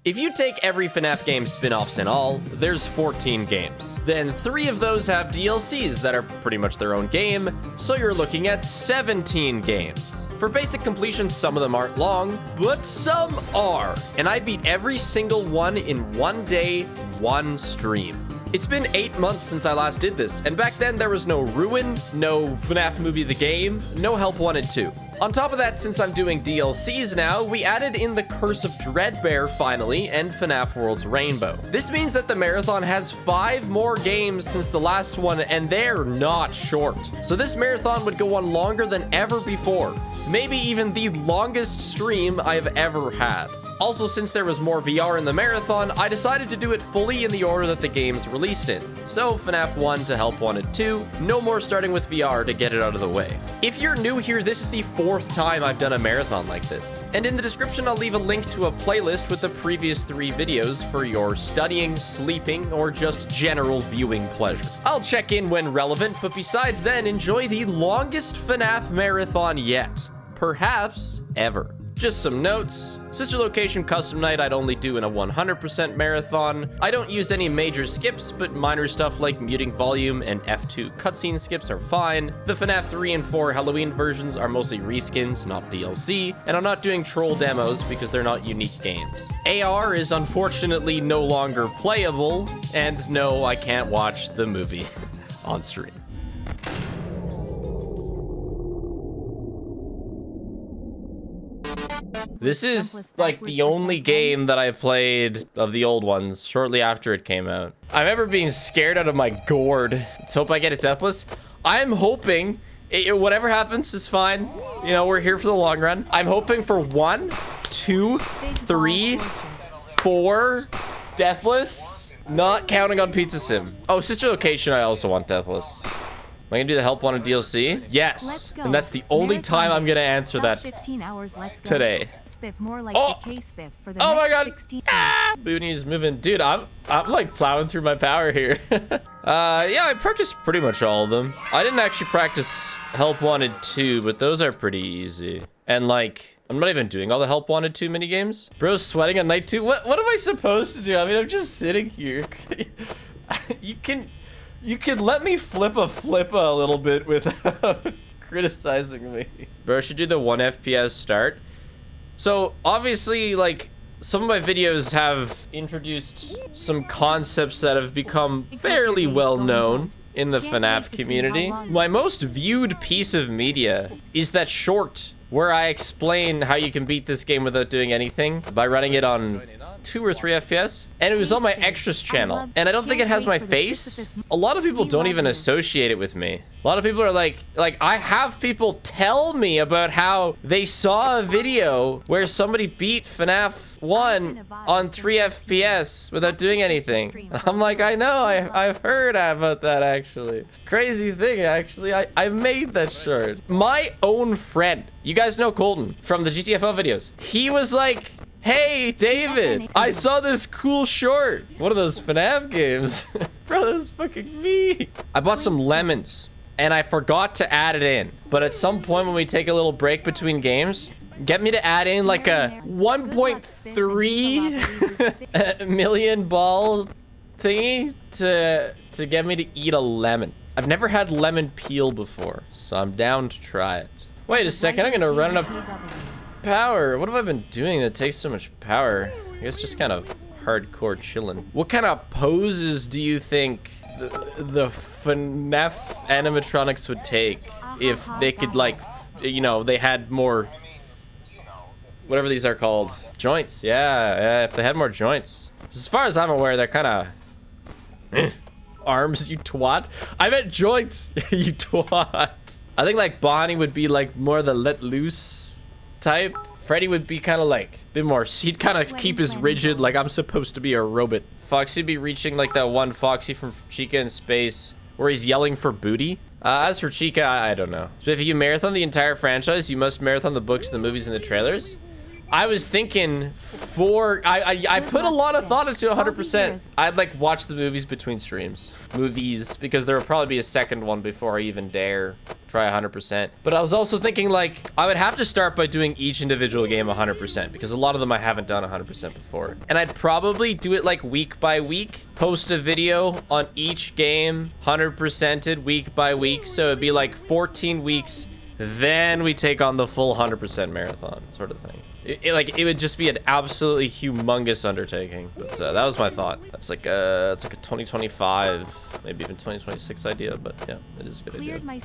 If you take every FNAF game spin-offs and all, there's 14 games. Then 3 of those have DLCs that are pretty much their own game, so you're looking at 17 games. For basic completion, some of them aren't long, but some are. And I beat every single one in one day, one stream. It's been 8 months since I last did this, and back then there was no Ruin, no FNAF Movie the Game, no Help Wanted 2. On top of that, since I'm doing DLCs now, we added in the Curse of Dreadbear finally, and FNAF World's Rainbow. This means that the marathon has 5 more games since the last one, and they're not short. So this marathon would go on longer than ever before. Maybe even the longest stream I've ever had. Also, since there was more VR in the marathon, I decided to do it fully in the order that the games released in. So FNAF 1 to Help Wanted 2, no more starting with VR to get it out of the way. If you're new here, this is the 4th time I've done a marathon like this. And in the description, I'll leave a link to a playlist with the previous 3 videos for your studying, sleeping, or just general viewing pleasure. I'll check in when relevant, but besides then, enjoy the longest FNAF marathon yet. Perhaps ever. Just some notes. Sister location custom night I'd only do in a 100% marathon. I don't use any major skips, but minor stuff like muting volume and F2 cutscene skips are fine. The FNAF 3 and 4 Halloween versions are mostly reskins, not DLC, and I'm not doing troll demos because they're not unique games. AR is unfortunately no longer playable, and no, I can't watch the movie on stream. This is like the only game that I played of the old ones shortly after it came out. I remember being scared out of my gourd. Let's hope I get it deathless. I'm hoping whatever happens is fine. You know, we're here for the long run. I'm hoping for 1, 2, 3, 4 deathless. Not counting on Pizza Sim. Oh, sister location, I also want deathless. Am I gonna do the Help Wanted DLC? Yes. And that's the only time I'm gonna answer that today. Oh! Oh my god! Ah! Booney's moving. Dude, I'm like plowing through my power here. Yeah, I practiced pretty much all of them. I didn't actually practice Help Wanted 2, but those are pretty easy. And like, I'm not even doing all the Help Wanted 2 minigames. Bro's sweating on night 2. What am I supposed to do? I mean, I'm just sitting here. You can let me flippa a little bit without criticizing me. Bro, I should do the 1 FPS start. So obviously, like, some of my videos have introduced some concepts that have become fairly well known in the FNAF community. My most viewed piece of media is that short where I explain how you can beat this game without doing anything by running it on 2 or 3 FPS, and it was on my extras channel, and I don't think it has my face. A lot of people don't even associate it with me. A lot of people are like I have people tell me about how they saw a video where somebody beat FNAF 1 on 3 FPS without doing anything. I'm like, I know, I've heard about that actually. Crazy thing, actually, I made that short. My own friend, you guys know Colton from the GTFO videos, he was like, hey, David, I saw this cool short. One of those FNAF games. Bro, that's fucking me. I bought some lemons, and I forgot to add it in. But at some point when we take a little break between games, get me to add in like a 1.3 million ball thingy to get me to eat a lemon. I've never had lemon peel before, so I'm down to try it. Wait a second, I'm gonna run up power. What have I been doing that takes so much power? I guess just kind of hardcore chilling. What kind of poses do you think the FNAF animatronics would take if they could, like, you know, they had more, whatever these are called, joints? Yeah, if they had more joints. As far as I'm aware, they're kind of arms, you twat. I meant joints, you twat. I think like Bonnie would be like more the let loose type. Freddy would be kind of like a bit more, he'd kind of keep his rigid, like I'm supposed to be a robot. Foxy'd be reaching like that one Foxy from Chica in Space where he's yelling for booty. As for Chica, I don't know. So if you marathon the entire franchise, you must marathon the books, the movies, and the trailers. I was thinking I put a lot of thought into 100%. I'd like watch the movies between streams. Because there will probably be a second one before I even dare try 100%. But I was also thinking like I would have to start by doing each individual game 100% because a lot of them I haven't done 100% before. And I'd probably do it like week by week, post a video on each game 100%ed week by week. So it'd be like 14 weeks. Then we take on the full 100% marathon sort of thing. It would just be an absolutely humongous undertaking. But that was my thought. It's like a 2025, maybe even 2026 idea. But yeah, it is a good idea.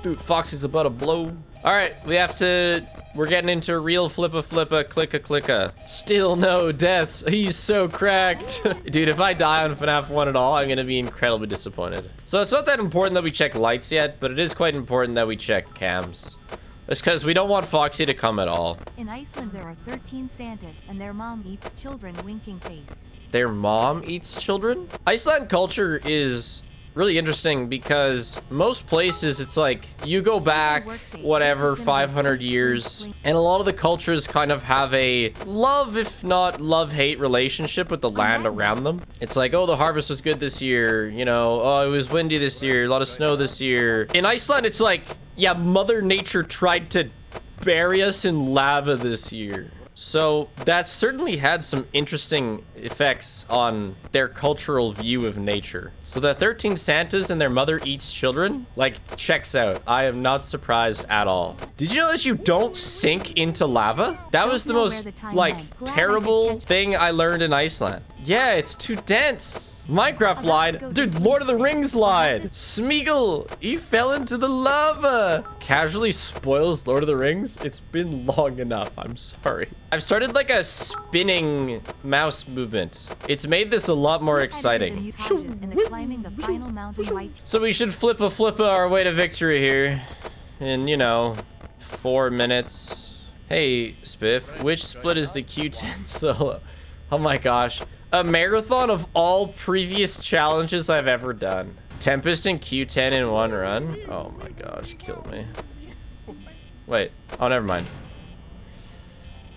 Dude, Foxy's about to blow. All right, we're getting into real flippa, clicka. Still no deaths. He's so cracked. Dude, if I die on FNAF 1 at all, I'm gonna be incredibly disappointed. So it's not that important that we check lights yet, but it is quite important that we check cams. It's because we don't want Foxy to come at all. In Iceland, there are 13 Santas, and their mom eats children winking face. Their mom eats children? Iceland culture is really interesting because most places it's like you go back whatever 500 years and a lot of the cultures kind of have a love, if not love-hate relationship with the land around them. It's like, oh, the harvest was good this year, you know, oh, it was windy this year, a lot of snow this year. In Iceland it's like, yeah, Mother Nature tried to bury us in lava this year. So that certainly had some interesting effects on their cultural view of nature. So the 13 Santas and their mother eats children, like, checks out. I am not surprised at all. Did you know that you don't sink into lava? That was the most, like, terrible thing I learned in Iceland. Yeah, it's too dense. Minecraft lied. Dude, Lord of the Rings lied. Smeagol, he fell into the lava. Casually spoils Lord of the Rings. It's been long enough. I'm sorry. I've started like a spinning mouse movement. It's made this a lot more exciting. So we should flippa our way to victory here in, you know, 4 minutes. Hey, Spiff, which split is the Q10 solo? Oh my gosh. A marathon of all previous challenges I've ever done. Tempest and Q10 in one run. Oh my gosh, kill me. Wait. Oh, never mind.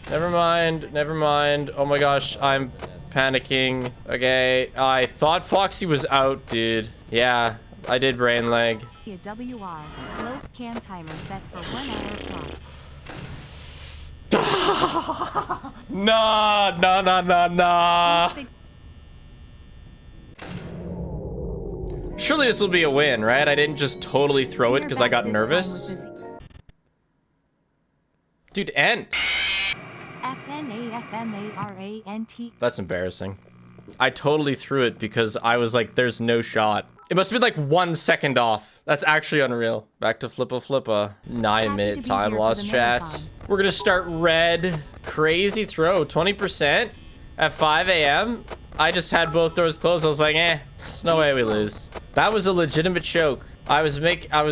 Never mind. Oh my gosh, I'm panicking. Okay, I thought Foxy was out, dude. Yeah, I did brain lag. WR, load cam timer set for 1 hour clock. Nah. Surely this will be a win, right? I didn't just totally throw it because I got nervous. Dude, end. FNAFMARANT. That's embarrassing. I totally threw it because I was like, there's no shot. It must be like 1 second off. That's actually unreal. Back to flippa. 9-minute time loss, chat. We're gonna start red. Crazy throw, 20% at 5 a.m. I just had both doors closed. I was like, there's no way we lose. That was a legitimate choke. I was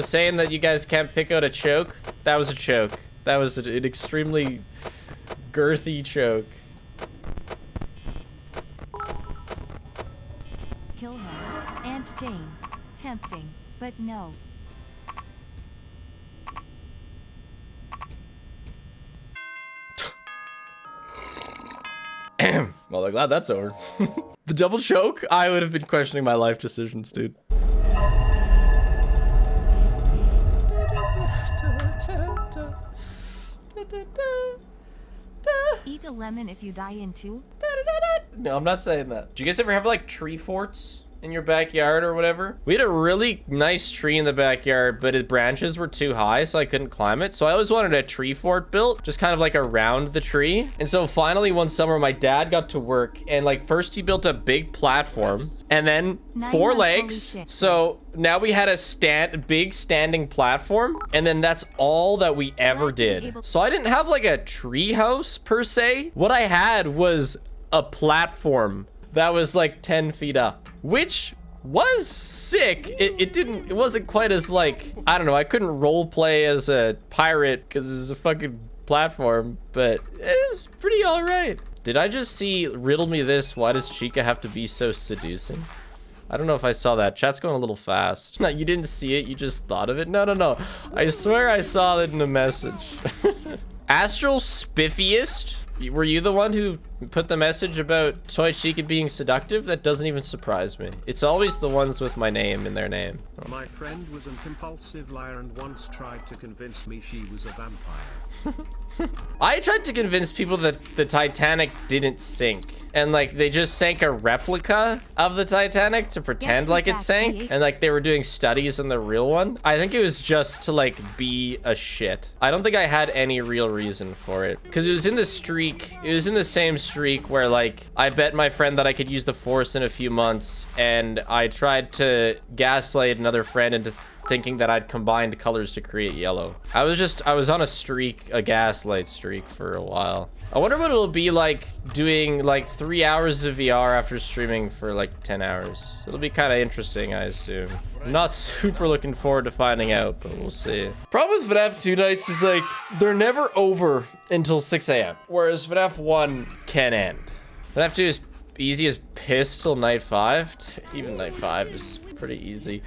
saying that you guys can't pick out a choke. That was a choke. That was an extremely girthy choke. Kill him. Aunt Jane. Tempting, but no. Well, I'm glad that's over. The double choke? I would have been questioning my life decisions, dude. Eat a lemon if you die in 2. No, I'm not saying that. Do you guys ever have like tree forts in your backyard or whatever? We had a really nice tree in the backyard, but its branches were too high, so I couldn't climb it. So I always wanted a tree fort built, just kind of like around the tree. And so finally one summer, my dad got to work, and like first he built a big platform, and then 4 legs. So now we had a big standing platform, and then that's all that we ever did. So I didn't have like a tree house per se. What I had was a platform that was like 10 feet up, which was sick. It wasn't quite as like, I don't know, I couldn't role play as a pirate because it was a fucking platform, but it was pretty all right. Did I just see riddle me this? Why does Chica have to be so seducing? I don't know if I saw that. Chat's going a little fast. No, you didn't see it. You just thought of it. No. I swear I saw it in the message. Astral Spiffiest? Were you the one who put the message about Toy Chica being seductive? That doesn't even surprise me. It's always the ones with my name in their name. My friend was an compulsive liar and once tried to convince me she was a vampire. I tried to convince people that the Titanic didn't sink. And like they just sank a replica of the Titanic to pretend like it sank. And like they were doing studies on the real one. I think it was just to like be a shit. I don't think I had any real reason for it. Because it was in the streak. It was in the same streak where like I bet my friend that I could use the Force in a few months. And I tried to gaslight another friend into thinking that I'd combined colors to create yellow. I was on a streak, a gaslight streak for a while. I wonder what it'll be like doing like 3 hours of VR after streaming for like 10 hours. It'll be kind of interesting, I assume. I'm not super looking forward to finding out, but we'll see. Problem with FNAF 2 nights is like, they're never over until 6 a.m. Whereas FNAF 1 can end. FNAF 2 is easy as piss till night 5. Even night 5 is pretty easy.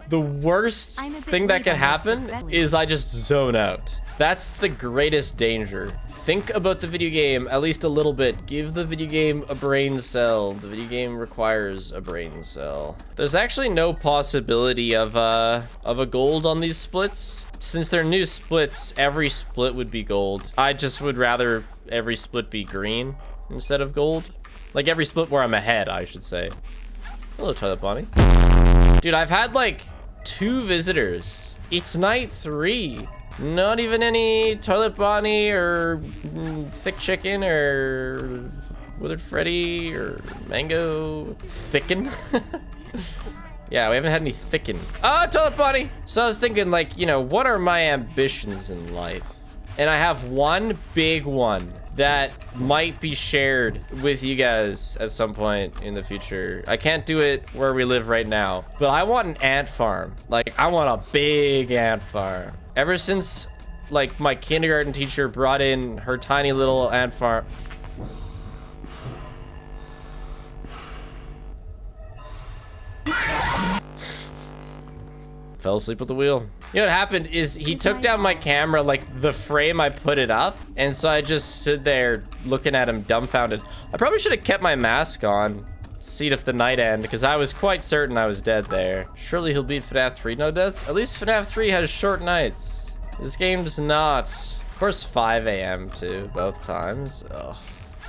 The worst thing that can happen is I just zone out. That's the greatest danger. Think about the video game at least a little bit. Give the video game a brain cell. The video game requires a brain cell. There's actually no possibility of a gold on these splits. Since they're new splits, every split would be gold. I just would rather every split be green instead of gold. Like every split where I'm ahead, I should say. Hello, Toilet Bonnie. Dude, I've had like 2 visitors. It's night 3. Not even any Toilet Bonnie or Thick Chicken or Withered Freddy or Mango Thicken. Yeah, we haven't had any Thicken. Ah, Toilet Bonnie! So I was thinking like, you know, what are my ambitions in life? And I have one big one that might be shared with you guys at some point in the future. I can't do it where we live right now, but I want an ant farm. Like, I want a big ant farm. Ever since, like, my kindergarten teacher brought in her tiny little ant farm. Fell asleep at the wheel. You know what happened is he took down my camera, like the frame I put it up, and so I just stood there looking at him dumbfounded. I probably should have kept my mask on, see if the night end, because I was quite certain I was dead there. Surely he'll beat FNAF 3 no deaths. At least FNAF 3 has short nights. This game does not. Of course 5 a.m. too, both times. Ugh.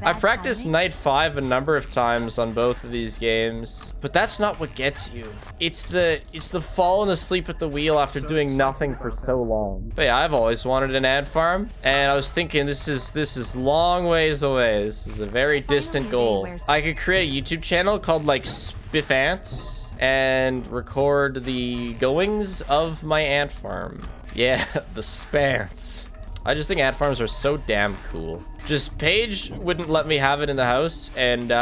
I practiced night 5 a number of times on both of these games, but that's not what gets you. It's the falling asleep at the wheel after doing nothing for so long. But yeah, I've always wanted an ant farm, and I was thinking this is long ways away. This is a very distant goal. I could create a YouTube channel called like Spiff Ants and record the goings of my ant farm. Yeah, the spants. I just think ant farms are so damn cool. Just Paige wouldn't let me have it in the house, and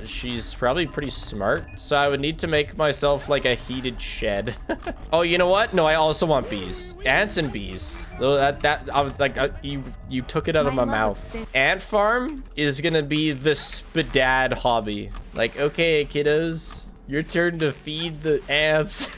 she's probably pretty smart, so I would need to make myself like a heated shed. Oh, you know what? No, I also want bees. Ants and bees. I was like, you took it out of my mouth. Ant farm is gonna be the spedad hobby. Like, okay, kiddos. Your turn to feed the ants.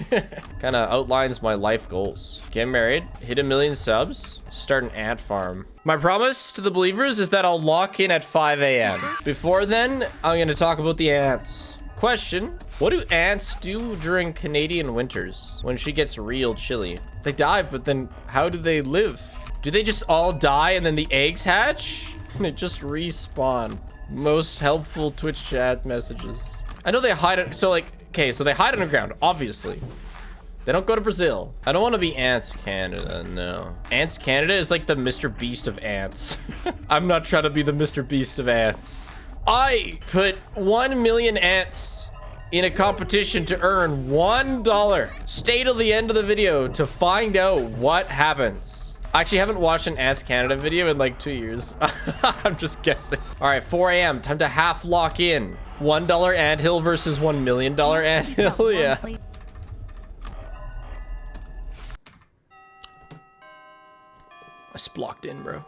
Kind of outlines my life goals. Get married, hit 1 million subs, start an ant farm. My promise to the believers is that I'll lock in at 5 a.m. Before then, I'm gonna talk about the ants. Question, what do ants do during Canadian winters when she gets real chilly? They die, but then how do they live? Do they just all die and then the eggs hatch? They just respawn. Most helpful Twitch chat messages. I know they hide it, so like, okay, so they hide underground, obviously. They don't go to Brazil. I don't want to be Ants Canada, no. Ants Canada is like the Mr. Beast of ants. I'm not trying to be the Mr. Beast of ants. I put 1 million ants in a competition to earn $1. Stay till the end of the video to find out what happens. I actually haven't watched an Ants Canada video in like 2 years. I'm just guessing. All right, 4 a.m. Time to half lock in. $1 anthill versus $1 million anthill. Yeah. I splocked in, bro.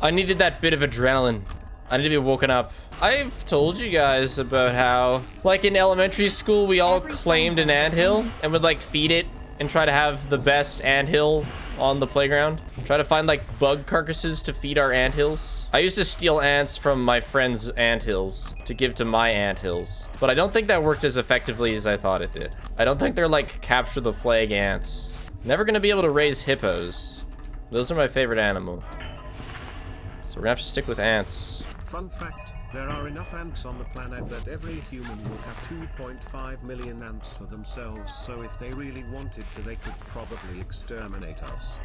I needed that bit of adrenaline. I need to be woken up. I've told you guys about how, like in elementary school, we all claimed an anthill and would like feed it and try to have the best anthill on the playground. Try to find like bug carcasses to feed our anthills. I used to steal ants from my friends' anthills to give to my anthills, but I don't think that worked as effectively as I thought it did. I don't think they're like capture the flag ants. Never gonna be able to raise hippos. Those are my favorite animal. So we're gonna have to stick with ants. Fun fact, there are enough ants on the planet that every human will have 2.5 million ants for themselves, so if they really wanted to, they could probably exterminate us.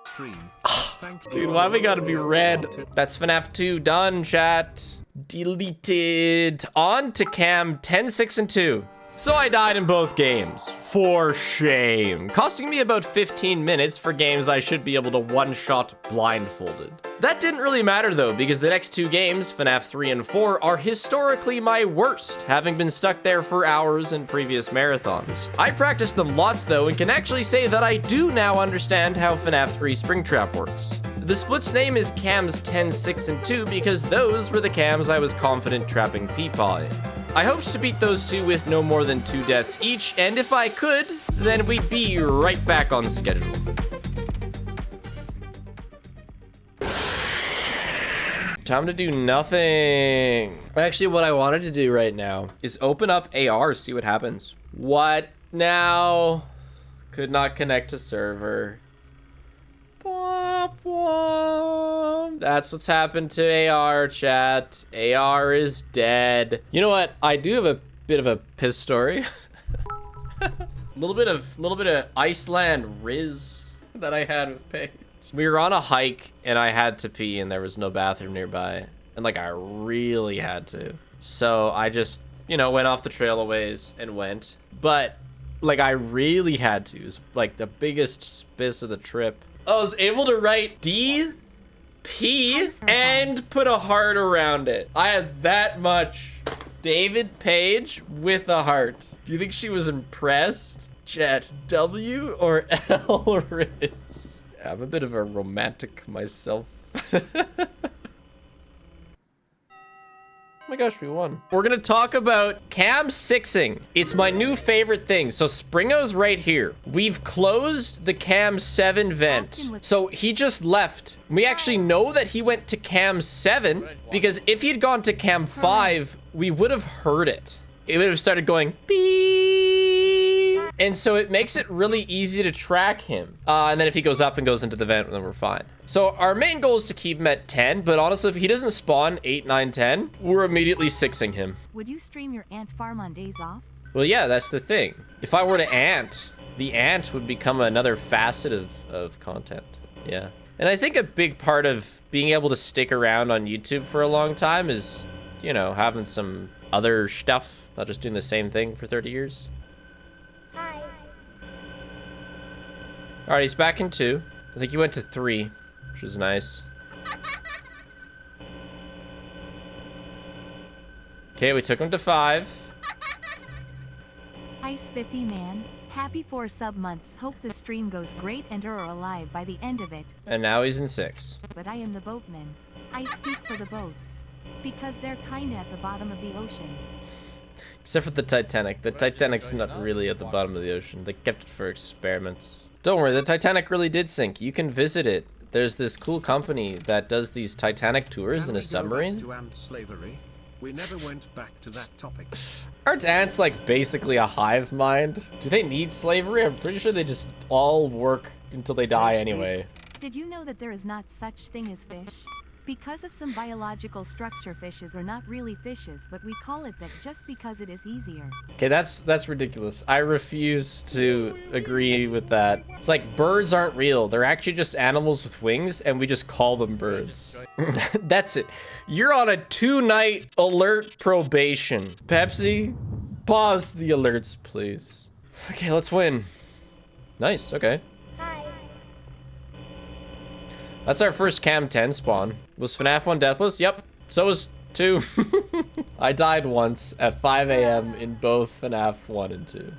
Stream. Thank you. Dude, why we gotta be red? That's FNAF 2 done, chat. Deleted. On to cam 10, 6, and 2. So I died in both games. For shame. Costing me about 15 minutes for games I should be able to one-shot blindfolded. That didn't really matter though, because the next two games, FNAF 3 and 4, are historically my worst, having been stuck there for hours in previous marathons. I practiced them lots though, and can actually say that I do now understand how FNAF 3 Springtrap works. The split's name is cams 10, 6, and 2 because those were the cams I was confident trapping Peepaw in. I hoped to beat those two with no more than 2 deaths each, and if I could, then we'd be right back on schedule. Time to do nothing. Actually, what I wanted to do right now is open up AR, see what happens. What now? Could not connect to server. That's what's happened to AR, chat. AR is dead. You know what? I do have a bit of a piss story. little bit of Iceland Riz that I had with Paige. We were on a hike and I had to pee and there was no bathroom nearby. And like I really had to. So I just, you know, went off the trail a ways and went. But like I really had to. It was like the biggest spiss of the trip. I was able to write D, P, and put a heart around it. I had that much. David Page with a heart. Do you think she was impressed? Chat, W or L Riz? I'm a bit of a romantic myself. Oh my gosh, we won. We're gonna talk about cam 6ing. It's my new favorite thing. So Springo's right here. We've closed the cam 7 vent. So he just left. We actually know that he went to cam 7 because if he'd gone to cam 5, we would have heard it. It would have started going beep. And so it makes it really easy to track him. And then if he goes up and goes into the vent, then we're fine. So our main goal is to keep him at 10, but honestly, if he doesn't spawn 8, 9, 10, we're immediately 6ing him. Would you stream your ant farm on days off? Well, yeah, that's the thing. If I were to ant, the ant would become another facet of content. Yeah. And I think a big part of being able to stick around on YouTube for a long time is, you know, having some other stuff, not just doing the same thing for 30 years. Hi. All right, he's back in 2. I think he went to 3, which is nice. Okay, we took him to 5. Hi Spiffy man. Happy 4 sub months. Hope the stream goes great and are alive by the end of it. And now he's in 6. But I am the boatman. I speak for the boats. Because they're kinda at the bottom of the ocean. Except for the Titanic. The Titanic's not really at the bottom of the ocean. They kept it for experiments. Don't worry, the Titanic really did sink. You can visit it. There's this cool company that does these Titanic tours in a submarine. To ant slavery? We never went back to that topic. Aren't ants like basically a hive mind? Do they need slavery? I'm pretty sure they just all work until they die anyway. Did you know that there is not such thing as fish? Because of some biological structure, fishes are not really fishes, but we call it that just because it is easier. Okay, that's ridiculous. I refuse to agree with that. It's like birds aren't real. They're actually just animals with wings, and we just call them birds. That's it. You're on a 2-night alert probation. Pepsi, pause the alerts, please. Okay, let's win. Nice, okay. Hi. That's our first cam 10 spawn. Was FNAF 1 deathless? Yep. So was 2. I died once at 5 a.m. in both FNAF 1 and 2.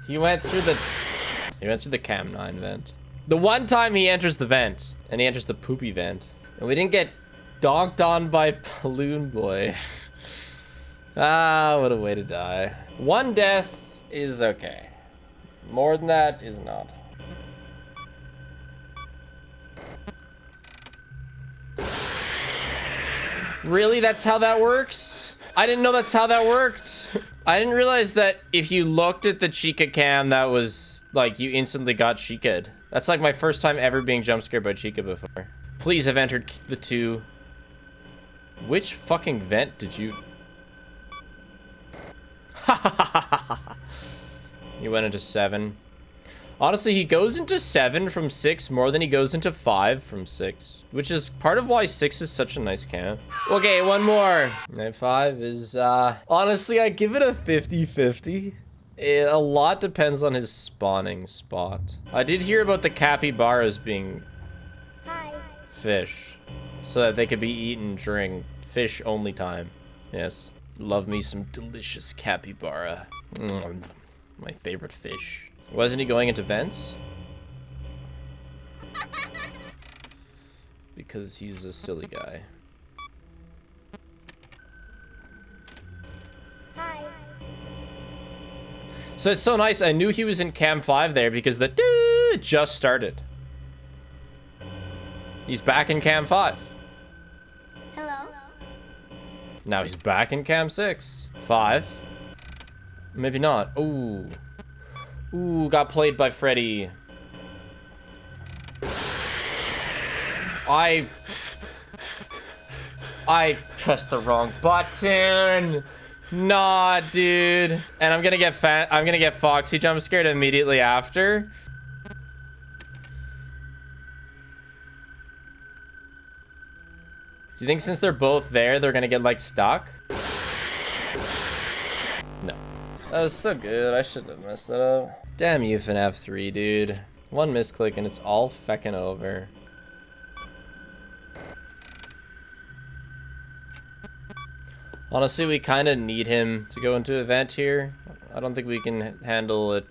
He went through the Cam 9 vent. The one time he enters the vent, and he enters the poopy vent. And we didn't get donked on by Balloon Boy. Ah, what a way to die. One death is okay. More than that is not. Really? That's how that works? I didn't know that's how that worked. I didn't realize that if you looked at the Chica cam, that was like you instantly got Chica'd. That's like my first time ever being jump scared by Chica before. Please have entered the 2. Which fucking vent did you... You went into 7. Honestly, he goes into 7 from 6 more than he goes into 5 from 6. Which is part of why 6 is such a nice cam. Okay, one more. Night 5 is, honestly, I give it a 50-50. A lot depends on his spawning spot. I did hear about the capybaras being fish. So that they could be eaten during fish only time. Yes. Love me some delicious capybara. My favorite fish. Wasn't he going into vents? Because he's a silly guy. Hi. So it's so nice. I knew he was in cam 5 there because the doo just started. He's back in cam 5. Hello. Now he's back in cam 6. 5. Maybe not. Ooh. Ooh, got played by Freddy. I pressed the wrong button. Nah, dude. And I'm gonna get Foxy jump scared immediately after. Do you think since they're both there, they're gonna get like stuck? No. That was so good. I shouldn't have messed that up. Damn you, FNAF 3, dude. One misclick and it's all feckin' over. Honestly, we kind of need him to go into event here. I don't think we can handle it.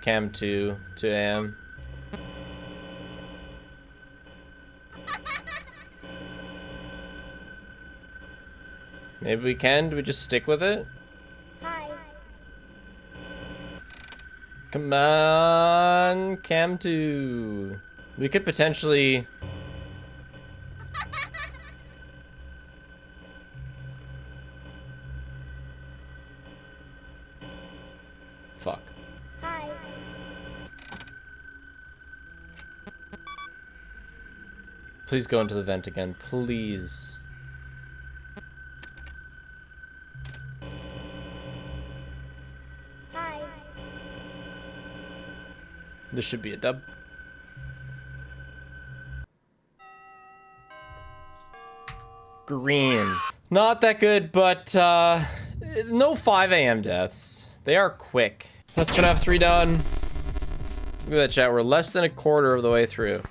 Cam 2 AM. Maybe we can. Do we just stick with it? Hi. Come on, Cam 2. We could potentially... Fuck. Hi. Please go into the vent again, please. Hi. This should be a dub. Green. Not that good, but no 5 AM deaths. They are quick. That's FNAF 3 done. Look at that, chat. We're less than a quarter of the way through.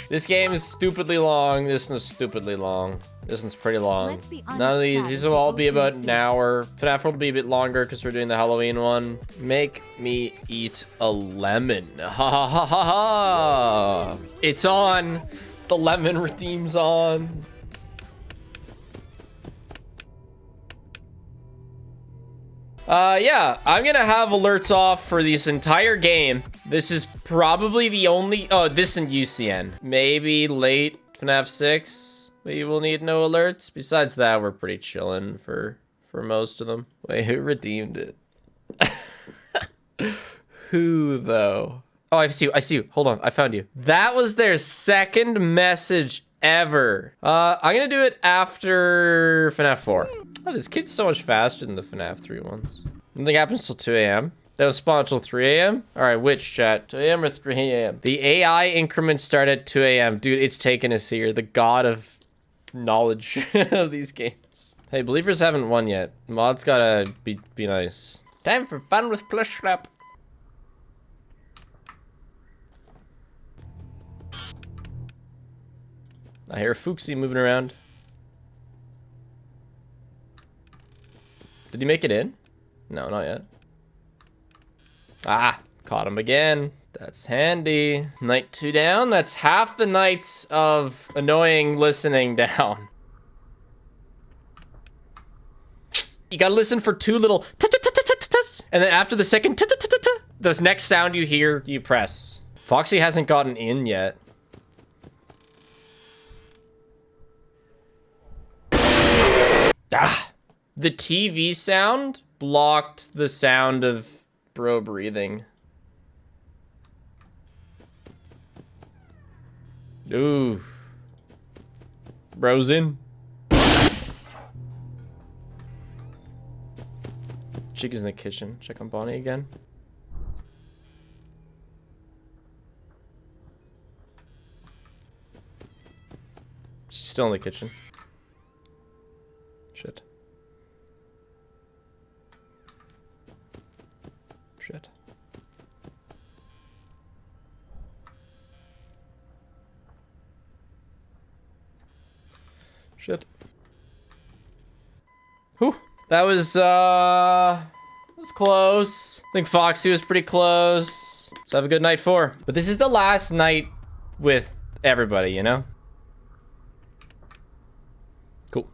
This game is stupidly long. This one's stupidly long. This one's pretty long. None of these will all be about an hour. FNAF will be a bit longer because we're doing the Halloween one. Make me eat a lemon. Ha ha ha ha ha. It's on. The lemon redeem's on. Yeah, I'm gonna have alerts off for this entire game. This is probably the only... Oh, this and UCN. Maybe late FNAF 6. We will need no alerts. Besides that, we're pretty chilling for most of them. Wait, who redeemed it? Who, though? Oh, I see you. Hold on, I found you. That was their second message ever. I'm gonna do it after FNAF 4. Oh, this kid's so much faster than the FNAF 3 ones. Nothing happens till 2 AM. They don't spawn until 3 AM? Alright, which chat? 2 AM or 3 AM? The AI increments start at 2 AM. Dude, it's taken us here. The god of knowledge of these games. Hey, believers haven't won yet. Mods gotta be nice. Time for fun with Plush Slap. I hear Fuxie moving around. Did he make it in? No, not yet. Ah, caught him again. That's handy. Night 2 down. That's half the nights of annoying listening down. You gotta listen for 2 little t-t-t-t-t-t-s, and then after the second t-t-t-t-t, the next sound you hear, you press. Foxy hasn't gotten in yet. Ah! The TV sound blocked the sound of bro breathing. Ooh. Bro's in. Chica's in the kitchen. Check on Bonnie again. She's still in the kitchen. Shit. Shit. Shit. Whew. That was close. I think Foxy was pretty close. So have a good night 4. But this is the last night with everybody, you know? Cool.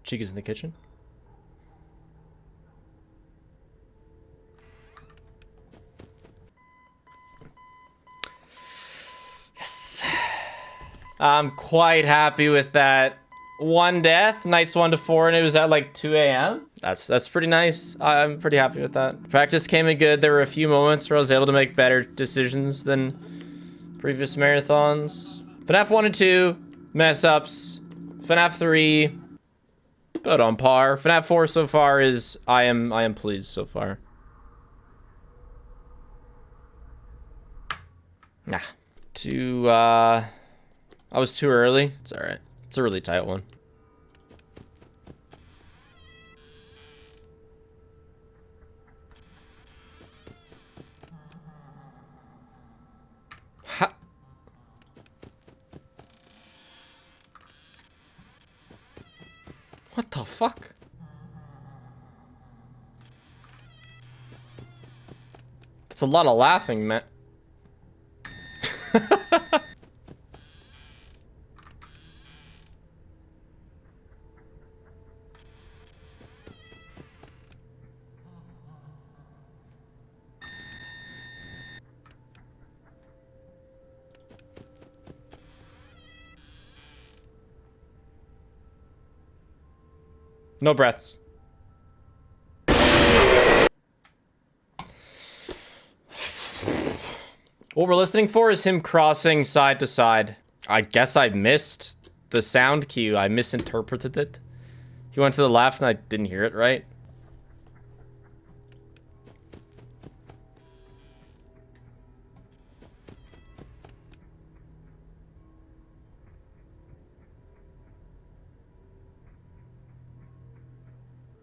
Chica's in the kitchen. Yes. I'm quite happy with that. 1 death, nights 1 to 4, and it was at like 2 a.m. That's pretty nice. I'm pretty happy with that. Practice came in good. There were a few moments where I was able to make better decisions than previous marathons. FNAF 1 and 2, mess ups. FNAF 3, but on par. FNAF 4 so far is I am pleased so far. Nah. I was too early. It's alright. It's a really tight one. Ha. What the fuck? That's a lot of laughing, man. No breaths. What we're listening for is him crossing side to side. I guess I missed the sound cue. I misinterpreted it. He went to the left and I didn't hear it right.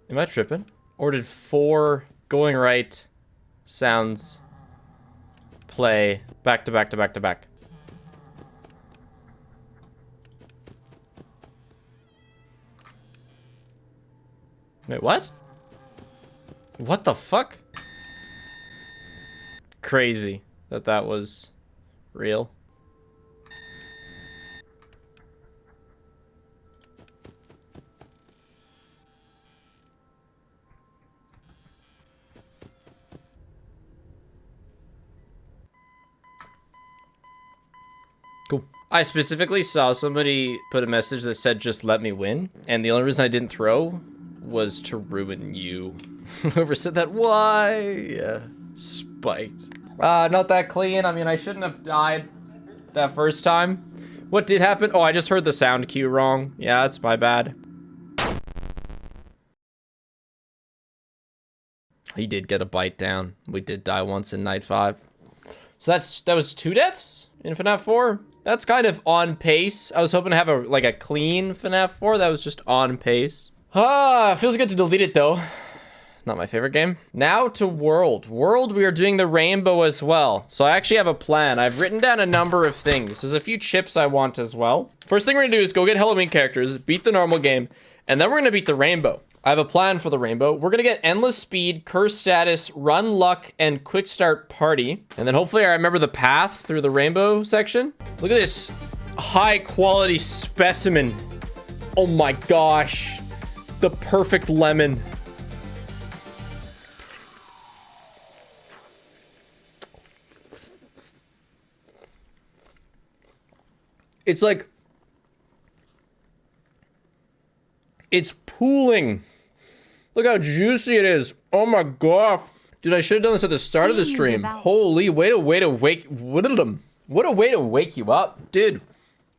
Am I tripping? Or did 4 going right sounds play back to back to back to back? Wait, what? What the fuck? Crazy that was real. Cool. I specifically saw somebody put a message that said, just let me win. And the only reason I didn't throw was to ruin you. Whoever said that, why? Yeah, spiked. Not that clean. I mean, I shouldn't have died that first time. What did happen? Oh, I just heard the sound cue wrong. Yeah, that's my bad. He did get a bite down. We did die once in night 5. So that was 2 deaths in FNAF 4. That's kind of on pace. I was hoping to have a clean FNAF 4. That was just on pace. Feels good to delete it though. Not my favorite game. Now to World. World, we are doing the rainbow as well. So I actually have a plan. I've written down a number of things. There's a few chips I want as well. First thing we're gonna do is go get Halloween characters, beat the normal game, and then we're gonna beat the rainbow. I have a plan for the rainbow. We're gonna get endless speed, curse status, run luck, and quick start party. And then hopefully I remember the path through the rainbow section. Look at this high quality specimen. Oh my gosh. The perfect lemon. It's like, it's pooling. Look how juicy it is. Oh my god. Dude, I should have done this at the start of the stream. Holy, what a way to wake you up. Dude,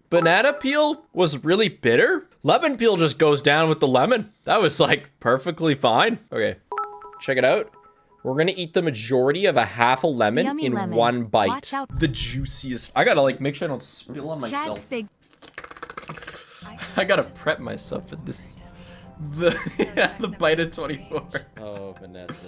banana peel was really bitter. Lemon peel just goes down with the lemon. That was like perfectly fine. Okay, check it out. We're gonna eat the majority of a half a lemon Yummy in lemon. one bite. Watch out. The juiciest. I gotta like make sure I don't spill on myself. I gotta prep myself for this. The bite of 24. Oh, Vanessa.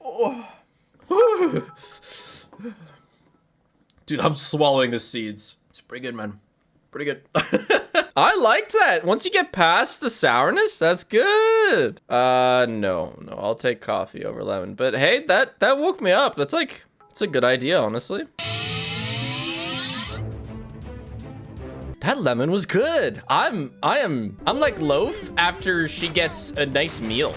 Oh. Dude, I'm swallowing the seeds. It's pretty good, man. Pretty good. I liked that. Once you get past the sourness, that's good. No, I'll take coffee over lemon. But hey, that woke me up. That's like, it's a good idea, honestly. That lemon was good. I'm like Loaf after she gets a nice meal.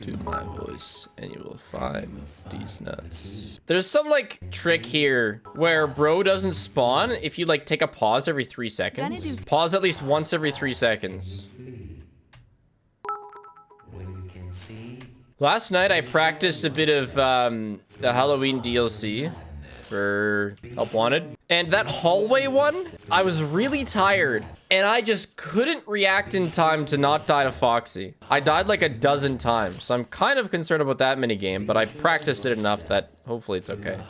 To my voice and you will find these nuts. There's some like trick here where bro doesn't spawn if you like take a pause every 3 seconds. Pause at least once every 3 seconds. Last night I practiced a bit of the Halloween DLC for Help Wanted. And that hallway one, I was really tired and I just couldn't react in time to not die to Foxy. I died like a dozen times, so I'm kind of concerned about that minigame, but I practiced it enough that hopefully it's okay.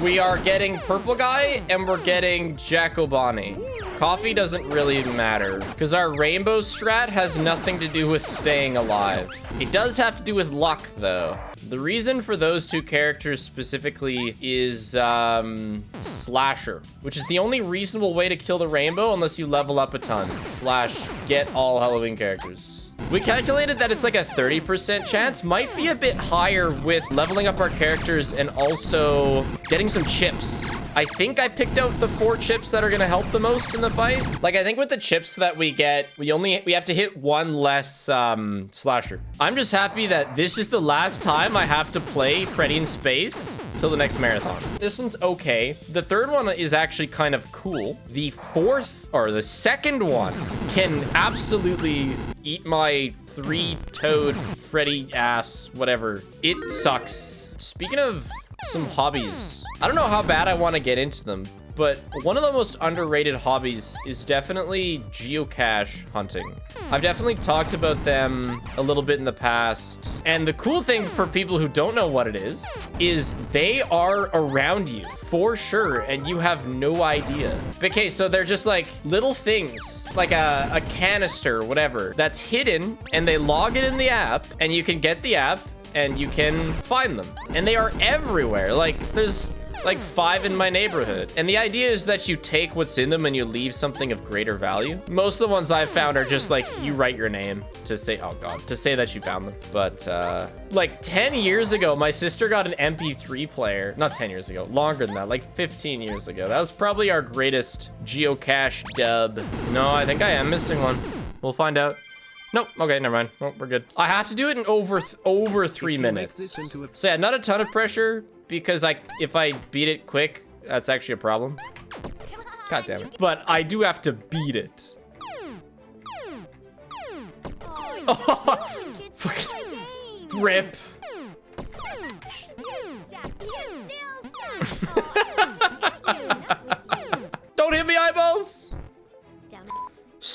We are getting Purple Guy and we're getting Jacobani. Coffee doesn't really matter because our rainbow strat has nothing to do with staying alive. It does have to do with luck though. The reason for those 2 characters specifically is Slasher, which is the only reasonable way to kill the rainbow unless you level up a ton / get all Halloween characters. We calculated that it's like a 30% chance, might be a bit higher with leveling up our characters and also getting some chips. I think I picked out the 4 chips that are gonna help the most in the fight. Like I think with the chips that we get, we have to hit 1 less slasher. I'm just happy that this is the last time I have to play Freddy in space till the next marathon. This one's okay. The 3rd one is actually kind of cool. The 4th or the 2nd one can absolutely eat my 3-toed Freddy ass, whatever. It sucks. Speaking of some hobbies, I don't know how bad I want to get into them, but one of the most underrated hobbies is definitely geocache hunting. I've definitely talked about them a little bit in the past. And the cool thing for people who don't know what it is they are around you for sure, and you have no idea. Okay, so they're just like little things, like a canister, whatever, that's hidden, and they log it in the app, and you can get the app, and you can find them. And they are everywhere. Like, there's like 5 in my neighborhood. And the idea is that you take what's in them and you leave something of greater value. Most of the ones I've found are just like, you write your name to say, oh God, to say that you found them. But like 10 years ago, my sister got an MP3 player. Not 10 years ago, longer than that, like 15 years ago. That was probably our greatest geocache dub. No, I think I am missing one. We'll find out. Nope. Okay, never mind. Oh, we're good. I have to do it in over 3 minutes. So yeah, not a ton of pressure because if I beat it quick, that's actually a problem. God damn it. But I do have to beat it. Oh, fucking rip.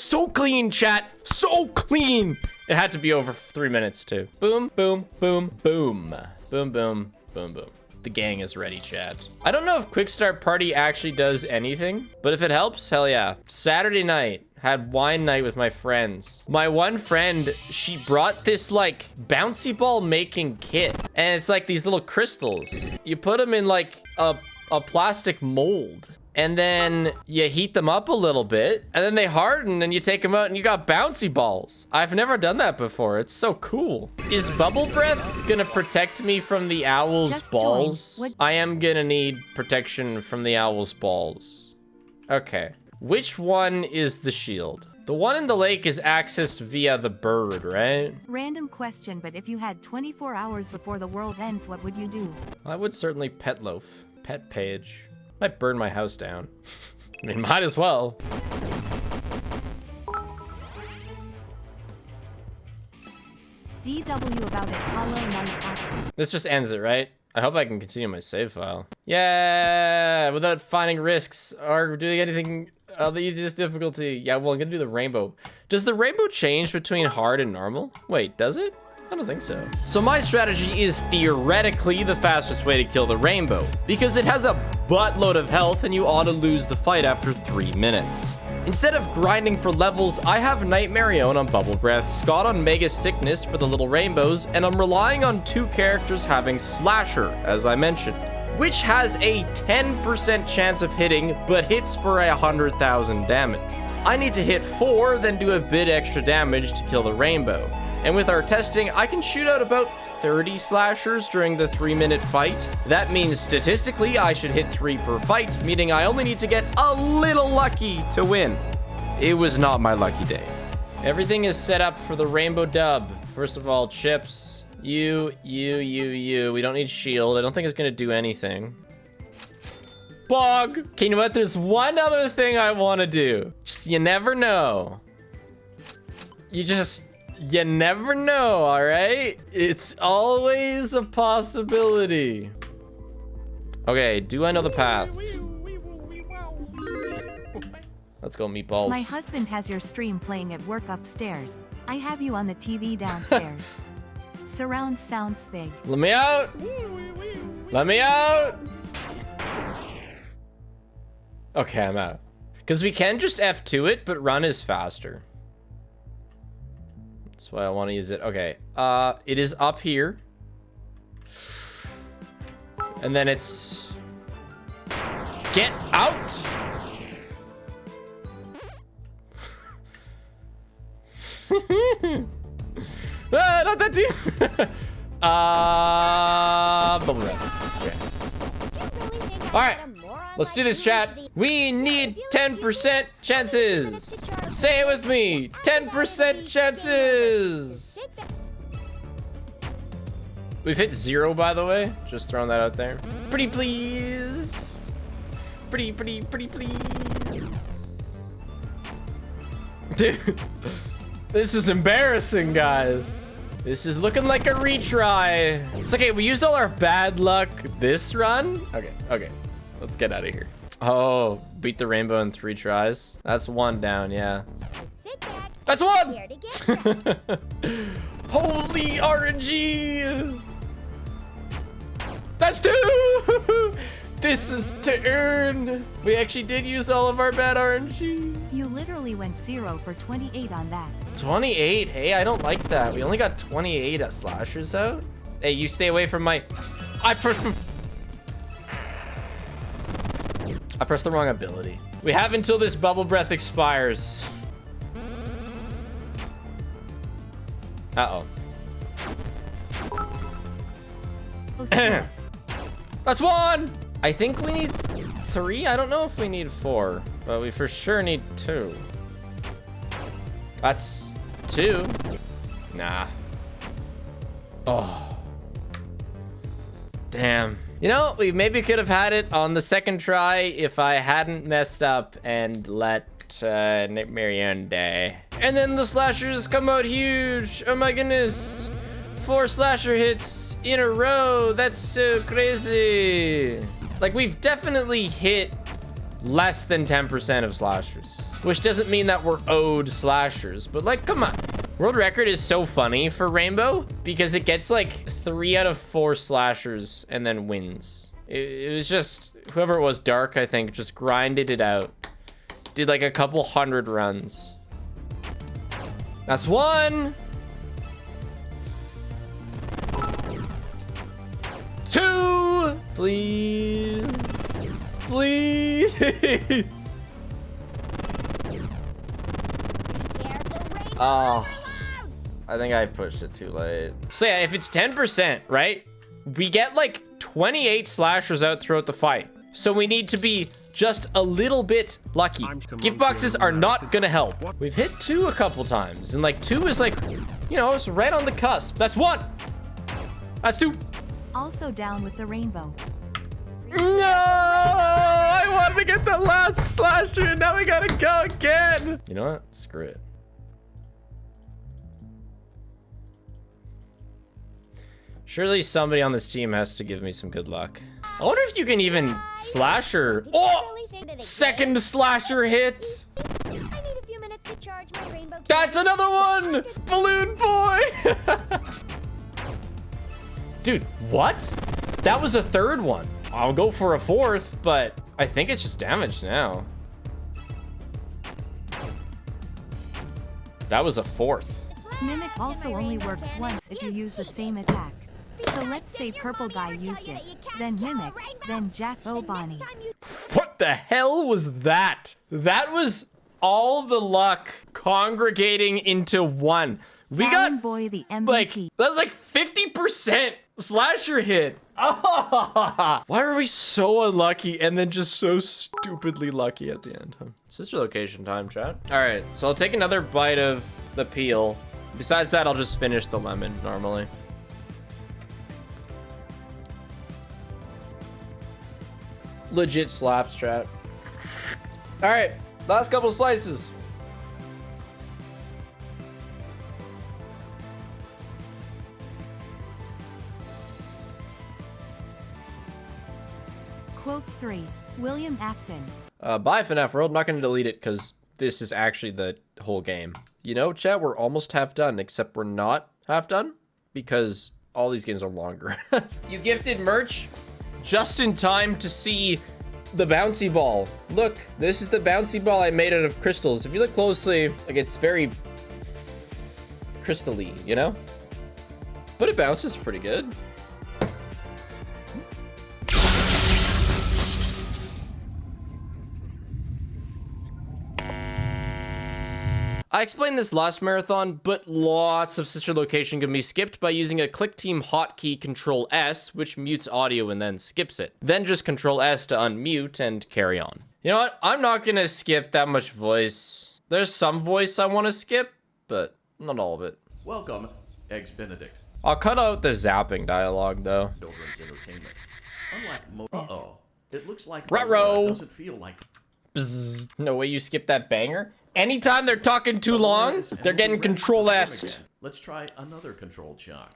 So clean, chat. So clean. It had to be over 3 minutes too. Boom, boom, boom, boom. Boom, boom, boom, boom. The gang is ready, chat. I don't know if Quick Start Party actually does anything, but if it helps, hell yeah. Saturday night, had wine night with my friends. My one friend, she brought this like bouncy ball making kit. And it's like these little crystals. You put them in like a plastic mold. And then you heat them up a little bit. And then they harden and you take them out and you got bouncy balls. I've never done that before. It's so cool. Is bubble breath gonna protect me from the owl's Just balls? join. I am gonna need protection from the owl's balls. Okay. Which one is the shield? The one in the lake is accessed via the bird, right? Random question, but if you had 24 hours before the world ends, what would you do? I would certainly pet loaf. Pet page. Might burn my house down. I mean, might as well. DW about it, Hollow Knight action. This just ends it, right? I hope I can continue my save file. Yeah, without finding risks or doing anything on the easiest difficulty. Yeah, well, I'm gonna do the rainbow. Does the rainbow change between hard and normal? Wait, does it? I don't think so. So my strategy is theoretically the fastest way to kill the rainbow because it has a buttload of health and you ought to lose the fight after 3 minutes. Instead of grinding for levels, I have Night Marion on Bubble Breath, Scott on Mega Sickness for the little rainbows, and I'm relying on 2 characters having Slasher, as I mentioned, which has a 10% chance of hitting, but hits for 100,000 damage. I need to hit 4, then do a bit extra damage to kill the rainbow. And with our testing, I can shoot out about 30 slashers during the 3-minute fight. That means statistically, I should hit 3 per fight, meaning I only need to get a little lucky to win. It was not my lucky day. Everything is set up for the rainbow dub. First of all, chips. You. We don't need shield. I don't think it's gonna do anything. Bog! Okay, you know what? There's one other thing I wanna do. Just, you never know. You never know, all right? It's always a possibility. Okay, do I know the path? Let's go, meatballs. My husband has your stream playing at work upstairs. I have you on the TV downstairs. Surround sound spig. Let me out! Let me out! Okay, I'm out. Because we can just F2 it, but run is faster. That's why I want to use it. Okay, it is up here. And then it's... Get out! Ah, not that too! Bubble wrap. Okay. Alright, let's do this, chat. We need 10% chances. Say it with me. 10% chances. We've hit 0, by the way. Just throwing that out there. Pretty please. Pretty please. Dude, this is embarrassing, guys. This is looking like a retry. It's okay, we used all our bad luck this run. Okay. Let's get out of here. Oh, beat the rainbow in 3 tries. That's 1 down, yeah. That's 1! Holy RNG! That's 2! This is to earn. We actually did use all of our bad RNG. You literally went 0 for 28 on that. 28? Hey, I don't like that. We only got 28 slashers out. Hey, you stay away from my... I pressed the wrong ability. We have until this bubble breath expires. Uh-oh. That's 1! I think we need 3. I don't know if we need 4, but we for sure need 2. That's 2. Nah. Oh. Damn. You know, we maybe could have had it on the 2nd try if I hadn't messed up and let Nick Marion die. And then the slashers come out huge. Oh my goodness. 4 slasher hits in a row. That's so crazy. Like, we've definitely hit less than 10% of slashers. which doesn't mean that we're owed slashers, but like, come on. World record is so funny for Rainbow because it gets like 3 out of 4 slashers and then wins. It was just, whoever it was, Dark, I think, just grinded it out. Did like a couple 100 runs. That's 1. 2. Please. Please. Oh. I think I pushed it too late. So yeah, if it's 10%, right? We get like 28 slashers out throughout the fight. So we need to be just a little bit lucky. Gift boxes are not gonna help. We've hit 2 a couple times, and like 2 is like, you know, it's right on the cusp. That's 1. That's 2. Also down with the rainbow. No! I wanted to get the last slasher, and now we gotta go again. You know what? Screw it. Surely somebody on this team has to give me some good luck. I wonder if you can even slasher. Oh! Second slasher hit. I need a few minutes to charge my rainbow. That's another one! Balloon boy! Dude, what? That was a 3rd one. I'll go for a 4th, but I think it's just damage now. That was a 4th. Mimic also only works once if you use the same attack. So let's say purple guy used it, then Mimic, then Jack O'Bonnie. What the hell was that? That was all the luck congregating into one. We got Boy, the MVP. like, that was like 50% slasher hit. Why are we so unlucky and then just so stupidly lucky at the end? Sister location time, chat. All right, so I'll take another bite of the peel. Besides that, I'll just finish the lemon normally. Legit slaps, chat. All right, last couple slices. Quote 3, William Afton. Bye, FNAF World. Not gonna delete it because this is actually the whole game. You know, chat, we're almost half done, except we're not half done because all these games are longer. You gifted merch just in time to see the bouncy ball. Look, this is the bouncy ball I made out of crystals. If you look closely, like, it's very crystal-y, you know? But it bounces pretty good. I explained this last marathon, but lots of sister location can be skipped by using a click team hotkey Control S, which mutes audio and then skips it. Then just Control S to unmute and carry on. You know what? I'm not gonna skip that much voice. There's some voice I want to skip, but not all of it. Welcome, Eggs Benedict. I'll cut out the zapping dialogue though. Children's entertainment. Unlike uh-oh. It looks like Ruh-roh. doesn't feel like Bzz. No way you skip that banger. Anytime they're talking too long, they're getting Control S. Let's try another controlled shock.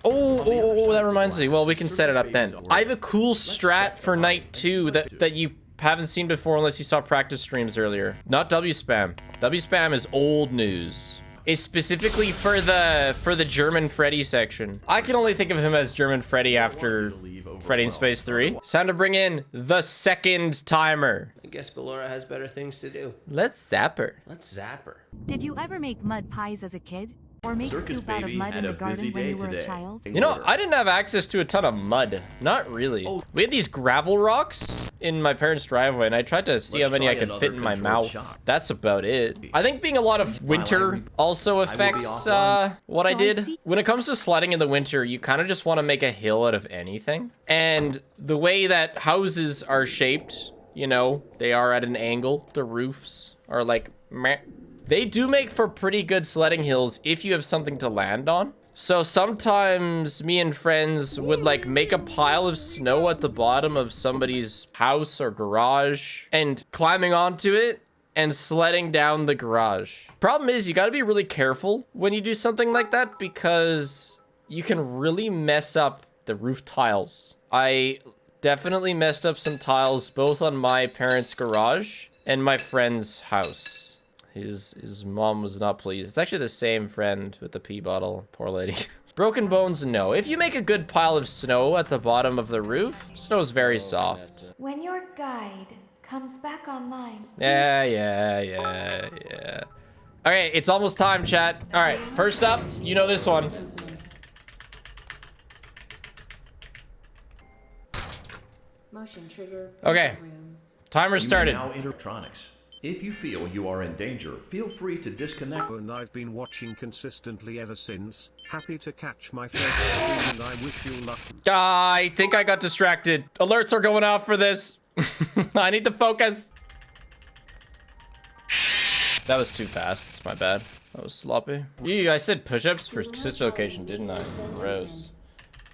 Oh, that reminds me. Well, we can set it up then. I have a cool strat for night 2 that you haven't seen before unless you saw practice streams earlier. Not W spam. W spam is old news. It's specifically for the German Freddy section. I can only think of him as German Freddy after Freddy in Space 3. It's time to bring in the second timer. I guess Ballora has better things to do. Let's zap her. Let's zap her. Did you ever make mud pies as a kid? Or make Circus soup out of Baby mud had in a the garden busy when day you were today. a child? You know, I didn't have access to a ton of mud. Not really. Oh. We had these gravel rocks in my parents' driveway, and I tried to see how many I could fit in my mouth. That's about it. I think being a lot of winter also affects what I did. When it comes to sledding in the winter, you kind of just want to make a hill out of anything. And the way that houses are shaped, you know, they are at an angle. The roofs are like meh. They do make for pretty good sledding hills if you have something to land on. So sometimes me and friends would like make a pile of snow at the bottom of somebody's house or garage and climbing onto it and sledding down the garage. Problem is you gotta be really careful when you do something like that because you can really mess up the roof tiles. I definitely messed up some tiles both on my parents' garage and my friend's house. His mom was not pleased. It's actually the same friend with the pee bottle. Poor lady. Broken bones, no. If you make a good pile of snow at the bottom of the roof, snow's very soft. When your guide comes back online. Yeah. Okay, it's almost time, chat. All right, first up, you know this one. Motion trigger. Okay, timer started. Now electronics. If you feel you are in danger, feel free to disconnect. And I've been watching consistently ever since. Happy to catch my favorite stream and I wish you luck. I think I got distracted. Alerts are going off for this. I need to focus. That was too fast. It's my bad. That was sloppy. I said push-ups for sister location, didn't I? Gross.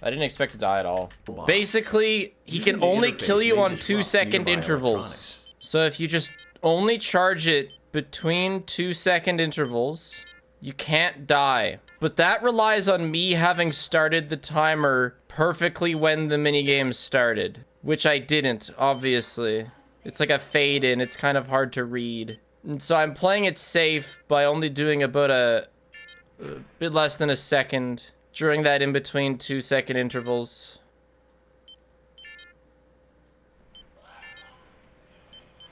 I didn't expect to die at all. Basically, he can only kill you on 2-second intervals. So if you just only charge it between 2-second intervals, you can't die. But that relies on me having started the timer perfectly when the minigame started, which I didn't, obviously. It's like a fade in. It's kind of hard to read. And so I'm playing it safe by only doing about a bit less than a second during that in-between 2-second intervals.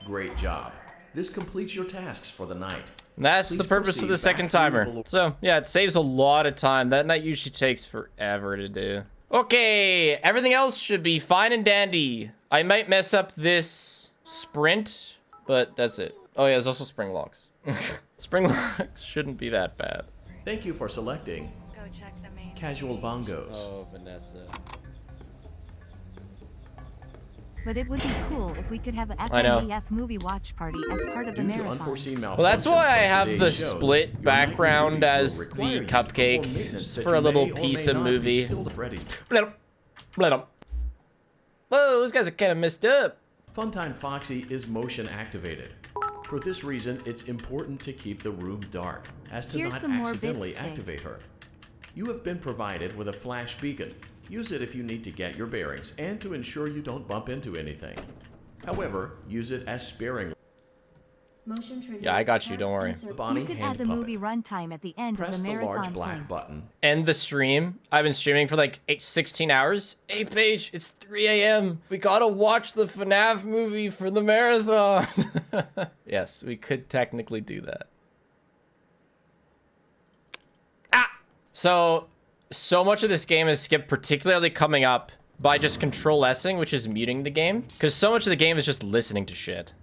Great job. This completes your tasks for the night. And that's Please the purpose of the proceed second back to timer. the- So, yeah, it saves a lot of time. That night usually takes forever to do. Okay, everything else should be fine and dandy. I might mess up this sprint, but that's it. Oh, yeah, there's also spring locks. Spring locks shouldn't be that bad. Thank you for selecting Go check the main Casual Bongos. Oh, Vanessa. But it would be cool if we could have an I know. FNAF movie watch party as part of the Due to marathon. unforeseen malfunctions Well, that's why I from have today's the shows, split your background nightly duties as will the require you to cupcake, perform maintenance just that for a you little may or piece may of not be movie. skilled at Freddy's. Whoa, those guys are kind of messed up. Funtime Foxy is motion activated. For this reason, it's important to keep the room dark, as to Here's not some more accidentally bits, Dave. activate her. You have been provided with a flash beacon. Use it if you need to get your bearings and to ensure you don't bump into anything. However, use it as sparingly. Motion trigger. Yeah, I got you, don't worry. Insert- Bonnie We could hand add the puppet. movie runtime at the end Press of the the marathon large black thing. button. End the stream. I've been streaming for like 16 hours. Hey, Paige, it's 3 a.m. We gotta watch the FNAF movie for the marathon. Yes, we could technically do that. So much of this game is skipped, particularly coming up by just Control-S-ing, which is muting the game. Because so much of the game is just listening to shit.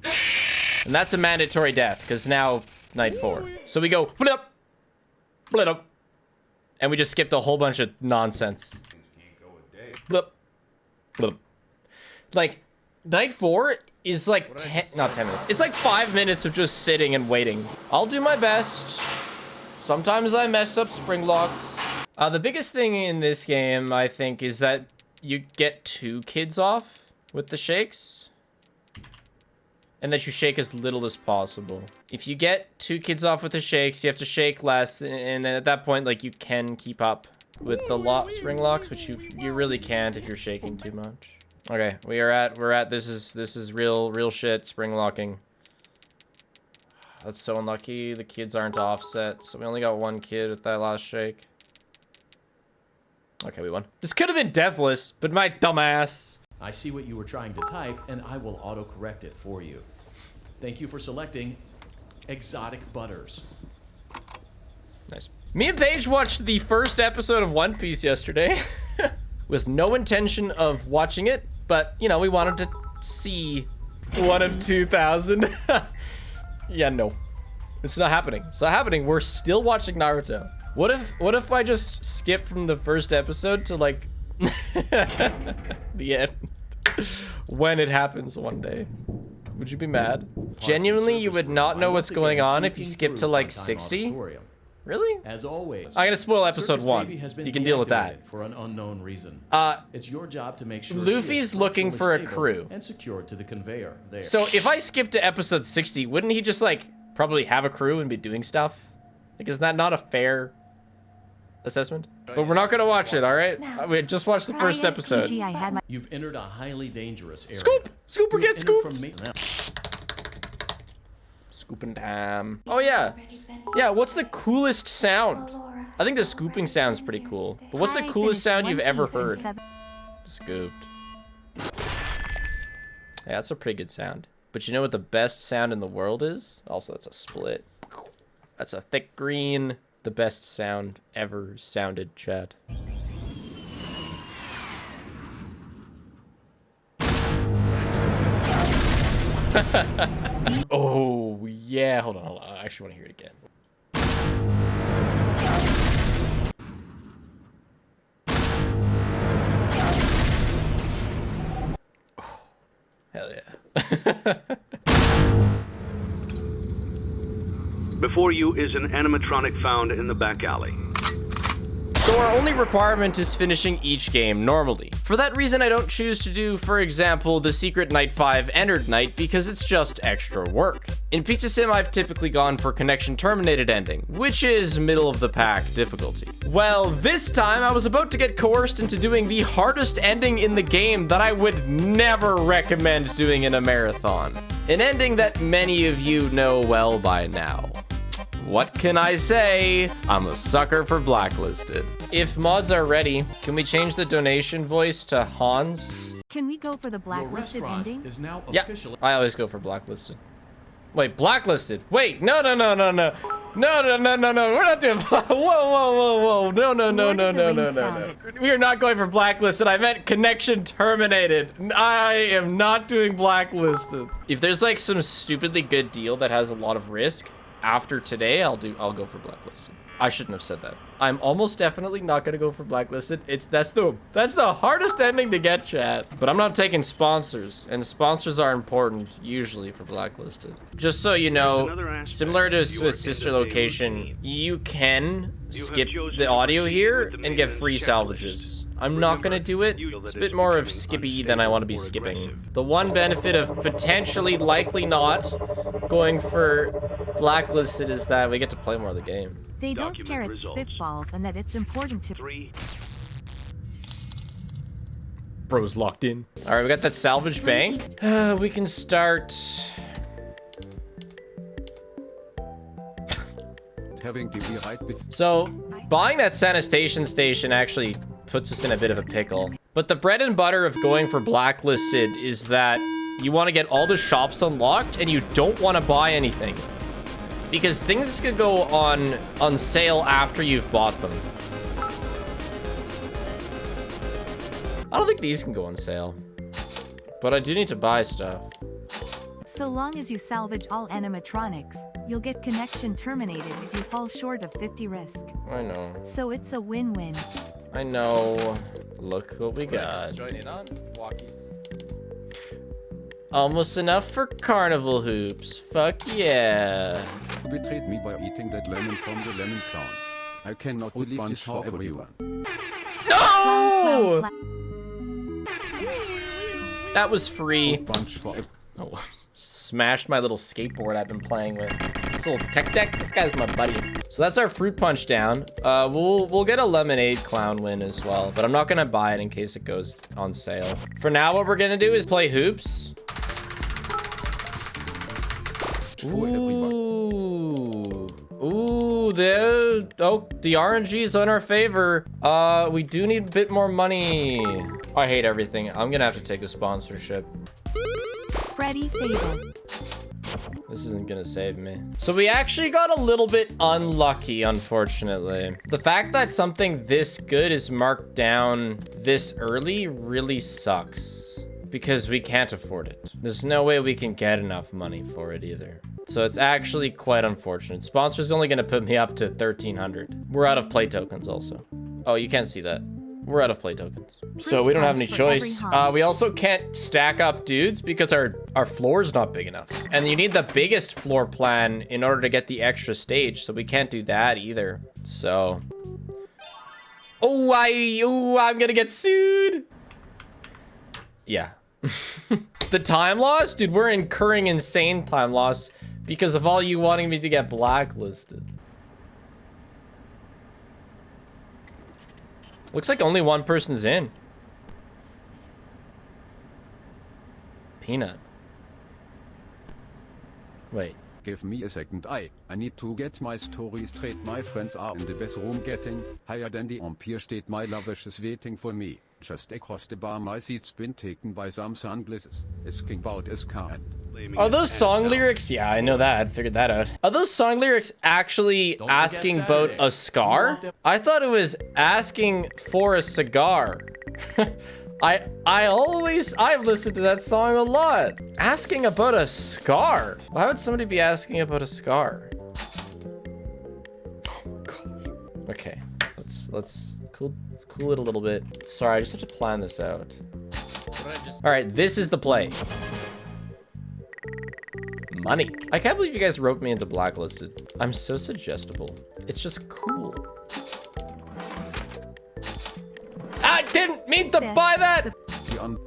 And that's a mandatory death, because now night 4. So we go, split up, and we just skipped a whole bunch of nonsense. Blip, blip. Like, night 4 is like 10, not 10 minutes. It's like 5 minutes of just sitting and waiting. I'll do my best. Sometimes I mess up spring locks. The biggest thing in this game, I think, is that you get 2 kids off with the shakes. And that you shake as little as possible. If you get 2 kids off with the shakes, you have to shake less. And at that point, like, you can keep up with the spring locks, which you really can't if you're shaking too much. Okay, we're at this is real shit, spring locking. That's so unlucky. The kids aren't offset, so we only got 1 kid with that last shake. Okay, we won. This could have been deathless, but my dumbass. I see what you were trying to type, and I will autocorrect it for you. Thank you for selecting Exotic Butters. Nice. Me and Paige watched the first episode of One Piece yesterday with no intention of watching it, but, you know, we wanted to see one of 2,000. Yeah, no. It's not happening. It's not happening. We're still watching Naruto. What if I just skip from the first episode to, like, the end? When it happens one day. Would you be mad? Genuinely, you would not know what's going on if you skip to, like, 60? Really? As always, I'm gonna spoil episode Circus 1. Baby has been You can deal with that. deactivated for an unknown reason. It's your job to make sure Luffy's she is looking for a structurally crew. stable and secured to the conveyor. There. So if I skip to episode 60, wouldn't he just, like, probably have a crew and be doing stuff? Like, is that not a fair assessment? But we're not gonna watch it, all right? We just watched the first episode. ISTG, I had my You've entered a highly dangerous area. Scoop! Scoop or You get have entered scooped! from Scooping time. Oh yeah. Yeah, what's the coolest sound? I think the scooping sound's pretty cool. But what's the coolest sound you've ever heard? Scooped. Yeah, that's a pretty good sound. But you know what the best sound in the world is? Also, that's a split. That's a thick green. The best sound ever sounded, chat. Oh, yeah. Hold on. I actually want to hear it again. Oh, hell yeah. Before you is an animatronic found in the back alley. So our only requirement is finishing each game normally. For that reason, I don't choose to do, for example, the Secret Night 5 Entered Night because it's just extra work. In Pizza Sim, I've typically gone for Connection Terminated ending, which is middle of the pack difficulty. Well, this time I was about to get coerced into doing the hardest ending in the game that I would never recommend doing in a marathon. An ending that many of you know well by now. What can I say? I'm a sucker for Blacklisted. If mods are ready, can we change the donation voice to Hans? Can we go for the Your blacklisted restaurant ending? is now Yeah, officially. I always go for Blacklisted. Wait, Blacklisted. Wait, no. We're not doing. Whoa. No. We are not going for Blacklisted. I meant Connection Terminated. I am not doing Blacklisted. If there's like some stupidly good deal that has a lot of risk after today, I'll go for Blacklisted. I shouldn't have said that. I'm almost definitely not gonna go for Blacklisted. That's the hardest ending to get, chat. But I'm not taking sponsors, and sponsors are important usually for Blacklisted. Just so you know, similar to with Sister Location, you can skip the audio here and get free salvages. I'm not gonna do it. It's a bit more of skippy than I want to be skipping. The one benefit of potentially, likely not going for Blacklisted is that we get to play more of the game. They don't care it's spitballs and that it's important to... Bro's locked in. All right, we got that salvage bank. We can start... So, buying that sanitation station actually puts us in a bit of a pickle. But the bread and butter of going for Blacklisted is that you want to get all the shops unlocked and you don't want to buy anything. Because things could go on sale after you've bought them. I don't think these can go on sale. But I do need to buy stuff. So long as you salvage all animatronics, you'll get Connection Terminated if you fall short of 50 risk. I know. So it's a win-win. I know. Look what we got. Join in on walkies. Almost enough for carnival hoops. Fuck yeah. Betrayed me by eating that lemon from the Rymdklang. I cannot believe this for everyone. No! That was free. Bunch for Oh, smashed my little skateboard I've been playing with. This little tech deck. This guy's my buddy. So that's our fruit punch down. We'll get a lemonade clown win as well, but I'm not gonna buy it in case it goes on sale. For now, what we're gonna do is play hoops. Ooh, the RNG's on our favor. We do need a bit more money. I hate everything. I'm gonna have to take a sponsorship. Freddy Fable. This isn't gonna save me. So we actually got a little bit unlucky, unfortunately. The fact that something this good is marked down this early really sucks. Because we can't afford it. There's no way we can get enough money for it either. So it's actually quite unfortunate. Sponsor's only gonna put me up to 1,300. We're out of play tokens also. Oh, you can't see that. We're out of play tokens. So we don't have any choice. We also can't stack up dudes because our floor's not big enough. And you need the biggest floor plan in order to get the extra stage. So we can't do that either. So. I'm gonna get sued. Yeah. The time loss? Dude, we're incurring insane time loss because of all you wanting me to get blacklisted. Looks like only one person's in. Peanut. Wait, Give me a second. I need to get my story straight. My friends are in the best room getting higher than the Here steht my love is waiting for me. Just across the bar my seat's been taken by some sunglasses. Asking about a car. Are those song lyrics? Yeah, I know that. I figured that out. Are those song lyrics actually asking about a scar? I thought it was asking for a cigar. I've listened to that song a lot. Asking about a scar. Why would somebody be asking about a scar? Oh god. Okay, let's cool it a little bit. Sorry, I just have to plan this out. All right, this is the play. Money. I can't believe you guys wrote me into blacklisted. I'm so suggestible. It's just cool. I didn't mean to buy that. All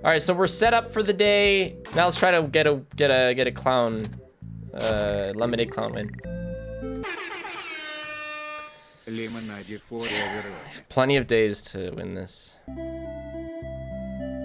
right, so we're set up for the day. Now let's try to get a clown, lemonade clown win. Plenty of days to win this.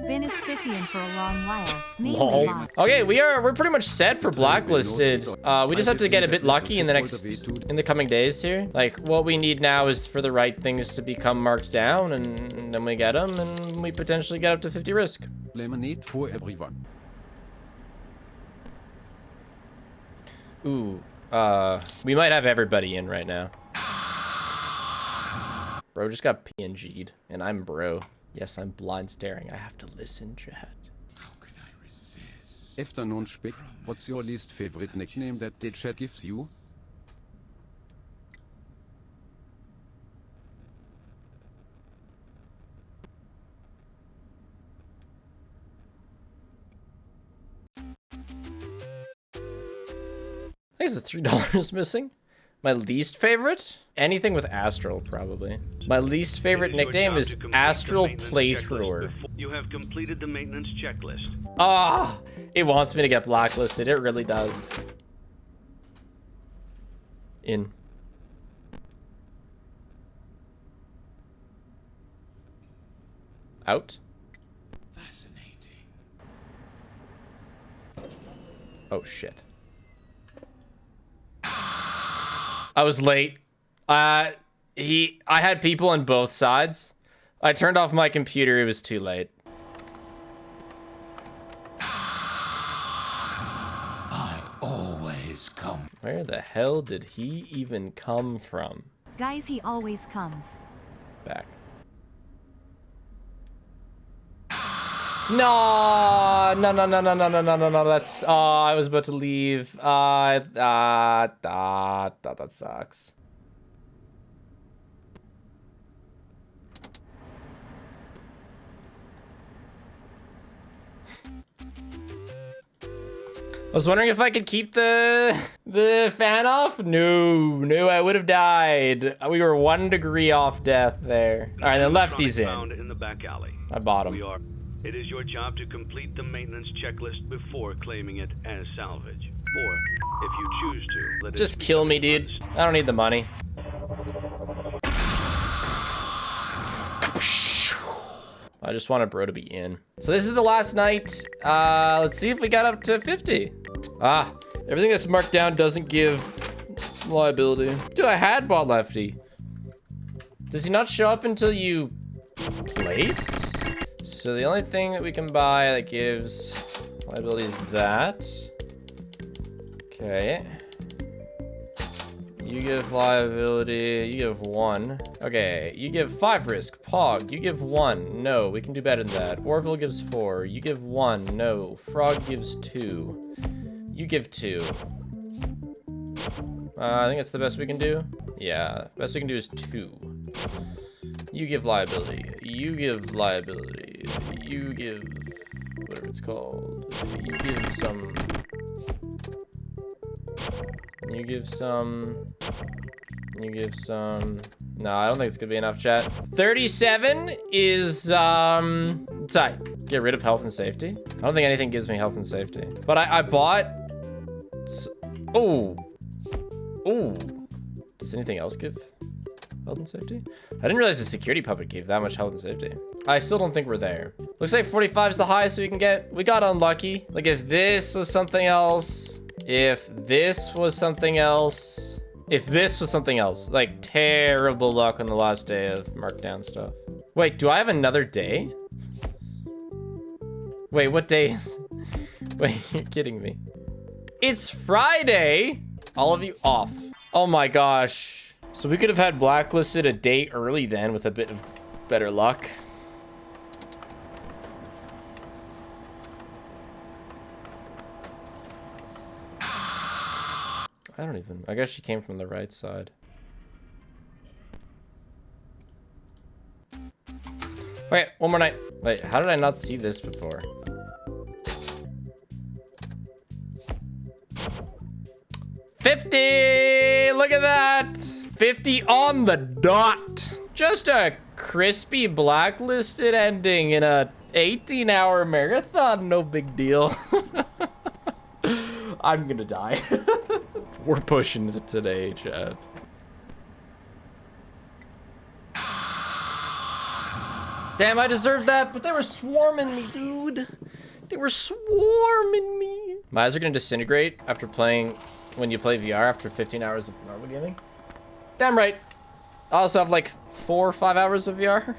Been a Scythian for a long while. Lol. Okay, we're pretty much set for blacklisted. We just have to get a bit lucky in the coming days here. Like, what we need now is for the right things to become marked down, and then we get them, and we potentially get up to 50 risk. Lemonade for everyone. Ooh, we might have everybody in right now. Bro just got PNG'd, and I'm bro. Yes, I'm blind staring. I have to listen, chat. How can I resist? Afternoon Spick, what's your least favorite nickname that the chat gives you? I think it's the $3 missing. My least favorite? Anything with Astral, probably. My least favorite nickname is Astral Playthrower. You have completed the maintenance checklist. Ah, it wants me to get blacklisted. It really does. In. Out. Fascinating. Oh shit. I was late. I had people on both sides. I turned off my computer. It was too late. I always come. Where the hell did he even come from? Guys, he always comes. Back. No, that's, I was about to leave. That sucks. I was wondering if I could keep the fan off. No, I would have died. We were 1 degree off death there. All right, then lefty's in. The back alley. I bought him. It is your job to complete the maintenance checklist before claiming it as salvage. Or, if you choose to, let it just kill me, dude. I don't need the money. I just wanted bro to be in. So this is the last night. Let's see if we got up to 50. Everything that's marked down doesn't give liability. Dude, I had bought lefty. Does he not show up until you place? So the only thing that we can buy that gives liability is that. Okay. You give liability, you give 1. Okay, you give 5 risk. Pog, you give 1. No, we can do better than that. Orville gives 4. You give 1. No. Frog gives 2. You give 2. I think that's the best we can do. Yeah, best we can do is 2. You give liability. You give liability. You give whatever it's called. You give some. You give some. You give some. No, I don't think it's gonna be enough, chat. 37 is tight. Get rid of health and safety. I don't think anything gives me health and safety. But I bought. Oh. Does anything else give health and safety? I didn't realize the security puppet gave that much health and safety. I still don't think we're there. Looks like 45 is the highest we can get. We got unlucky. Like if this was something else, If this was something else, like terrible luck on the last day of markdown stuff. Wait, do I have another day? Wait, what day is? Wait, you're kidding me. It's Friday. All of you off. Oh my gosh. So we could have had blacklisted a day early then with a bit of better luck. I guess she came from the right side. Wait, one more night. Wait, how did I not see this before? $50! Look at that! 50 on the dot. Just a crispy blacklisted ending in a 18-hour marathon. No big deal. I'm gonna die. We're pushing it today, chat. Damn, I deserved that, but they were swarming me, dude. They were swarming me. My eyes are gonna disintegrate after playing, when you play VR after 15 hours of normal gaming. Damn right. I also have like 4 or 5 hours of VR.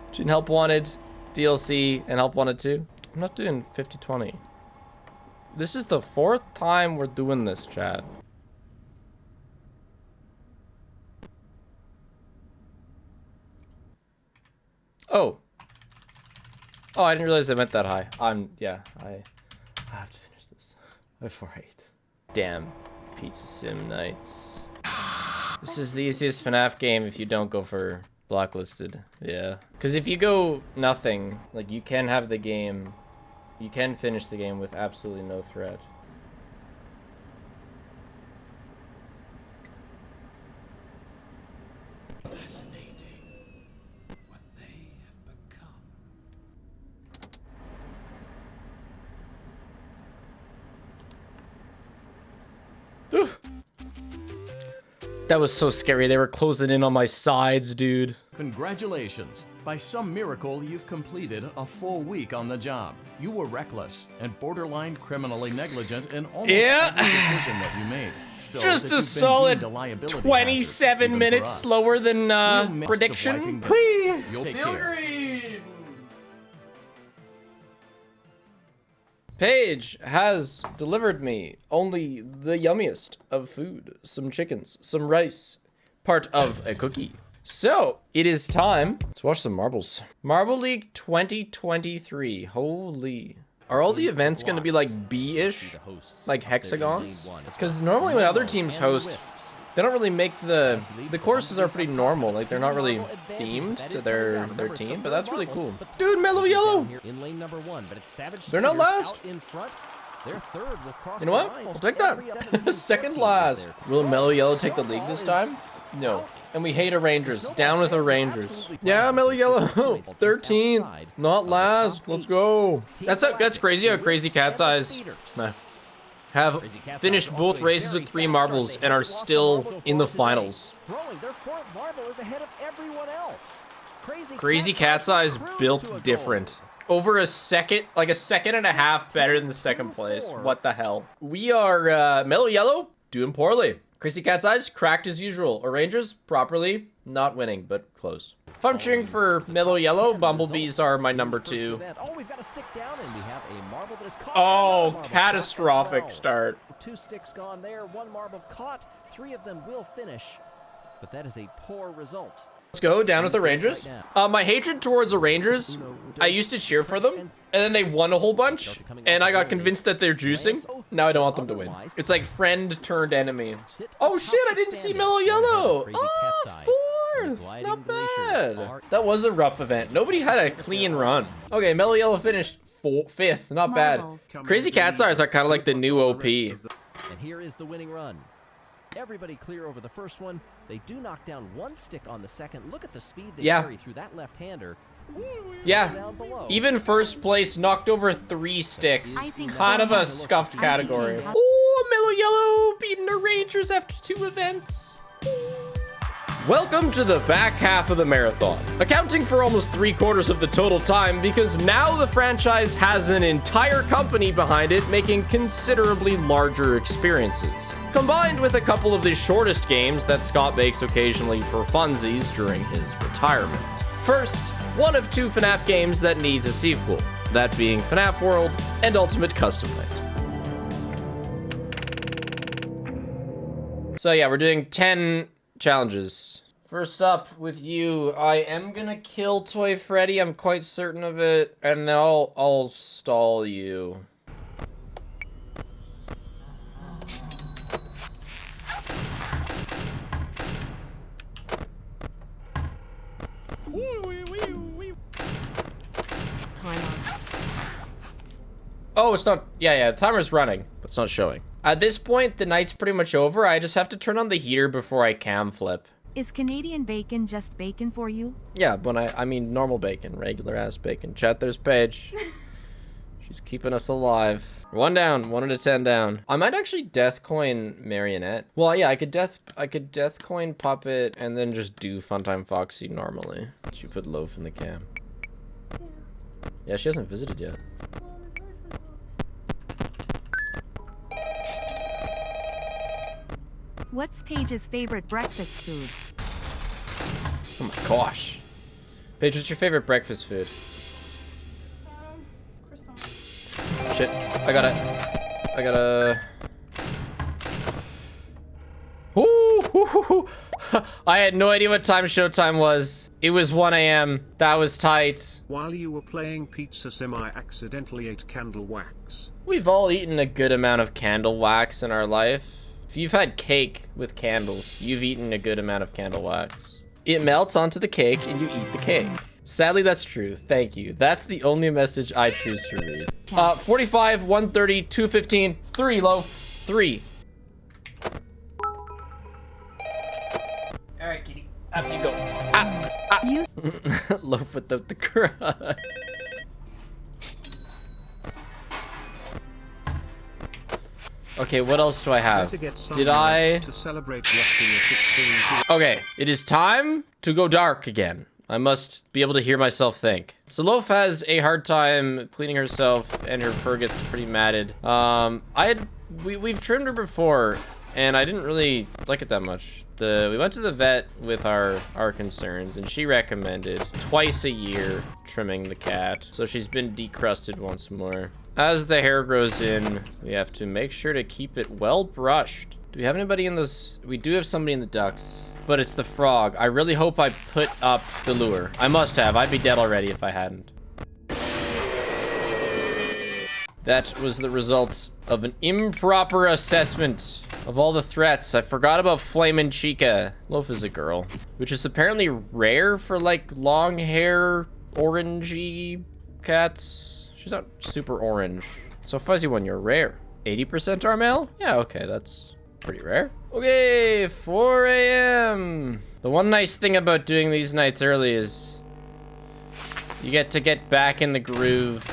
Between Help Wanted, DLC, and Help Wanted 2. I'm not doing 50-20. This is the 4th time we're doing this, chat. Oh. Oh, I didn't realize I meant that high. Yeah, I have to finish this before 8. Damn, Pizza Sim nights. This is the easiest FNAF game if you don't go for blacklisted. Yeah. Because if you go nothing, like you can have the game, you can finish the game with absolutely no threat. That was so scary. They were closing in on my sides, dude. Congratulations. By some miracle, you've completed a full week on the job. You were reckless and borderline criminally negligent in almost every decision that you made. Just a solid 27 minutes slower than prediction. You'll take care. Paige has delivered me only the yummiest of food. Some chickens, some rice, part of a cookie. So, it is time to watch some marbles. Marble League 2023. Holy. Are all the events going to be like B-ish? Like hexagons? Because normally when other teams host, they don't really make the courses are pretty normal. Like they're not really themed to their team, but that's really cool. Dude, Mellow Yellow! They're not last. You know what? I'll take that. Second last. Will Mellow Yellow take the league this time? No. And we hate Rangers. Down with the Rangers. Yeah, Mellow Yellow. 13th. Not last. Let's go. That's crazy how Crazy Cat's Eyes have finished both races with 3 marbles and are still in the finals. Crazy Cat's Eyes built different. Over a second, like a second and a half better than the second place. What the hell? We are Mellow Yellow doing poorly. Crazy Cat's Eyes cracked as usual. Rangers properly not winning, but close. If I'm cheering for Mellow Yellow, Bumblebees are my number 2. Oh, catastrophic start. 2 sticks gone there, 1 marble caught. 3 of them will finish, but that is a poor result. Let's go down with the Rangers. My hatred towards the Rangers, I used to cheer for them, and then they won a whole bunch, and I got convinced that they're juicing. Now I don't want them to win. It's like friend turned enemy. Oh shit, I didn't see Mellow Yellow. Oh, 4th. Not bad. That was a rough event. Nobody had a clean run. Okay, Mellow Yellow finished 5th. Not bad. Crazy Cat's Eyes are kind of like the new OP. And here is the winning run. Everybody clear over the first one. They do knock down 1 stick on the second. Look at the speed they carry through that left-hander. Yeah, even first place knocked over 3 sticks. Kind of a scuffed category. Oh, Mellow Yellow beating the Rangers after 2 events. Welcome to the back half of the marathon, accounting for almost 3/4 of the total time because now the franchise has an entire company behind it making considerably larger experiences, combined with a couple of the shortest games that Scott makes occasionally for funsies during his retirement. First, one of 2 FNAF games that needs a sequel, that being FNAF World and Ultimate Custom Night. So yeah, we're doing 10 challenges. First up with you, I am gonna kill Toy Freddy, I'm quite certain of it, and then I'll stall you. Oh, it's not, yeah, the timer's running, but it's not showing. At this point, the night's pretty much over. I just have to turn on the heater before I cam flip. Is Canadian bacon just bacon for you? Yeah, but I mean normal bacon, regular ass bacon. Chat, there's Paige. She's keeping us alive. 1 down, 1 out of 10 down. I might actually death coin Marionette. Well, yeah, I could death coin Puppet and then just do Funtime Foxy normally. She put Loaf in the cam. Yeah, she hasn't visited yet. What's Paige's favorite breakfast food? Oh my gosh. Paige, what's your favorite breakfast food? Croissant. Shit, I gotta... Ooh, I had no idea what time showtime was. It was 1 AM. That was tight. While you were playing Pizza Sim, I accidentally ate candle wax. We've all eaten a good amount of candle wax in our life. If you've had cake with candles, you've eaten a good amount of candle wax. It melts onto the cake and you eat the cake. Sadly, that's true. Thank you. That's the only message I choose to read. 45, 130, 215, 3 Loaf, 3. All right, kitty. Up you go. You Loaf without the crust. Okay, what else do I have? Did I... Okay, it is time to go dark again. I must be able to hear myself think. So Loaf has a hard time cleaning herself and her fur gets pretty matted. We've trimmed her before and I didn't really like it that much. We went to the vet with our concerns and she recommended twice a year trimming the cat. So she's been decrusted once more. As the hair grows in, we have to make sure to keep it well brushed. Do we have anybody in those? We do have somebody in the ducks, but it's the frog. I really hope I put up the lure. I must have. I'd be dead already if I hadn't. That was the result of an improper assessment of all the threats. I forgot about Flamin' Chica. Loaf is a girl, which is apparently rare for like long hair, orangey cats. She's not super orange. So Fuzzy One, you're rare. 80% Armel? Yeah, okay, that's pretty rare. Okay, 4 AM. The one nice thing about doing these nights early is you get to get back in the groove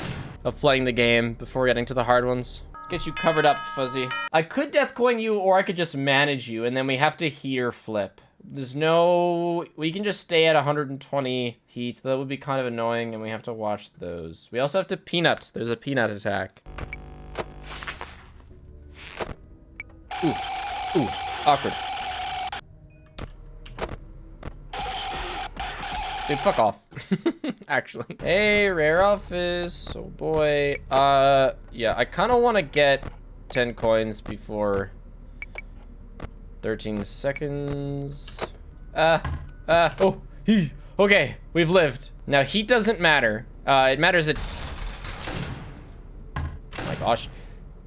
of playing the game before getting to the hard ones. Let's get you covered up, Fuzzy. I could death coin you or I could just manage you and then we have to heater flip. There's no... We can just stay at 120 heat. That would be kind of annoying, and we have to watch those. We also have to peanut. There's a peanut attack. Ooh. Ooh. Awkward. Dude, fuck off. Actually. Hey, rare office. Oh, boy. Yeah, I kind of want to get 10 coins before... 13 seconds. Oh, okay, we've lived. Now, heat doesn't matter. It matters a... Oh my gosh.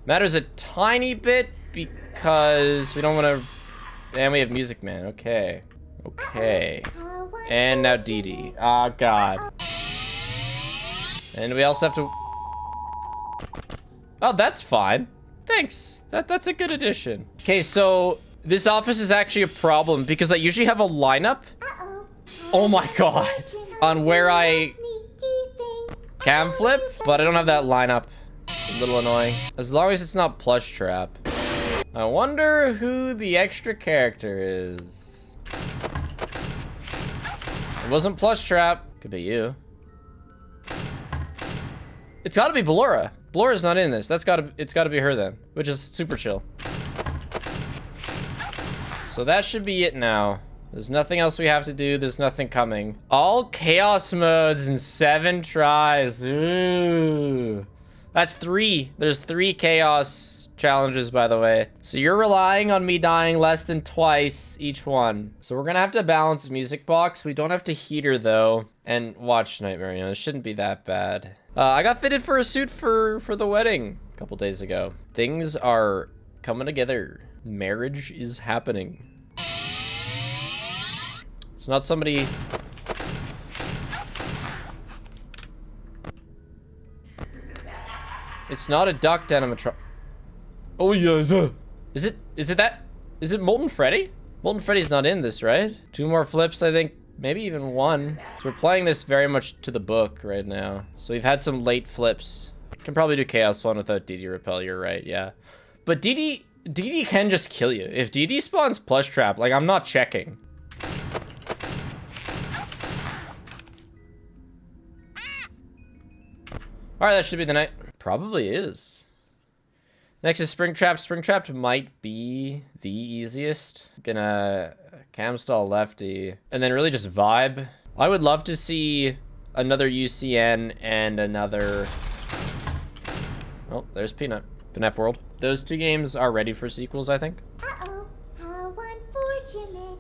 Matters a tiny bit because we don't want to... And we have Music Man, okay. Okay. And now Dee Dee. Oh, God. And we also have to... Oh, that's fine. Thanks. That's a good addition. Okay, so... This office is actually a problem because I usually have a lineup. Oh my god. On where I cam flip, but I don't have that lineup. It's a little annoying. As long as it's not Plush Trap. I wonder who the extra character is. wasn't Plush Trap. Could be you. It's gotta be Ballora. Ballora's not in this. It's gotta be her then, which is super chill. So that should be it now. There's nothing else we have to do. There's nothing coming. All chaos modes in 7 tries. Ooh. That's 3. There's 3 chaos challenges, by the way. So you're relying on me dying less than twice each one. So we're gonna have to balance music box. We don't have to heater though. And watch Nightmare, you know, it shouldn't be that bad. I got fitted for a suit for the wedding a couple days ago. Things are coming together. Marriage is happening. It's not somebody... It's not a duct animatronic. Oh yeah, is it that? Is it Molten Freddy? Molten Freddy's not in this, right? 2 more flips, I think. Maybe even 1. So we're playing this very much to the book right now. So we've had some late flips. Can probably do Chaos 1 without DD Repel, you're right, yeah. But DD can just kill you. If DD spawns Plush Trap, like, I'm not checking. Alright, that should be the night. Probably is. Next is Springtrap. Springtrap might be the easiest. Gonna cam stall lefty. And then really just vibe. I would love to see another UCN and another... Oh, there's Peanut. FNAF World. Those 2 games are ready for sequels, I think. Uh-oh, how unfortunate.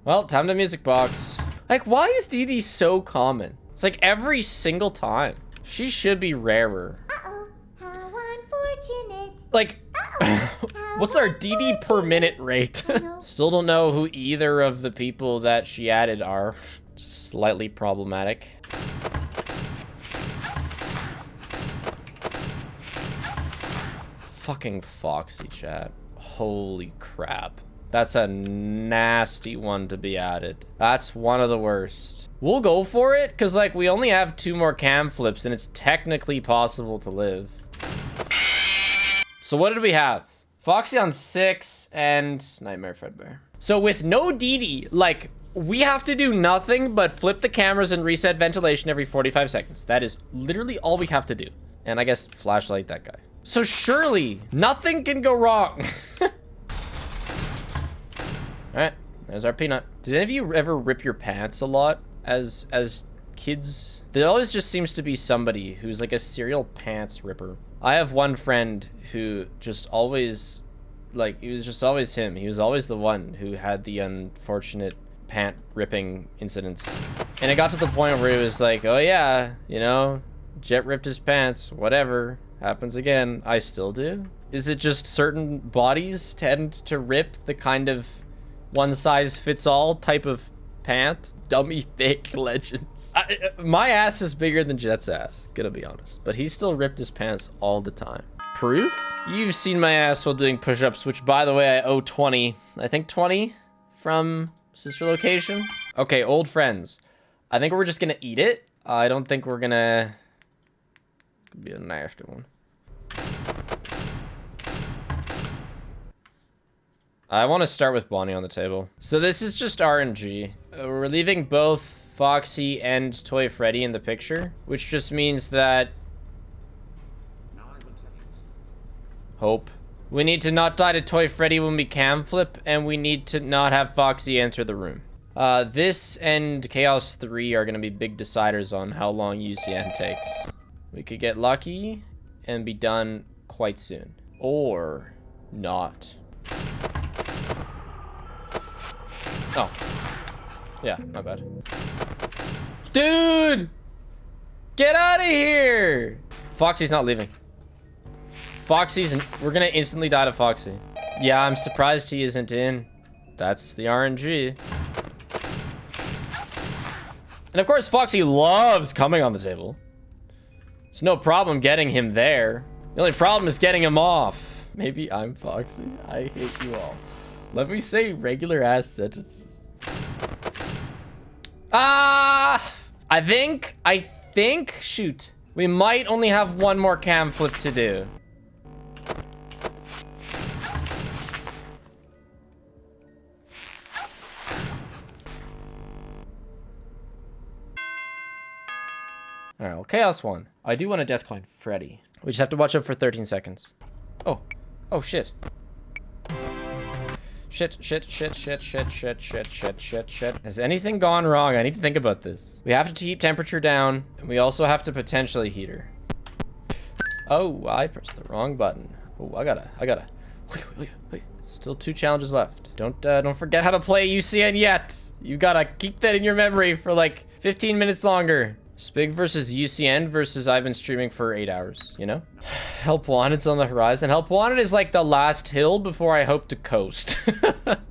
Well, time to music box. Like, why is DD so common? It's like every single time. She should be rarer. Uh-oh, how unfortunate. Like, what's our DD per minute rate? Still don't know who either of the people that she added are. Just slightly problematic. Fucking Foxy, chat. Holy crap. That's a nasty one to be added. That's one of the worst. We'll go for it, because, like, we only have 2 more cam flips, and it's technically possible to live. So what did we have? Foxy on 6, and Nightmare Fredbear. So with no DD, like, we have to do nothing but flip the cameras and reset ventilation every 45 seconds. That is literally all we have to do. And I guess flashlight that guy. So surely, nothing can go wrong. Alright, there's our Peanut. Did any of you ever rip your pants a lot as kids? There always just seems to be somebody who's like a serial pants ripper. I have one friend who just always, like, it was just always him. He was always the one who had the unfortunate pant ripping incidents. And it got to the point where he was like, oh yeah, you know, Jet ripped his pants, whatever, happens again. I still do. Is it just certain bodies tend to rip the kind of one-size-fits-all type of pant? Dummy thick legends. My ass is bigger than Jet's ass, gonna be honest. But he still ripped his pants all the time. Proof? You've seen my ass while doing push-ups, which, by the way, I owe 20. I think 20 from sister location. Okay, old friends. I think we're just gonna eat it. I don't think we're gonna... Could be a nasty one. I want to start with Bonnie on the table. So this is just RNG. We're leaving both Foxy and Toy Freddy in the picture, which just means that... Hope. We need to not die to Toy Freddy when we cam flip, and we need to not have Foxy enter the room. This and Chaos 3 are going to be big deciders on how long UCN takes. We could get lucky and be done quite soon. Or not. Oh. Yeah, not bad. Dude! Get out of here! Foxy's not leaving. We're gonna instantly die to Foxy. Yeah, I'm surprised he isn't in. That's the RNG. And of course, Foxy loves coming on the table. It's no problem getting him there. The only problem is getting him off. Maybe I'm Foxy. I hate you all. Let me say regular ass sentences. Ah! I think, shoot. We might only have one more cam flip to do. All right, well, Chaos won. I do want a death coin, Freddy. We just have to watch out for 13 seconds. Oh. Oh, shit. Shit. Has anything gone wrong? I need to think about this. We have to keep temperature down, and we also have to potentially heat her. Oh, I pressed the wrong button. Oh, I gotta. Wait. Still 2 challenges left. Don't forget how to play UCN yet. You gotta keep that in your memory for like 15 minutes longer. Spig versus UCN versus I've been streaming for 8 hours, you know? Help Wanted's on the horizon. Help Wanted is like the last hill before I hope to coast.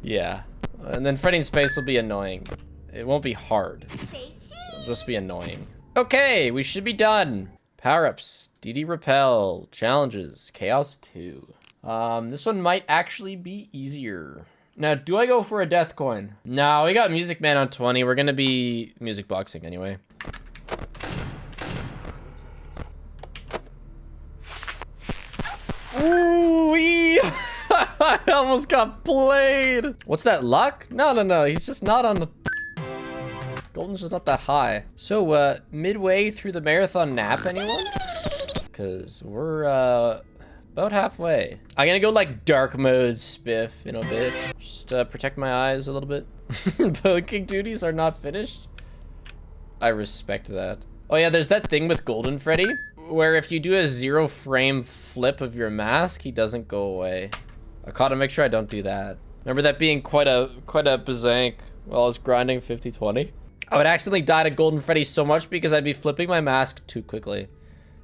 Yeah. And then Freddy in Space will be annoying. It won't be hard. It'll just be annoying. Okay, we should be done. Power-ups, DD Repel, challenges, Chaos 2. This one might actually be easier. Now, do I go for a death coin? No, we got Music Man on 20. We're gonna be music boxing anyway. Ooh, I almost got played. What's that, luck? No. He's just not on the... Golden's just not that high. So, midway through the marathon nap, anyone? Because we're, about halfway. I'm gonna go, like, dark mode spiff in a bit. Just, protect my eyes a little bit. Blinking duties are not finished. I respect that. Oh, yeah, there's that thing with Golden Freddy, where if you do a 0 frame flip of your mask, he doesn't go away. I gotta make sure I don't do that. Remember that being quite a bazank while I was grinding 50-20? I would accidentally die to Golden Freddy so much because I'd be flipping my mask too quickly.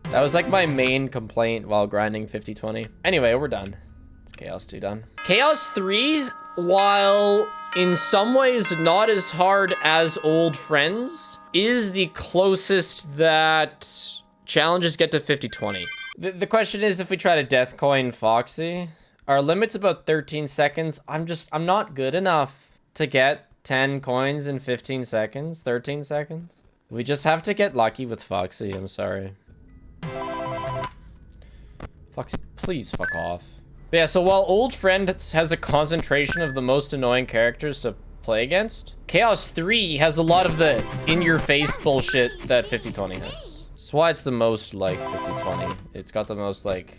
That was like my main complaint while grinding 50-20. Anyway, we're done. It's Chaos 2 done. Chaos 3, while in some ways not as hard as Old Friends, is the closest that challenges get to 50-20. The question is, if we try to death coin Foxy, our limit's about 13 seconds. I'm not good enough to get 10 coins in 15 seconds, 13 seconds. We just have to get lucky with Foxy, I'm sorry. Foxy, please fuck off. But yeah, so while Old Friend has a concentration of the most annoying characters to play against, Chaos 3 has a lot of the in-your-face bullshit that 50-20 has. That's why it's the most like 50-20. It's got the most like...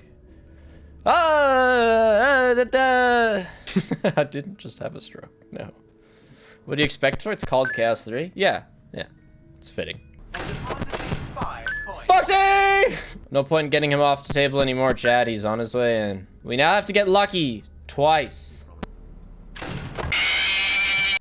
I didn't just have a stroke, no. What do you expect for it? It's called Chaos 3? Yeah, it's fitting. Foxy! No point in getting him off the table anymore, Chad. He's on his way in. We now have to get lucky twice.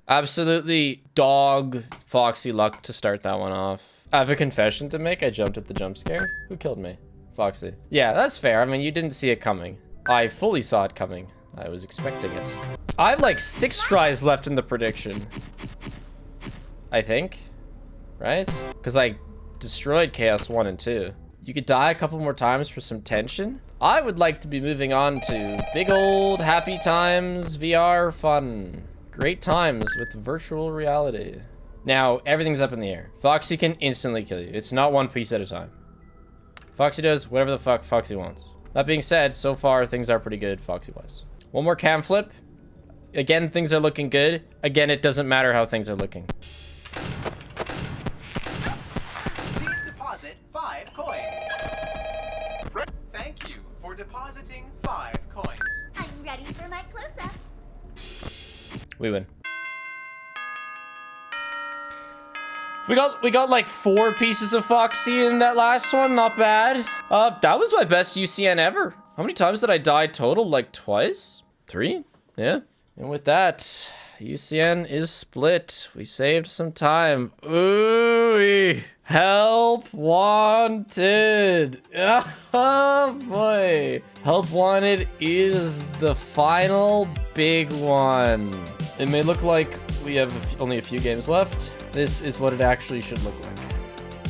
Absolutely dog Foxy luck to start that one off. I have a confession to make. I jumped at the jump scare. Who killed me? Foxy. Yeah, that's fair. I mean, you didn't see it coming. I fully saw it coming. I was expecting it. I have like 6 tries left in the prediction. I think. Right? Because I destroyed Chaos 1 and 2. You could die a couple more times for some tension. I would like to be moving on to big old happy times, VR fun. Great times with virtual reality. Now, everything's up in the air. Foxy can instantly kill you. It's not one piece at a time. Foxy does whatever the fuck Foxy wants. That being said, so far things are pretty good Foxy-wise. One more cam flip. Again, things are looking good. Again, it doesn't matter how things are looking. Please deposit 5 coins. Thank you for depositing 5 coins. I'm ready for my close-up. We win. We got like 4 pieces of Foxy in that last one. Not bad. That was my best UCN ever. How many times did I die total? Like twice? 3? Yeah. And with that, UCN is split. We saved some time. Ooh, help wanted. Oh boy. Help wanted is the final big one. It may look like we have only a few games left. This is what it actually should look like.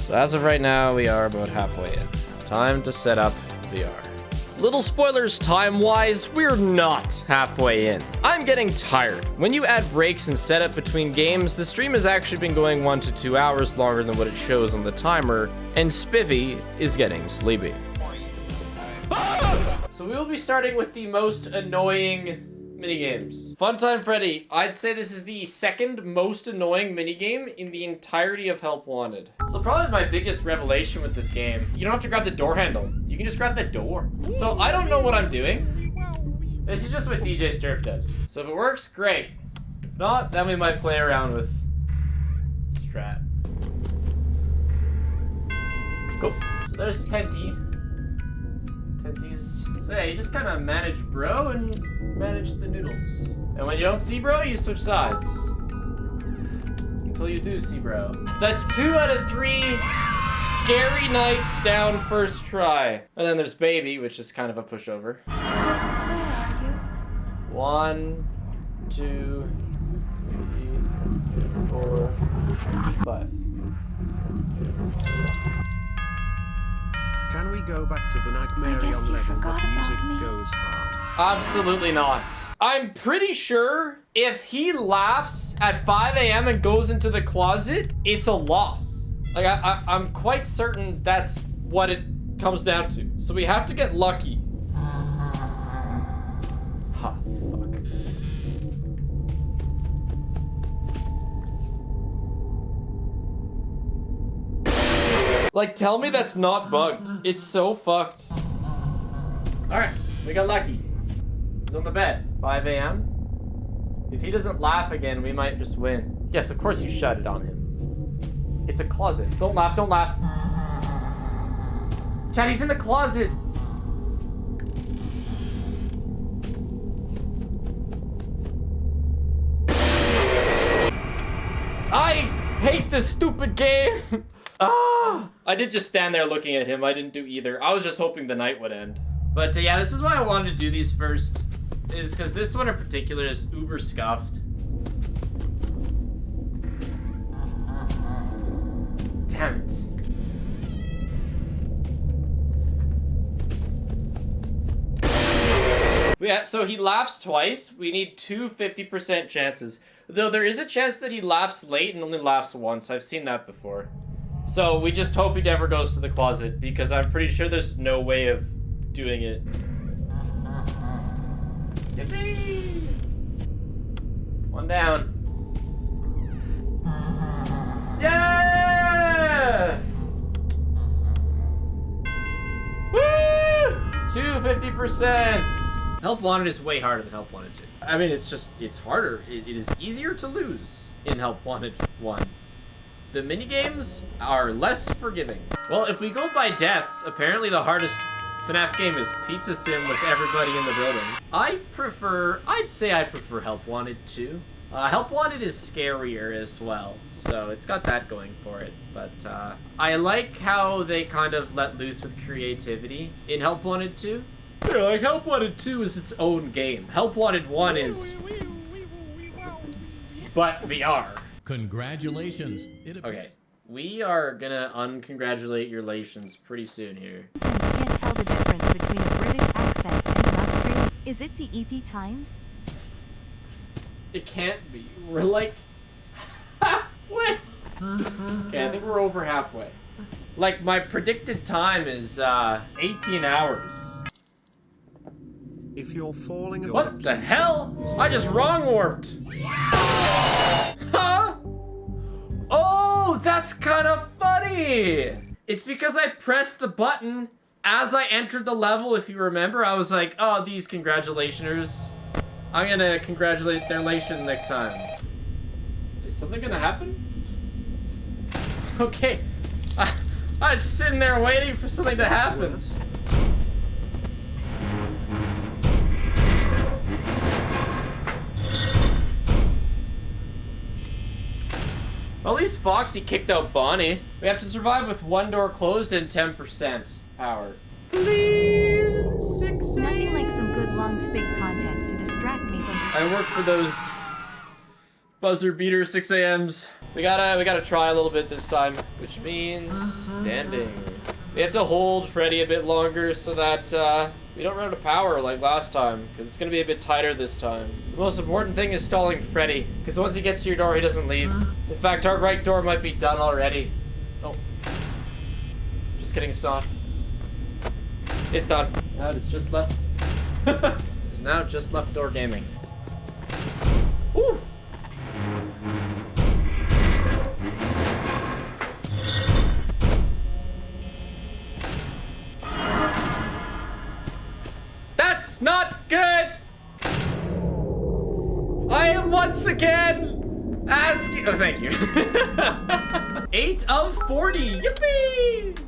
So as of right now, we are about halfway in. Time to set up VR. Little spoilers time-wise, we're not halfway in. I'm getting tired. When you add breaks and setup between games, the stream has actually been going 1 to 2 hours longer than what it shows on the timer, and Spiffy is getting sleepy. So we will be starting with the most annoying Minigames. Funtime Freddy. I'd say this is the second most annoying minigame in the entirety of Help Wanted. So probably my biggest revelation with this game, you don't have to grab the door handle. You can just grab the door. So I don't know what I'm doing. This is just what DJ Sturf does. So if it works, great. If not, then we might play around with Strat. Cool. So there's Tenty. Tenty's... So yeah, you just kind of manage bro and manage the noodles. And when you don't see bro, you switch sides. Until you do see bro. That's 2 out of 3 scary nights down first try. And then there's baby, which is kind of a pushover. 1, 2, 3, 4, 5. Can we go back to the Nightmare on Legend that music goes hard? Absolutely not. I'm pretty sure if he laughs at 5 a.m. and goes into the closet, it's a loss. Like, I'm quite certain that's what it comes down to. So we have to get lucky. Ha, fuck. Like, tell me that's not bugged. It's so fucked. Alright, we got lucky. He's on the bed. 5 a.m. If he doesn't laugh again, we might just win. Yes, of course you shut it on him. It's a closet. Don't laugh, don't laugh. Chad, he's in the closet. I hate this stupid game. Ah! I did just stand there looking at him. I didn't do either. I was just hoping the night would end. But yeah, this is why I wanted to do these first. Is because this one in particular is uber scuffed. Damn it. Yeah, so he laughs twice. We need 2 50% chances. Though there is a chance that he laughs late and only laughs once. I've seen that before. So we just hope he never goes to the closet because I'm pretty sure there's no way of doing it. Yippee! One down. Yeah! Woo! 2 50%. Help Wanted is way harder than Help Wanted 2. I mean, it's harder. It is easier to lose in Help Wanted 1. The minigames are less forgiving. Well, if we go by deaths, apparently the hardest FNAF game is Pizza Sim with everybody in the building. I'd say I prefer Help Wanted 2. Help Wanted is scarier as well, so it's got that going for it. But I like how they kind of let loose with creativity in Help Wanted 2. Yeah, like Help Wanted 2 is its own game. Help Wanted 1 is... but VR. Congratulations. Okay, we are gonna uncongratulate your relations pretty soon here. You can't tell the difference between a British accent and an Australian. Is it the EP Times? It can't be. We're like halfway. Okay, I think we're over halfway. Like, my predicted time is 18 hours. If you're falling what the hell? I just wrong warped. Huh? Oh, that's kind of funny. It's because I pressed the button as I entered the level. If you remember, I was like, oh, these congratulationers. I'm gonna congratulate their relation next time. Is something gonna happen? Okay. I was just sitting there waiting for something to happen. At least Foxy kicked out Bonnie. We have to survive with 1 door closed and 10% power. Please, 6 Nothing like some good long spig content to distract me from... I work for those buzzer beater 6 a.m.s. We gotta try a little bit this time, which means standing. We have to hold Freddy a bit longer so that we don't run out of power like last time, because it's gonna be a bit tighter this time. The most important thing is stalling Freddy, because once he gets to your door, he doesn't leave. In fact, our right door might be done already. Oh. Just kidding, it's not. It's done. Now it's just left. It's now just left door gaming. Ooh. That's not good! I am once again asking. Oh, thank you. 8 of 40. Yippee!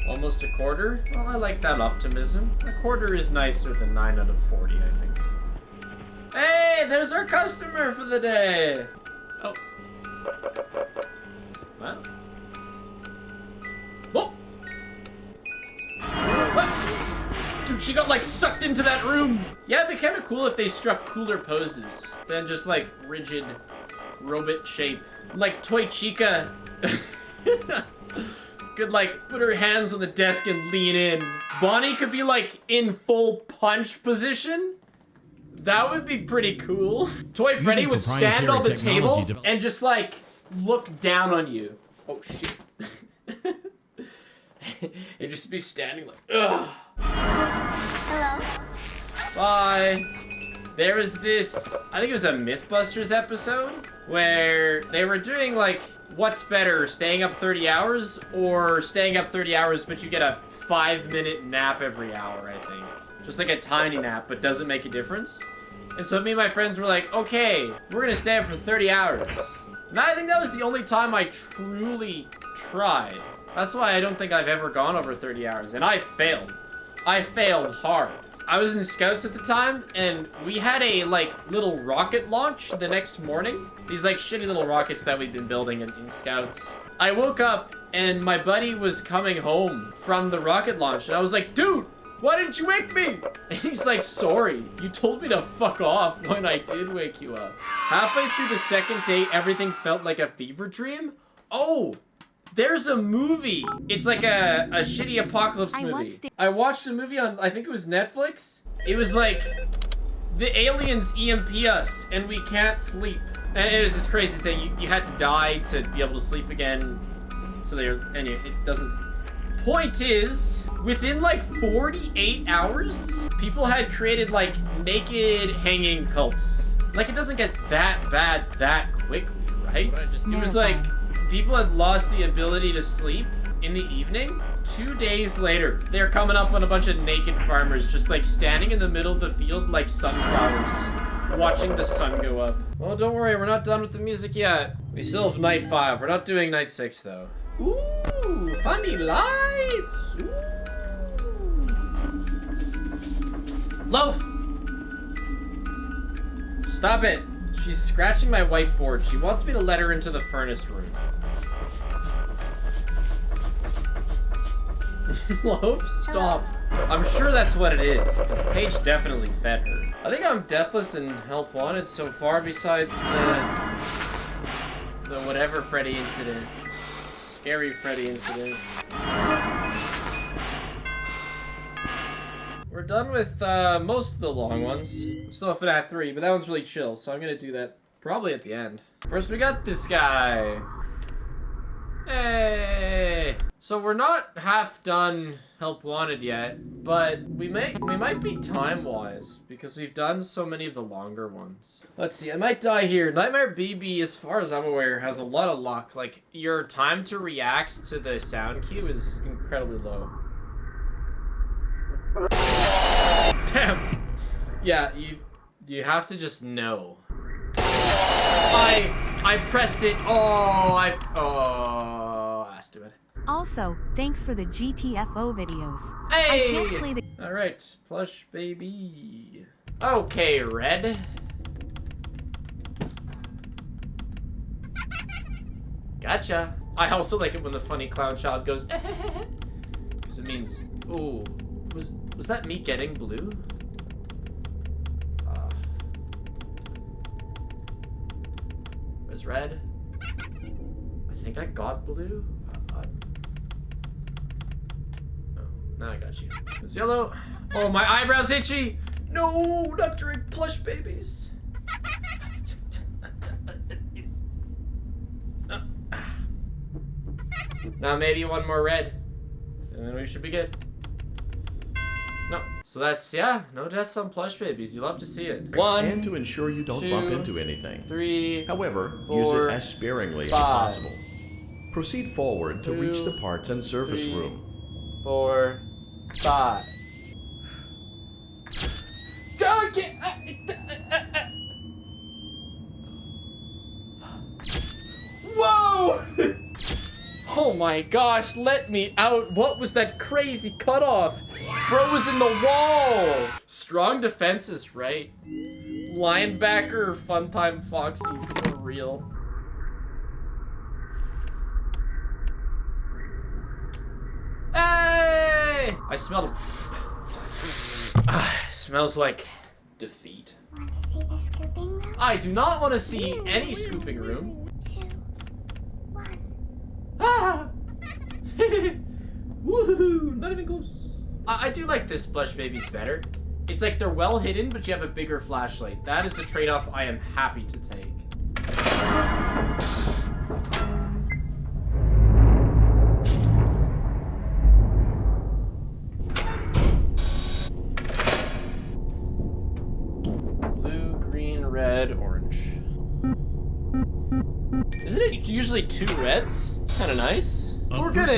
Almost a quarter. Well, I like that optimism. A quarter is nicer than 9 out of 40, I think. Hey, there's our customer for the day. Oh. What? Oh. What? Dude, she got like sucked into that room. Yeah, it'd be kind of cool if they struck cooler poses than just like rigid robot shape. Like Toy Chica could like put her hands on the desk and lean in. Bonnie could be like in full punch position. That would be pretty cool. Toy Freddy would stand on the table and just like look down on you. Oh shit. It'd just be standing like, ugh. Hello? Bye. There was this, I think it was a Mythbusters episode where they were doing like, what's better, staying up 30 hours or staying up 30 hours but you get a 5-minute nap every hour, I think. Just like a tiny nap, but doesn't make a difference. And so me and my friends were like, okay, we're gonna stay up for 30 hours. And I think that was the only time I truly tried. That's why I don't think I've ever gone over 30 hours, and I failed. I failed hard. I was in Scouts at the time, and we had a, like, little rocket launch the next morning. These, like, shitty little rockets that we'd been building in Scouts. I woke up, and my buddy was coming home from the rocket launch, and I was like, dude, why didn't you wake me? And he's like, sorry, you told me to fuck off when I did wake you up. Halfway through the second day, everything felt like a fever dream. Oh, there's a movie. It's like a shitty apocalypse movie. I watched a movie on, I think it was Netflix. It was like, the aliens EMP us and we can't sleep. And it was this crazy thing. You had to die to be able to sleep again. So anyway, it doesn't. Point is, within like 48 hours, people had created like naked hanging cults. Like it doesn't get that bad that quickly, right? It was like, people had lost the ability to sleep in the evening. 2 days later, they're coming up on a bunch of naked farmers just like standing in the middle of the field like sunflowers, watching the sun go up. Well, don't worry, we're not done with the music yet. We still have night 5. We're not doing night 6 though. Ooh, funny lights. Ooh. Loaf! Stop it. She's scratching my whiteboard. She wants me to let her into the furnace room. Loaf, stop. I'm sure that's what it is, because Paige definitely fed her. I think I'm deathless and help wanted so far, besides the whatever Freddy incident. Scary Freddy incident. We're done with most of the long ones. Still have FNAF 3, but that one's really chill, so I'm gonna do that probably at the end. First we got this guy. Hey! So we're not half done Help Wanted yet, but we might be time-wise, because we've done so many of the longer ones. Let's see, I might die here. Nightmare BB, as far as I'm aware, has a lot of luck. Like, your time to react to the sound cue is incredibly low. Damn! Yeah, you have to just know. I pressed it. Oh, that's too bad. Also, thanks for the GTFO videos. Hey! I can't play the Alright, plush baby. Okay, Red. Gotcha. I also like it when the funny clown child goes, because it means, ooh, was that me getting blue? Where's Red? I think I got blue. Now I got you. It's yellow. Oh, my eyebrow's itchy. No, not during plush babies. Now maybe one more red, and then we should be good. No, So that's, yeah, no deaths on plush babies. You love to see it. And to ensure you don't bump into anything. 3, However, 4, use it as sparingly as 5. possible. Proceed forward to 2, reach the parts and service 3, room. 4, 5. Whoa! Oh my gosh, let me out. What was that crazy cutoff? Bro was in the wall. Strong defenses, right? Linebacker, Funtime Foxy, for real. Hey! I smelled him. Smells like defeat. Want to see the scooping room? I do not want to see any scooping room. 2, 1. Ah! Woohoo! Not even close. I do like this plush babies better. It's like they're well hidden, but you have a bigger flashlight. That is a trade-off I am happy to take. Blue, green, red, orange. Isn't it usually 2 reds? It's kind of nice. We're gonna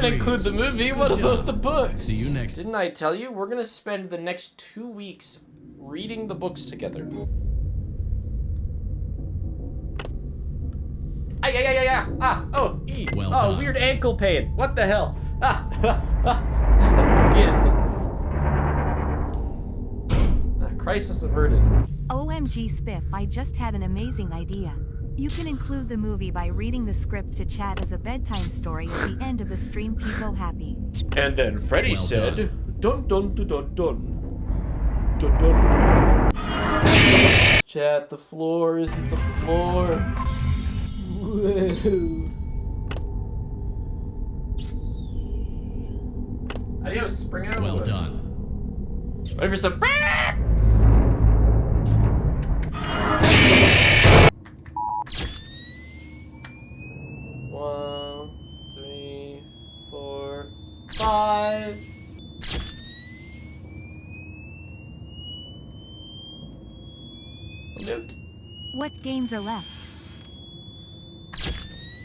include the movie. What about the books? See you next. Didn't I tell you? We're gonna spend the next 2 weeks reading the books together. Oh, E. Well oh, done. weird ankle pain. What the hell? Crisis averted. OMG Spiff, I just had an amazing idea. You can include the movie by reading the script to chat as a bedtime story at the end of the stream. People happy. And then Freddy Well said, done. dun dun dun dun dun. Dun dun. Chat, the floor isn't the floor. Whoa. Adios, spring out. Well done. Ready for some. 1, 3, 4, 5. Nope. What games are left?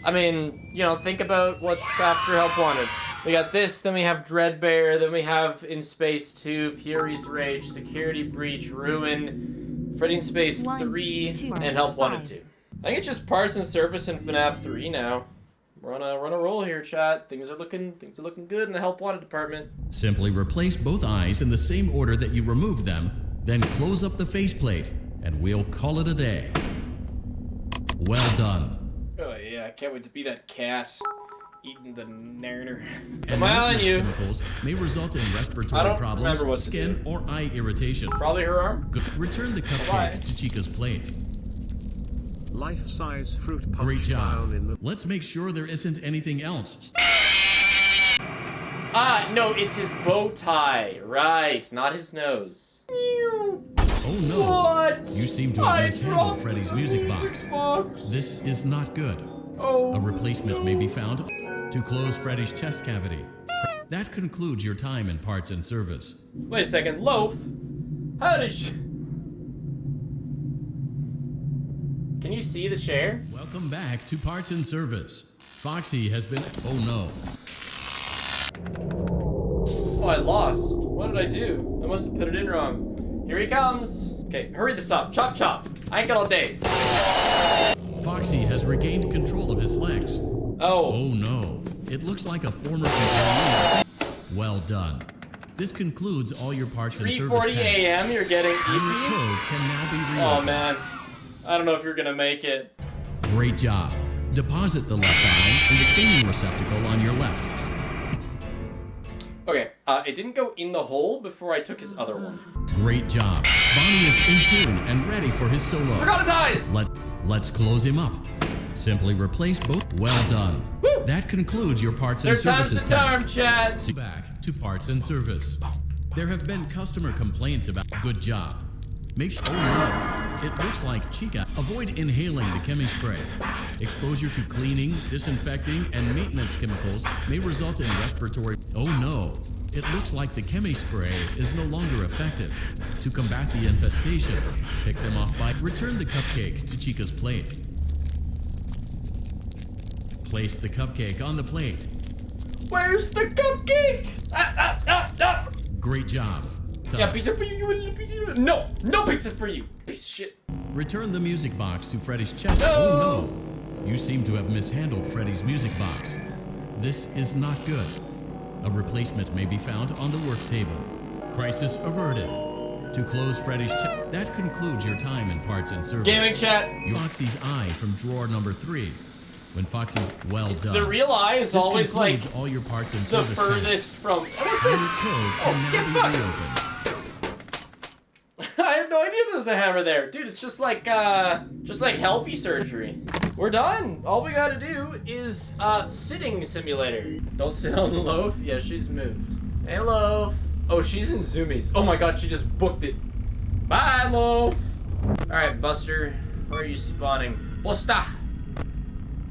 I mean, you know, think about what's after Help Wanted. We got this, then we have Dreadbear, then we have In Space 2, Fury's Rage, Security Breach, Ruin, Freddy in Space 3, 2, and Help Wanted 5. 2. I think it's just parts and service in FNAF 3 now. We're on a roll here, chat. Things are looking good in the Help Wanted department. Simply replace both eyes in the same order that you removed them, then close up the faceplate, and we'll call it a day. Well done. Oh yeah, I can't wait to be that cat eating the narner. And Am I on maintenance you? chemicals may result in I respiratory don't problems, remember what to skin, or eye irritation. Probably her arm. Good. Return the Bye. cupcake to Chica's plate. Life-size fruit punch Great job. down in the... Let's make sure there isn't anything else. Ah, no, it's his bow tie. Right, not his nose. Oh no! What? You seem to have mishandled Freddy's music box. This is not good. Oh, A replacement may be found to close Freddy's chest cavity. That concludes your time in parts and service. Wait a second, Loaf? How did you... Can you see the chair? Welcome back to parts and service. Foxy has been... Oh no. Oh, I lost. What did I do? I must have put it in wrong. Here he comes. Okay, hurry this up. Chop chop. I ain't got all day. Foxy has regained control of his legs. Oh. Oh no. It looks like a former employee. Well done. This concludes all your parts and service 3:40 tasks. a.m. You're getting Unit EP? Cove can now be Oh reopened. man. I don't know if you're gonna make it. Great job. Deposit the left eye in the cleaning receptacle on your left. Okay, it didn't go in the hole before I took his other one. Great job. Bonnie is in tune and ready for his solo. Forgot his eyes! Let's close him up. Simply replace both. Well done. Woo! That concludes your parts and There's time's services the charm, task. Chad. See back to parts and service. There have been customer complaints about good job. Make sure, oh no, it looks like Chica. Avoid inhaling the chemi spray. Exposure to cleaning, disinfecting, and maintenance chemicals may result in respiratory, oh no. It looks like the chemi spray is no longer effective. To combat the infestation, pick them off by return the cupcake to Chica's plate. Place the cupcake on the plate. Where's the cupcake? Great job. Yeah, pizza for you, you little pizza. No, no pizza for you, piece of shit. Return the music box to Freddy's chest. No! Oh no! You seem to have mishandled Freddy's music box. This is not good. A replacement may be found on the work table. Crisis averted. To close Freddy's chest. That concludes your time in parts and service. Gaming chat. Foxy's eye from drawer number 3. When Foxy's well done. The real eye is this always like all your parts and the service furthest tasks. from. Pirate Cove can now be reopened. I had no idea there was a hammer there, dude. It's just like healthy surgery. We're done. All we gotta do is sitting simulator. Don't sit on the loaf. Yeah, she's moved. Hey, loaf. Oh, she's in Zoomies. Oh my god, she just booked it. Bye, loaf. All right, Buster. Where are you spawning? Busta.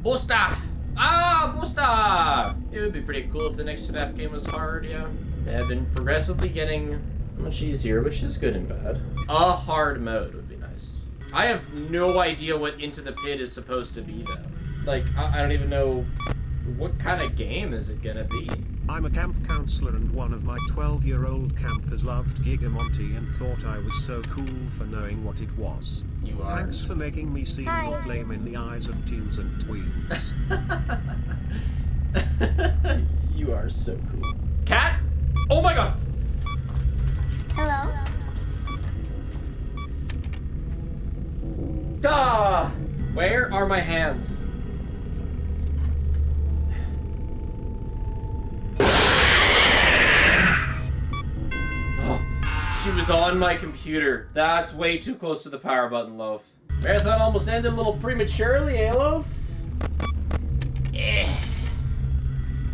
Busta. Ah, Busta. It would be pretty cool if the next FNAF game was hard. Yeah, they have been progressively getting much easier, which is good and bad. A hard mode would be nice. I have no idea what Into the Pit is supposed to be, though. Like, I don't even know what kind of game is it gonna be. I'm a camp counselor and one of my 12-year-old campers loved Gigamonti and thought I was so cool for knowing what it was. You are. Thanks for making me seem not lame in the eyes of teens and tweens. You are so cool. Cat? Oh my god! Hello? Ah! Where are my hands? Oh, she was on my computer. That's way too close to the power button, Loaf. Marathon almost ended a little prematurely, eh, Loaf? Eh.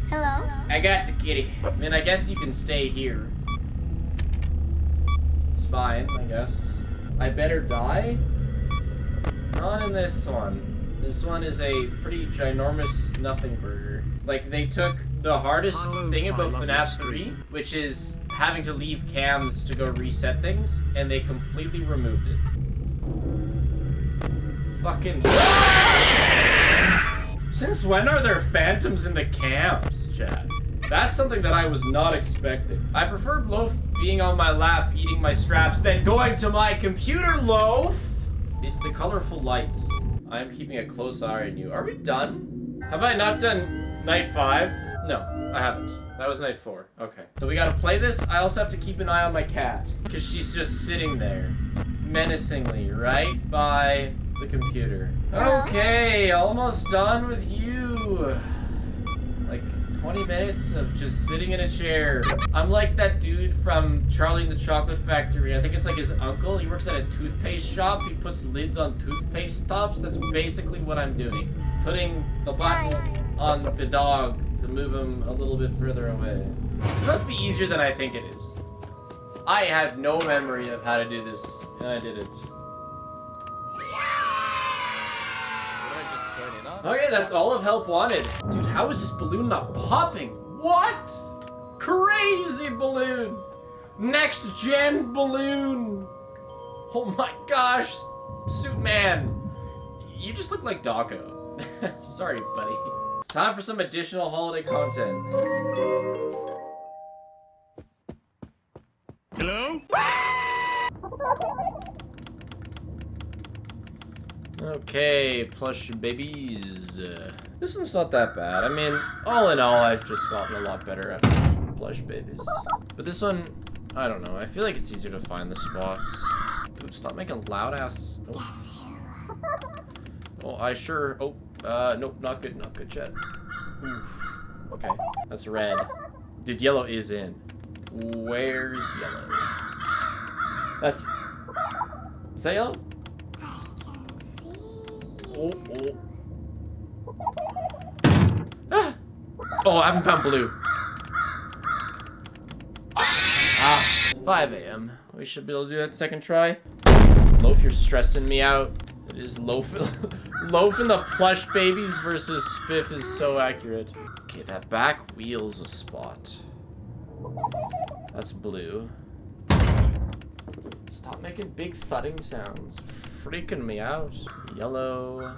Hello? I got the kitty. I mean, I guess you can stay here. It's fine, I guess. I better die? Not in this one. This one is a pretty ginormous nothing burger. Like, they took the hardest thing about FNAF 3, which is having to leave cams to go reset things, and they completely removed it. Fucking... Since when are there phantoms in the cams, chat? That's something that I was not expecting. I preferred Loaf being on my lap, eating my straps, than going to my computer, Loaf! It's the colorful lights. I'm keeping a close eye on you. Are we done? Have I not done night 5? No, I haven't. That was night 4. Okay. So we gotta play this. I also have to keep an eye on my cat, because she's just sitting there, menacingly, right by the computer. Okay, almost done with you. Like 20 minutes of just sitting in a chair. I'm like that dude from Charlie and the Chocolate Factory. I think it's like his uncle. He works at a toothpaste shop. He puts lids on toothpaste tops. That's basically what I'm doing. Putting the button on the dog to move him a little bit further away. This must be easier than I think it is. I had no memory of how to do this, and I did it. Okay, that's all of help wanted. Dude, how is this balloon not popping? What? Crazy balloon. Next gen balloon. Oh my gosh. Suit man. You just look like Dawko. Sorry, buddy. It's time for some additional holiday content. Hello? Okay, plush babies. This one's not that bad. I mean, all in all, I've just gotten a lot better at plush babies. But this one, I don't know. I feel like it's easier to find the spots. Dude, stop making loud ass. Oh, oh I sure. Oh, nope, not good, chat. Ooh. Okay, that's red. Dude, yellow is in. Where's yellow? That's. Is that yellow? Oh, oh. Ah! Oh, I haven't found blue. Ah, 5 a.m. We should be able to do that second try. Loaf, you're stressing me out. It is Loaf. Loaf and the plush babies versus Spiff is so accurate. Okay, that back wheel's a spot. That's blue. Stop making big thudding sounds. Freaking me out. Yellow.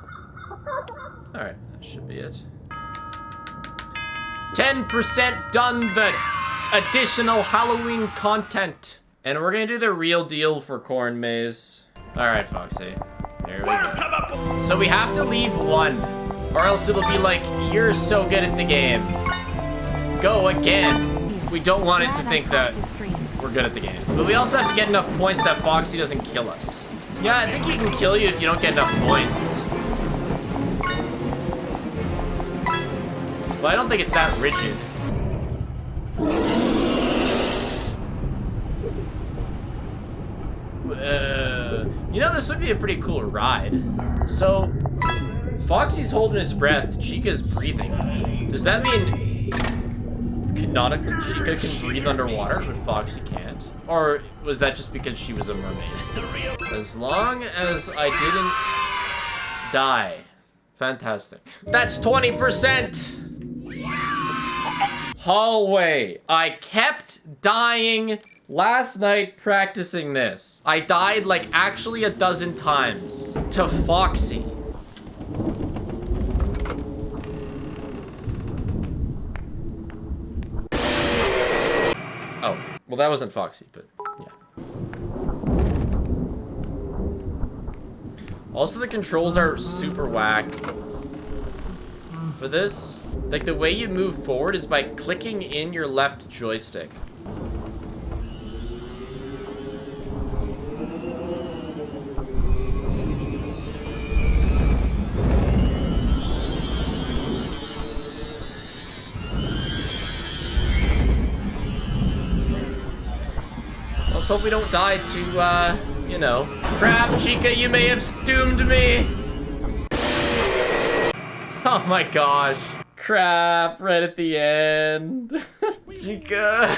Alright, that should be it. 10% done the additional Halloween content. And we're gonna do the real deal for Corn Maze. Alright, Foxy. Here we go. So we have to leave one, or else it'll be like, you're so good at the game. Go again. We don't want it to think that we're good at the game. But we also have to get enough points that Foxy doesn't kill us. Yeah, I think he can kill you if you don't get enough points. But I don't think it's that rigid. You know, this would be a pretty cool ride. So, Foxy's holding his breath, Chica's breathing. Does that mean canonically Chica can breathe underwater, but Foxy can't? Or was that just because she was a mermaid? As long as I didn't die. Fantastic. That's 20%! Hallway. I kept dying last night practicing this. I died like actually a dozen times to Foxy. Oh, well that wasn't Foxy, but yeah. Also the controls are super whack. For this, like the way you move forward is by clicking in your left joystick. Let's hope we don't die to, you know. Crap, Chica, you may have doomed me. Oh my gosh. Crap, right at the end. Chica.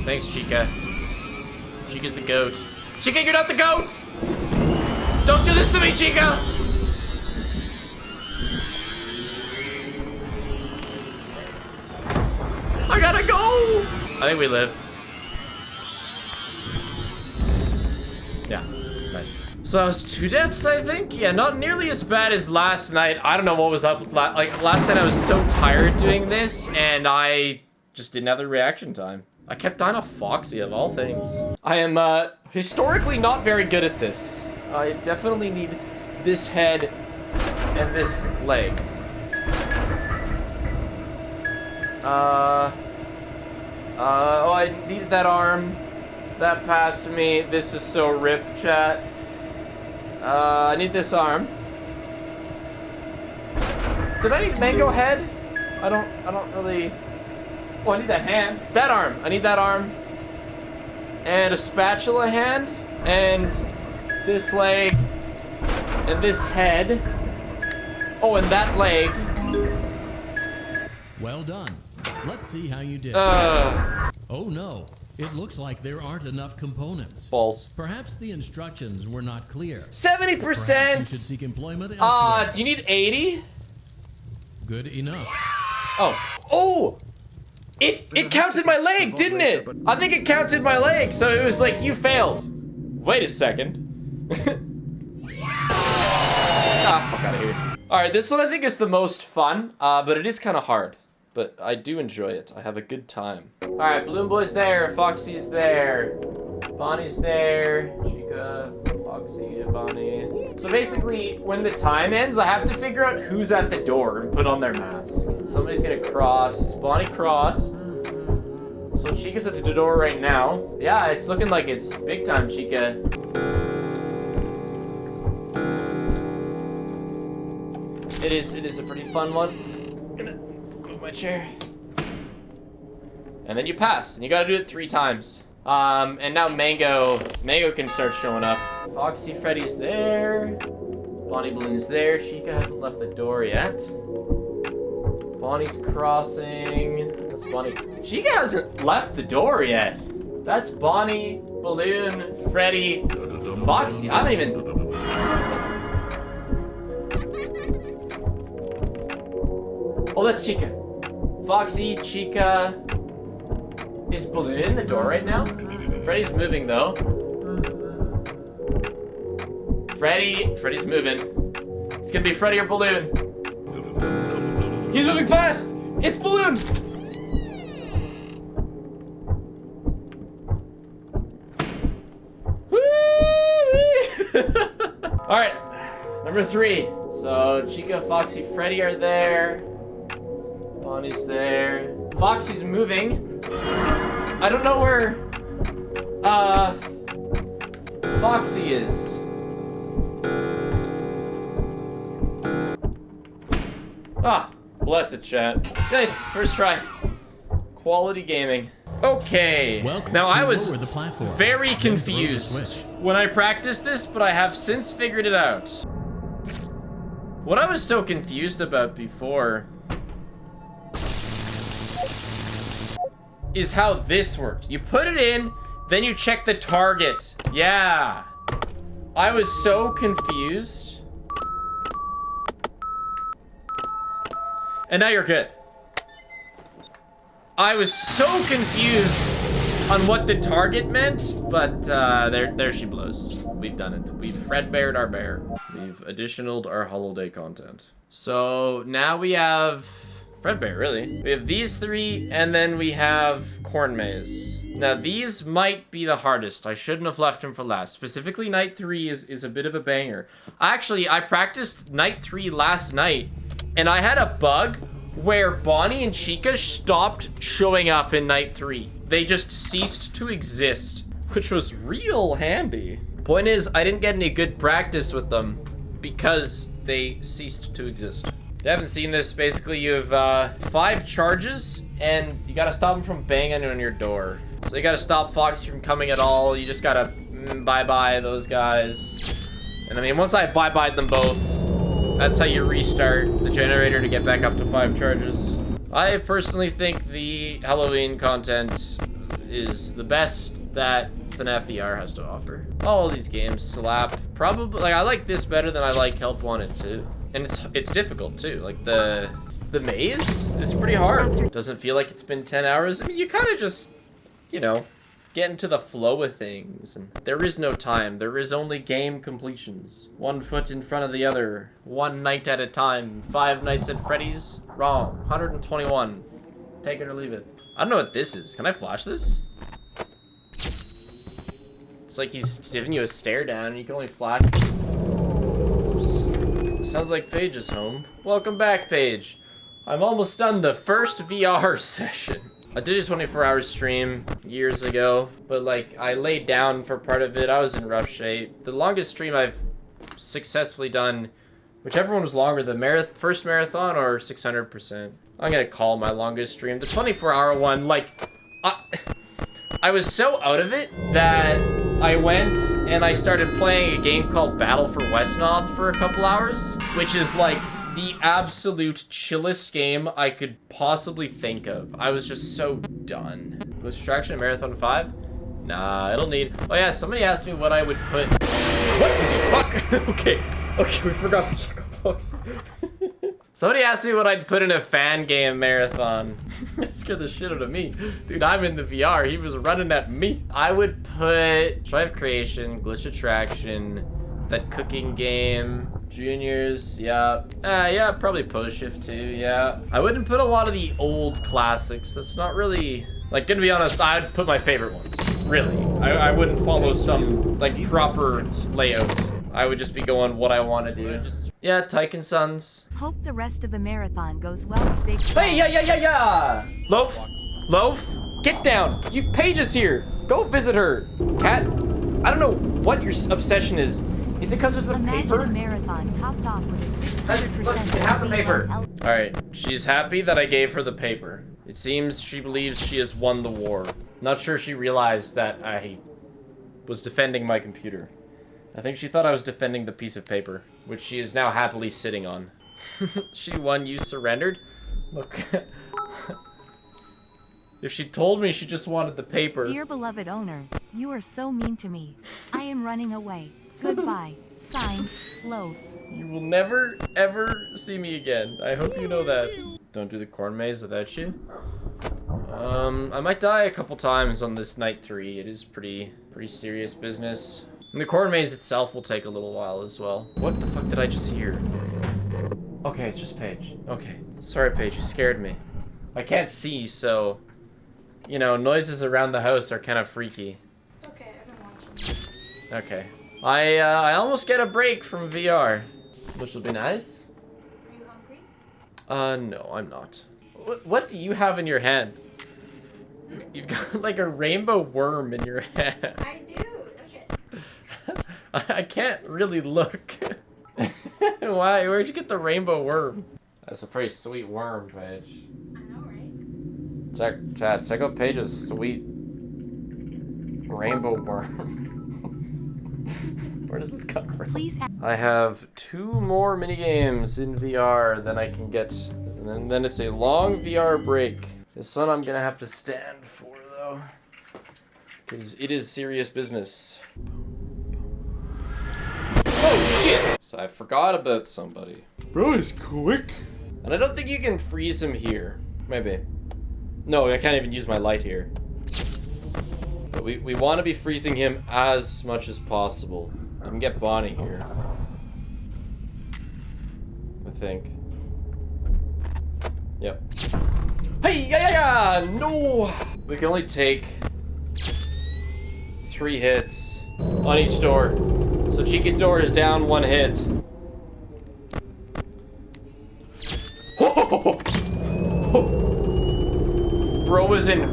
Thanks, Chica. Chica's the goat. Chica, you're not the goat! Don't do this to me, Chica! I gotta go! I think we live. Yeah, nice. So that was 2 deaths, I think? Yeah, not nearly as bad as last night. I don't know what was up with last night I was so tired doing this, and I just didn't have the reaction time. I kept dying off Foxy, of all things. I am, historically not very good at this. I definitely need this head and this leg. Oh, I needed that arm. That passed me. This is so rip, chat. I need this arm. Did I need mango head? I don't really... Oh, I need that hand. That arm. I need that arm. And a spatula hand. And this leg. And this head. Oh, and that leg. Well done. Let's see how you did. Oh no. It looks like there aren't enough components. Balls. Perhaps the instructions were not clear. 70%! Perhaps you should seek employment elsewhere. Do you need 80? Good enough. Oh. Oh! It counted my leg, didn't it? I think it counted my leg, so it was like, you failed. Wait a second. Ah, fuck out of here. Alright, this one I think is the most fun, but it is kind of hard. But I do enjoy it. I have a good time. Alright, Balloon Boy's there, Foxy's there, Bonnie's there, Chica, Foxy, Bonnie. So basically, when the time ends, I have to figure out who's at the door and put on their mask. Somebody's gonna cross. Bonnie crossed. So Chica's at the door right now. Yeah, it's looking like it's big time, Chica. It is a pretty fun one. I'm gonna move my chair. And then you pass, and you gotta do it 3 times. And now Mango can start showing up. Foxy Freddy's there. Bonnie Balloon's there. Chica hasn't left the door yet. Bonnie's crossing. That's Bonnie. Chica hasn't left the door yet. That's Bonnie, Balloon, Freddy, Foxy. I don't even... Oh, that's Chica. Foxy, Chica. Is Balloon in the door right now? Freddy's moving though. Freddy's moving. It's gonna be Freddy or Balloon. He's moving fast! It's Balloon! Alright, number 3. So Chica, Foxy, Freddy are there. Bonnie's there. Foxy's moving. I don't know where Foxy is. Ah, blessed chat. Nice, first try. Quality gaming. Okay. Now I was very confused when I practiced this, but I have since figured it out. What I was so confused about before is how this worked. You put it in, then you check the target. Yeah. I was so confused. And now you're good. I was so confused on what the target meant, but there she blows. We've done it. We've Fredbeared our bear. We've additionaled our holiday content. So now we have Fredbear, really. We have these 3, and then we have Corn Maze. Now these might be the hardest. I shouldn't have left them for last. Specifically, night 3 is a bit of a banger. Actually, I practiced night 3 last night, and I had a bug where Bonnie and Chica stopped showing up in night 3. They just ceased to exist, which was real handy. Point is, I didn't get any good practice with them because they ceased to exist. If you haven't seen this, basically you have 5 charges and you gotta stop them from banging on your door. So you gotta stop Foxy from coming at all. You just gotta bye-bye those guys. And I mean, once I bye-byed them both, that's how you restart the generator to get back up to 5 charges. I personally think the Halloween content is the best that FNAF VR has to offer. All these games slap. Probably, like, I like this better than I like Help Wanted 2. And it's difficult too. Like the maze is pretty hard. Doesn't feel like it's been 10 hours. I mean, you kind of just, you know, get into the flow of things. And there is no time. There is only game completions. 1 foot in front of the other. 1 night at a time. 5 nights at Freddy's? Wrong. 121. Take it or leave it. I don't know what this is. Can I flash this? It's like he's giving you a stare down and you can only flash. Oops. Sounds like Paige is home. Welcome back, Paige. I'm almost done the first VR session. I did a 24-hour stream years ago, but like I laid down for part of it. I was in rough shape. The longest stream I've successfully done, whichever one was longer, the first marathon or 600%. I'm gonna call my longest stream the 24-hour one. Like, I was so out of it that I went and I started playing a game called Battle for Westnoth for a couple hours, which is like the absolute chillest game I could possibly think of. I was just so done. Was Distraction Marathon 5? Nah, it'll need... Oh yeah, somebody asked me what I would put... What the fuck? Okay, we forgot to check off books. Somebody asked me what I'd put in a fan game marathon. That scared the shit out of me. Dude, I'm in the VR. He was running at me. I would put Strive Creation, Glitch Attraction, that cooking game, Juniors, yeah. Yeah, probably Post Shift too, yeah. I wouldn't put a lot of the old classics. That's not really... Like, gonna be honest, I'd put my favorite ones. Really. I wouldn't follow some, like, proper layout. I would just be going what I want to do. Yeah, Tyke and Sons. Hope the rest of the marathon goes well, big. Hey, yeah! Loaf, get down. Paige is here. Go visit her. Cat, I don't know what your obsession is. Is it because there's a paper? Marathon topped off with a 600%. Look, you have the paper. All right, she's happy that I gave her the paper. It seems she believes she has won the war. Not sure she realized that I was defending my computer. I think she thought I was defending the piece of paper, which she is now happily sitting on. She won, you surrendered? Look. If she told me she just wanted the paper. Dear beloved owner, you are so mean to me. I am running away. Goodbye. Signed, Loaf. You will never, ever see me again. I hope you know that. don't do the corn maze without you. I might die a couple times on this night 3. It is pretty serious business. And the corn maze itself will take a little while as well. What the fuck did I just hear? Okay, it's just Paige. Okay. Sorry, Paige, you scared me. I can't see, so... You know, noises around the house are kind of freaky. It's okay, I've been watching. Okay. I almost get a break from VR, which will be nice. Are you hungry? No, I'm not. What do you have in your hand? You've got like a rainbow worm in your hand. I do. Okay. I can't really look. Why? Where'd you get the rainbow worm? That's a pretty sweet worm, Paige. I know, right? Check out Paige's sweet rainbow worm. Where does this come from? Please. I have 2 more minigames in VR than I can get, and then it's a long VR break. This one I'm gonna have to stand for though, because it is serious business. Oh shit! So I forgot about somebody. Bro is quick. And I don't think you can freeze him here. Maybe. No, I can't even use my light here. But we want to be freezing him as much as possible. I can get Bonnie here. I think. Yep. Hey, yeah, no! We can only take 3 hits on each door. So Cheeky's door is down 1 hit. Bro was in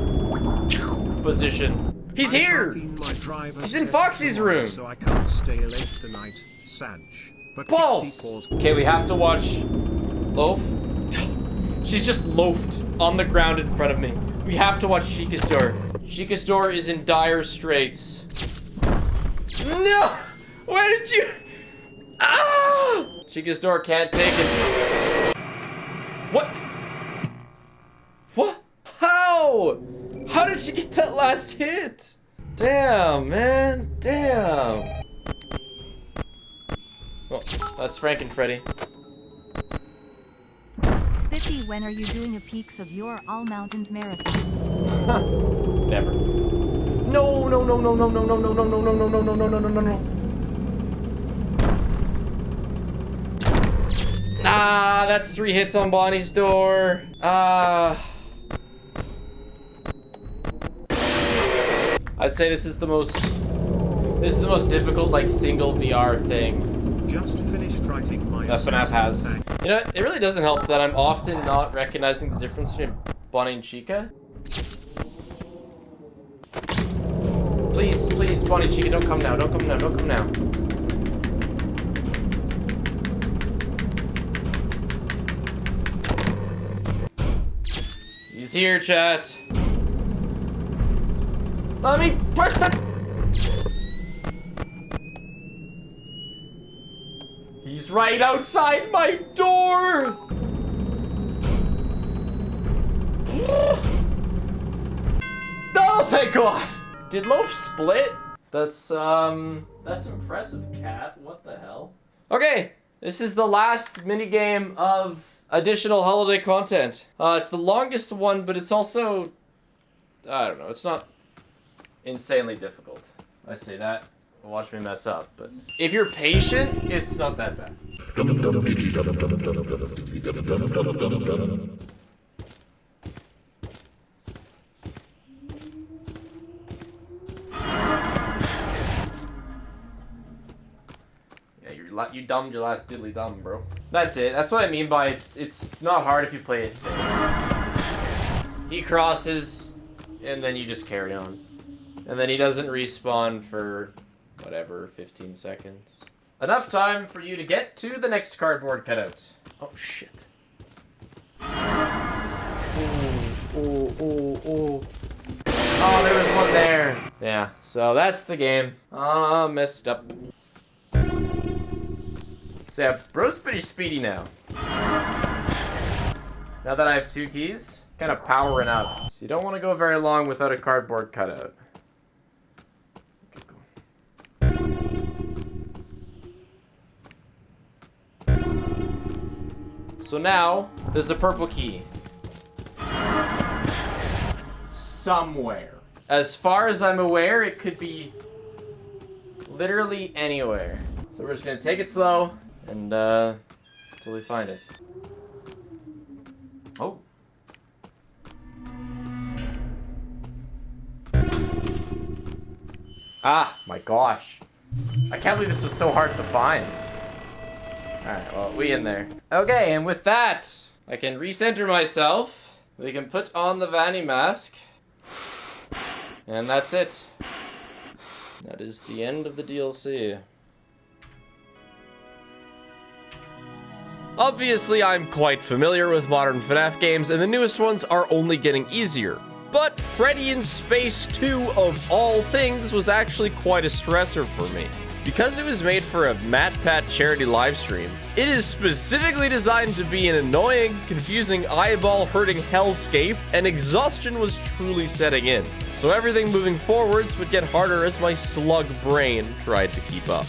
position. He's here! He's in Foxy's room! So I can't stay late tonight, Sanch. But Balls! Okay, we have to watch Loaf. She's just loafed on the ground in front of me. We have to watch Chica's door. Chica's door is in dire straits. No! Where did you... Ah! Chica's door can't take it. What? What? How? How did she get that last hit? Damn, man. Damn. Well, that's Frank and Freddy. Spiffy, when are you doing a Peaks of Your All Mountains marathon? Never. No, no, no, no, no, no, no, no, no, no, no, no, no, no, no, no, no, no. Ah, that's 3 hits on Bonnie's door. I'd say this is the most difficult like single VR thing Just finished writing my that FNAF has. You know, it really doesn't help that I'm often not recognizing the difference between Bonnie and Chica. Please, please, Bonnie, Chica, don't come now, don't come now, don't come now. He's here, chat. Let me press that. He's right outside my door. Oh, thank God. Did Loaf split? That's impressive, cat. What the hell? Okay, this is the last minigame of additional holiday content. It's the longest one, but it's also, I don't know, it's not insanely difficult. I say that, watch me mess up, but if you're patient, it's not that bad. You dumbed your last diddly dumb, bro. That's it. That's what I mean by it's not hard if you play it safe. He crosses, and then you just carry on. And then he doesn't respawn for, whatever, 15 seconds. Enough time for you to get to the next cardboard cutout. Oh, shit. Oh, there was one there. Yeah, so that's the game. Messed up. So yeah, bro's pretty speedy now. Now that I have 2 keys, kind of powering up. So you don't want to go very long without a cardboard cutout. Okay, cool. So now, there's a purple key. somewhere. As far as I'm aware, it could be literally anywhere. So we're just gonna take it slow and until we find it. Oh. Ah, my gosh. I can't believe this was so hard to find. Alright, well, we in there. Okay, and with that, I can recenter myself. We can put on the Vanny mask. And that's it. That is the end of the DLC. Obviously, I'm quite familiar with modern FNAF games, and the newest ones are only getting easier. But Freddy in Space 2, of all things, was actually quite a stressor for me. Because it was made for a MatPat charity livestream, it is specifically designed to be an annoying, confusing, eyeball-hurting hellscape, and exhaustion was truly setting in. So everything moving forwards would get harder as my slug brain tried to keep up.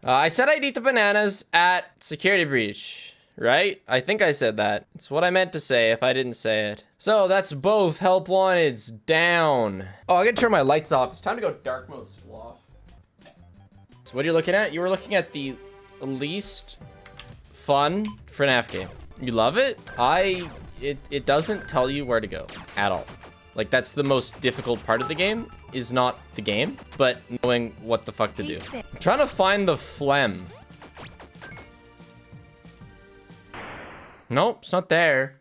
I said I'd eat the bananas at Security Breach, right? I think I said that. It's what I meant to say if I didn't say it. So that's both Help Wanted's down. Oh, I gotta turn my lights off. It's time to go dark mode sloth. So what are you looking at? You were looking at the least fun FNAF game. You love it? It doesn't tell you where to go at all. Like, that's the most difficult part of the game, is not the game, but knowing what the fuck to do. I'm trying to find the phlegm. Nope, it's not there.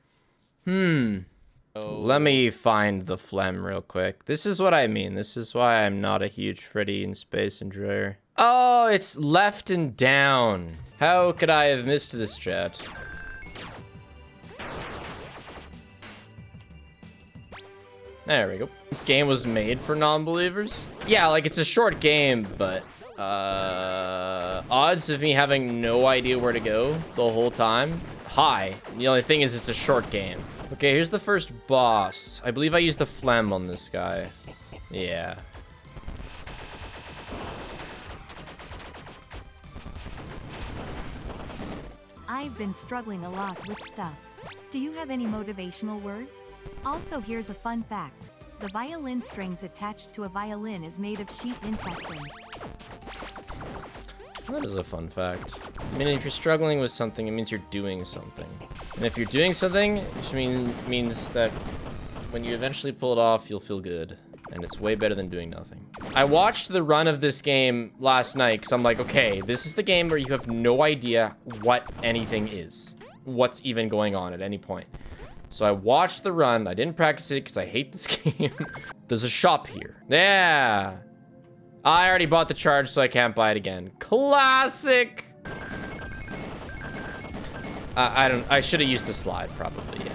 Let me find the phlegm real quick. This is what I mean. This is why I'm not a huge Freddy in Space enjoyer. Oh, it's left and down. How could I have missed this, chat? There we go. This game was made for non-believers. Yeah, like, it's a short game, but odds of me having no idea where to go the whole time, high. The only thing is it's a short game. Okay, here's the first boss. I believe I used the phlegm on this guy. Yeah. I've been struggling a lot with stuff. Do you have any motivational words? Also, here's a fun fact. The violin strings attached to a violin is made of sheep intestines. That is a fun fact. I mean, if you're struggling with something, it means you're doing something. And if you're doing something, which means that when you eventually pull it off, you'll feel good. And it's way better than doing nothing. I watched the run of this game last night, because I'm like, okay, this is the game where you have no idea what anything is. What's even going on at any point. So I watched the run. I didn't practice it because I hate this game. There's a shop here. Yeah. I already bought the charge, so I can't buy it again. Classic. I should have used the slide, probably. Yeah.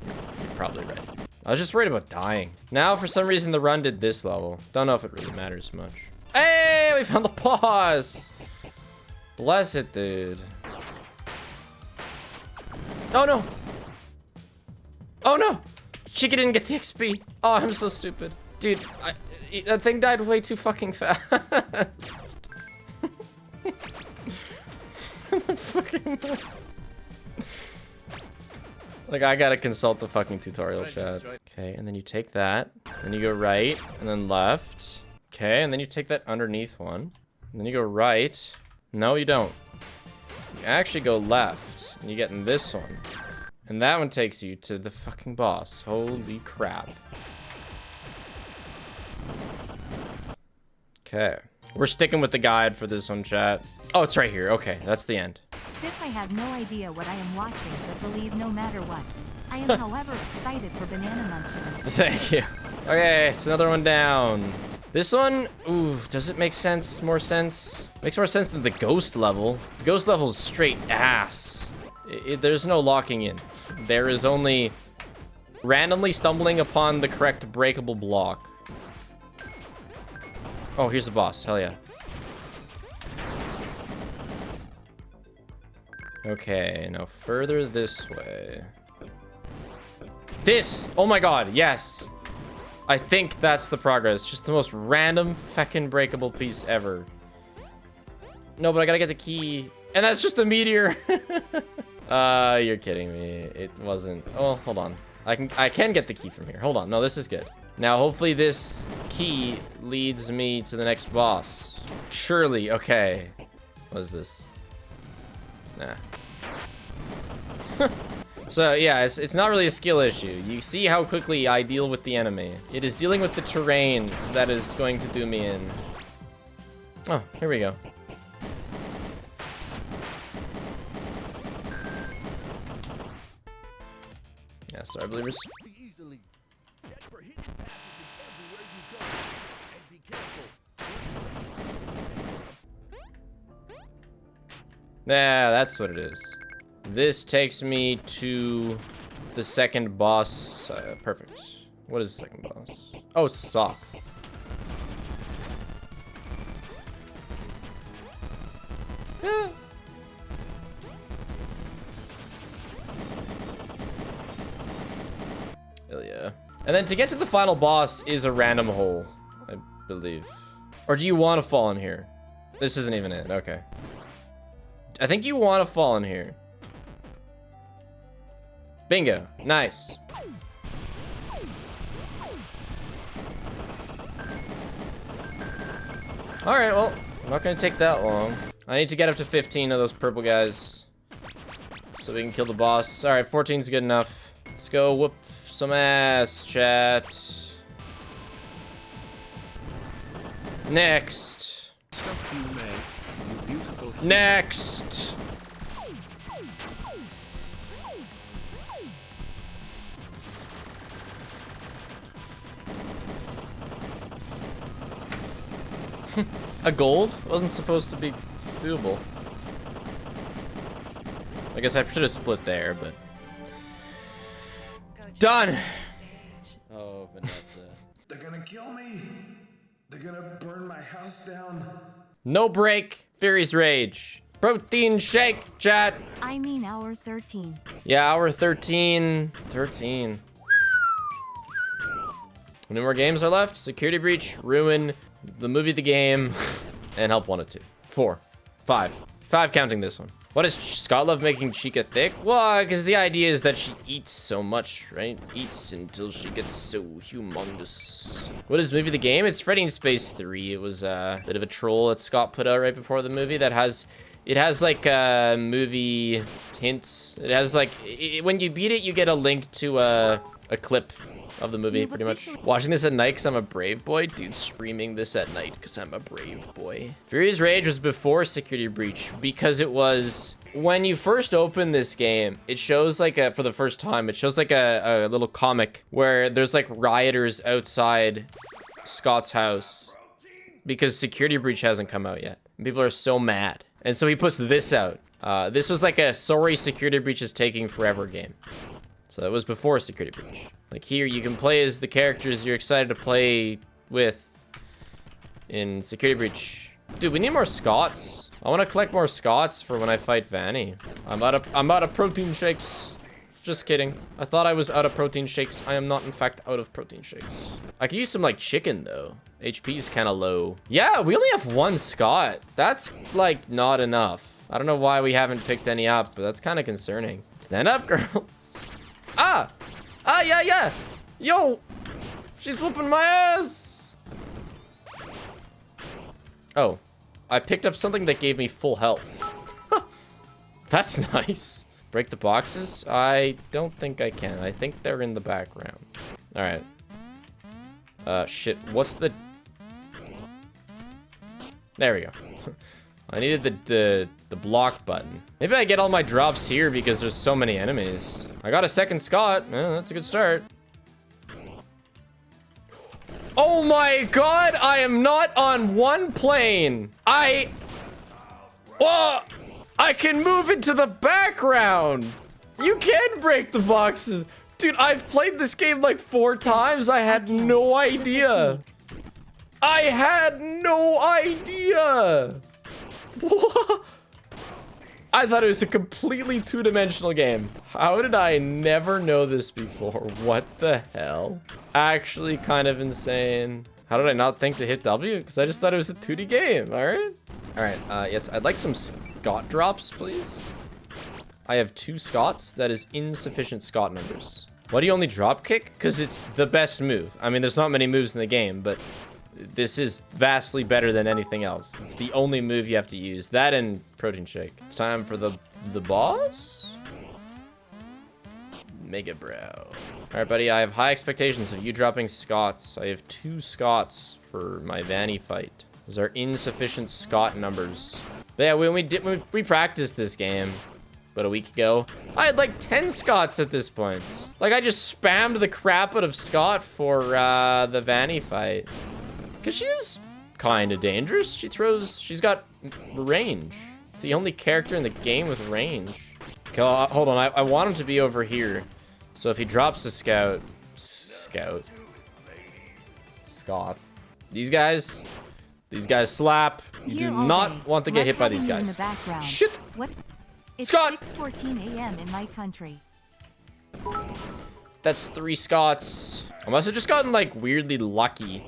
You're probably right. I was just worried about dying. Now, for some reason, the run did this level. Don't know if it really matters much. Hey, we found the boss. Bless it, dude. Oh, no. Oh, no. Chica didn't get the XP. Oh, I'm so stupid. Dude, that thing died way too fucking fast. Like, I gotta consult the fucking tutorial chat. Okay, and then you take that. Then you go right, and then left. Okay, and then you take that underneath one. And then you go right. No, you don't. You actually go left, and you get in this one. And that one takes you to the fucking boss. Holy crap. Okay. We're sticking with the guide for this one, chat. Oh, it's right here. Okay, that's the end. If I have no idea what I am watching, but believe no matter what. I am, however, excited for banana munching. Thank you. Okay, it's another one down. This one, ooh, does it make sense? More sense? Makes more sense than the ghost level. The ghost level is straight ass. There's no locking in. There is only randomly stumbling upon the correct breakable block. Oh, here's the boss. Hell yeah. Okay, now further this way. This! Oh my god, yes! I think that's the progress. Just the most random feckin' breakable piece ever. No, but I gotta get the key. And that's just a meteor. You're kidding me. It wasn't. Oh, hold on. I can get the key from here. Hold on. No, this is good. Now, hopefully this key leads me to the next boss. Surely. Okay. What is this? Nah. So, yeah, it's not really a skill issue. You see how quickly I deal with the enemy. It is dealing with the terrain that is going to do me in. Oh, here we go. Yeah, sorry, believers. Yeah, that's what it is. This takes me to the second boss. Perfect. What is the second boss? Oh, it's a sock. Yeah. Hell yeah. And then to get to the final boss is a random hole, I believe. Or do you want to fall in here? This isn't even it. Okay. I think you want to fall in here. Bingo. Nice. Alright, well, I'm not going to take that long. I need to get up to 15 of those purple guys so we can kill the boss. Alright, 14's good enough. Let's go whoop some ass, chat. Next. Stuff you make, you beautiful. Next. A gold? Wasn't supposed to be doable. I guess I should have split there, but... Done! Oh, Vanessa. They're gonna kill me! They're gonna burn my house down. No break. Fury's Rage. Protein shake, chat! I mean hour 13. Yeah, hour 13. 13. How many more games are left? Security Breach, Ruin, the movie The Game, and Help Wanted 2. 4. 5. 5 counting this one. What is Scott Love making Chica thick? Well, because the idea is that she eats so much, right? Eats until she gets so humongous. What is movie The Game? It's Freddy in Space 3. It was a bit of a troll that Scott put out right before the movie that has... It has like movie hints. It has like... when you beat it, you get a link to a clip of the movie, pretty much. Watching this at night because I'm a brave boy? Dude, streaming this at night because I'm a brave boy. Fury's Rage was before Security Breach because it was... When you first open this game, it shows like a... For the first time, it shows like a little comic where there's like rioters outside Scott's house because Security Breach hasn't come out yet. And people are so mad. And so he puts this out. This was like a sorry Security Breach is taking forever game. So it was before Security Breach. Like here, you can play as the characters you're excited to play with in Security Breach. Dude, we need more Scots. I want to collect more Scots for when I fight Vanny. I'm out of protein shakes. Just kidding. I thought I was out of protein shakes. I am not, in fact, out of protein shakes. I could use some, like, chicken, though. HP's kind of low. Yeah, we only have 1 Scott. That's, like, not enough. I don't know why we haven't picked any up, but that's kind of concerning. Stand up, girls. Ah! Ah, yeah, yeah! Yo! She's whooping my ass! Oh. I picked up something that gave me full health. That's nice. Break the boxes? I don't think I can. I think they're in the background. Alright. Shit. What's the... There we go. I needed the block button. Maybe I get all my drops here because there's so many enemies. I got a second Scott. That's a good start. Oh my god, I am not on one plane. Whoa! I can move into the background. You can break the boxes. Dude, I've played this game like 4 times. I had no idea. I had no idea. What? I thought it was a completely 2-dimensional game. How did I never know this before? What the hell? Actually kind of insane. How did I not think to hit W? Because I just thought it was a 2D game, all right? All right, yes, I'd like some Scott drops, please. I have 2 Scots. That is insufficient Scot numbers. Why do you only drop kick? Because it's the best move. I mean, there's not many moves in the game, but this is vastly better than anything else. It's the only move you have to use. That and protein shake. It's time for the boss? Mega Bro. Alright, buddy, I have high expectations of you dropping Scots. I have 2 Scots for my Vanny fight. Those are insufficient Scot numbers. But yeah, when we practiced this game about a week ago, I had like 10 Scots at this point. Like, I just spammed the crap out of Scot for the Vanny fight. Because she is kind of dangerous. She's got range. It's the only character in the game with range. Okay, hold on, I want him to be over here. So if he drops a Scot. These guys slap. You do not want to get hit by these guys. Shit! It's Scot! 6:14 a.m. in my country. That's 3 Scots. I must have just gotten like weirdly lucky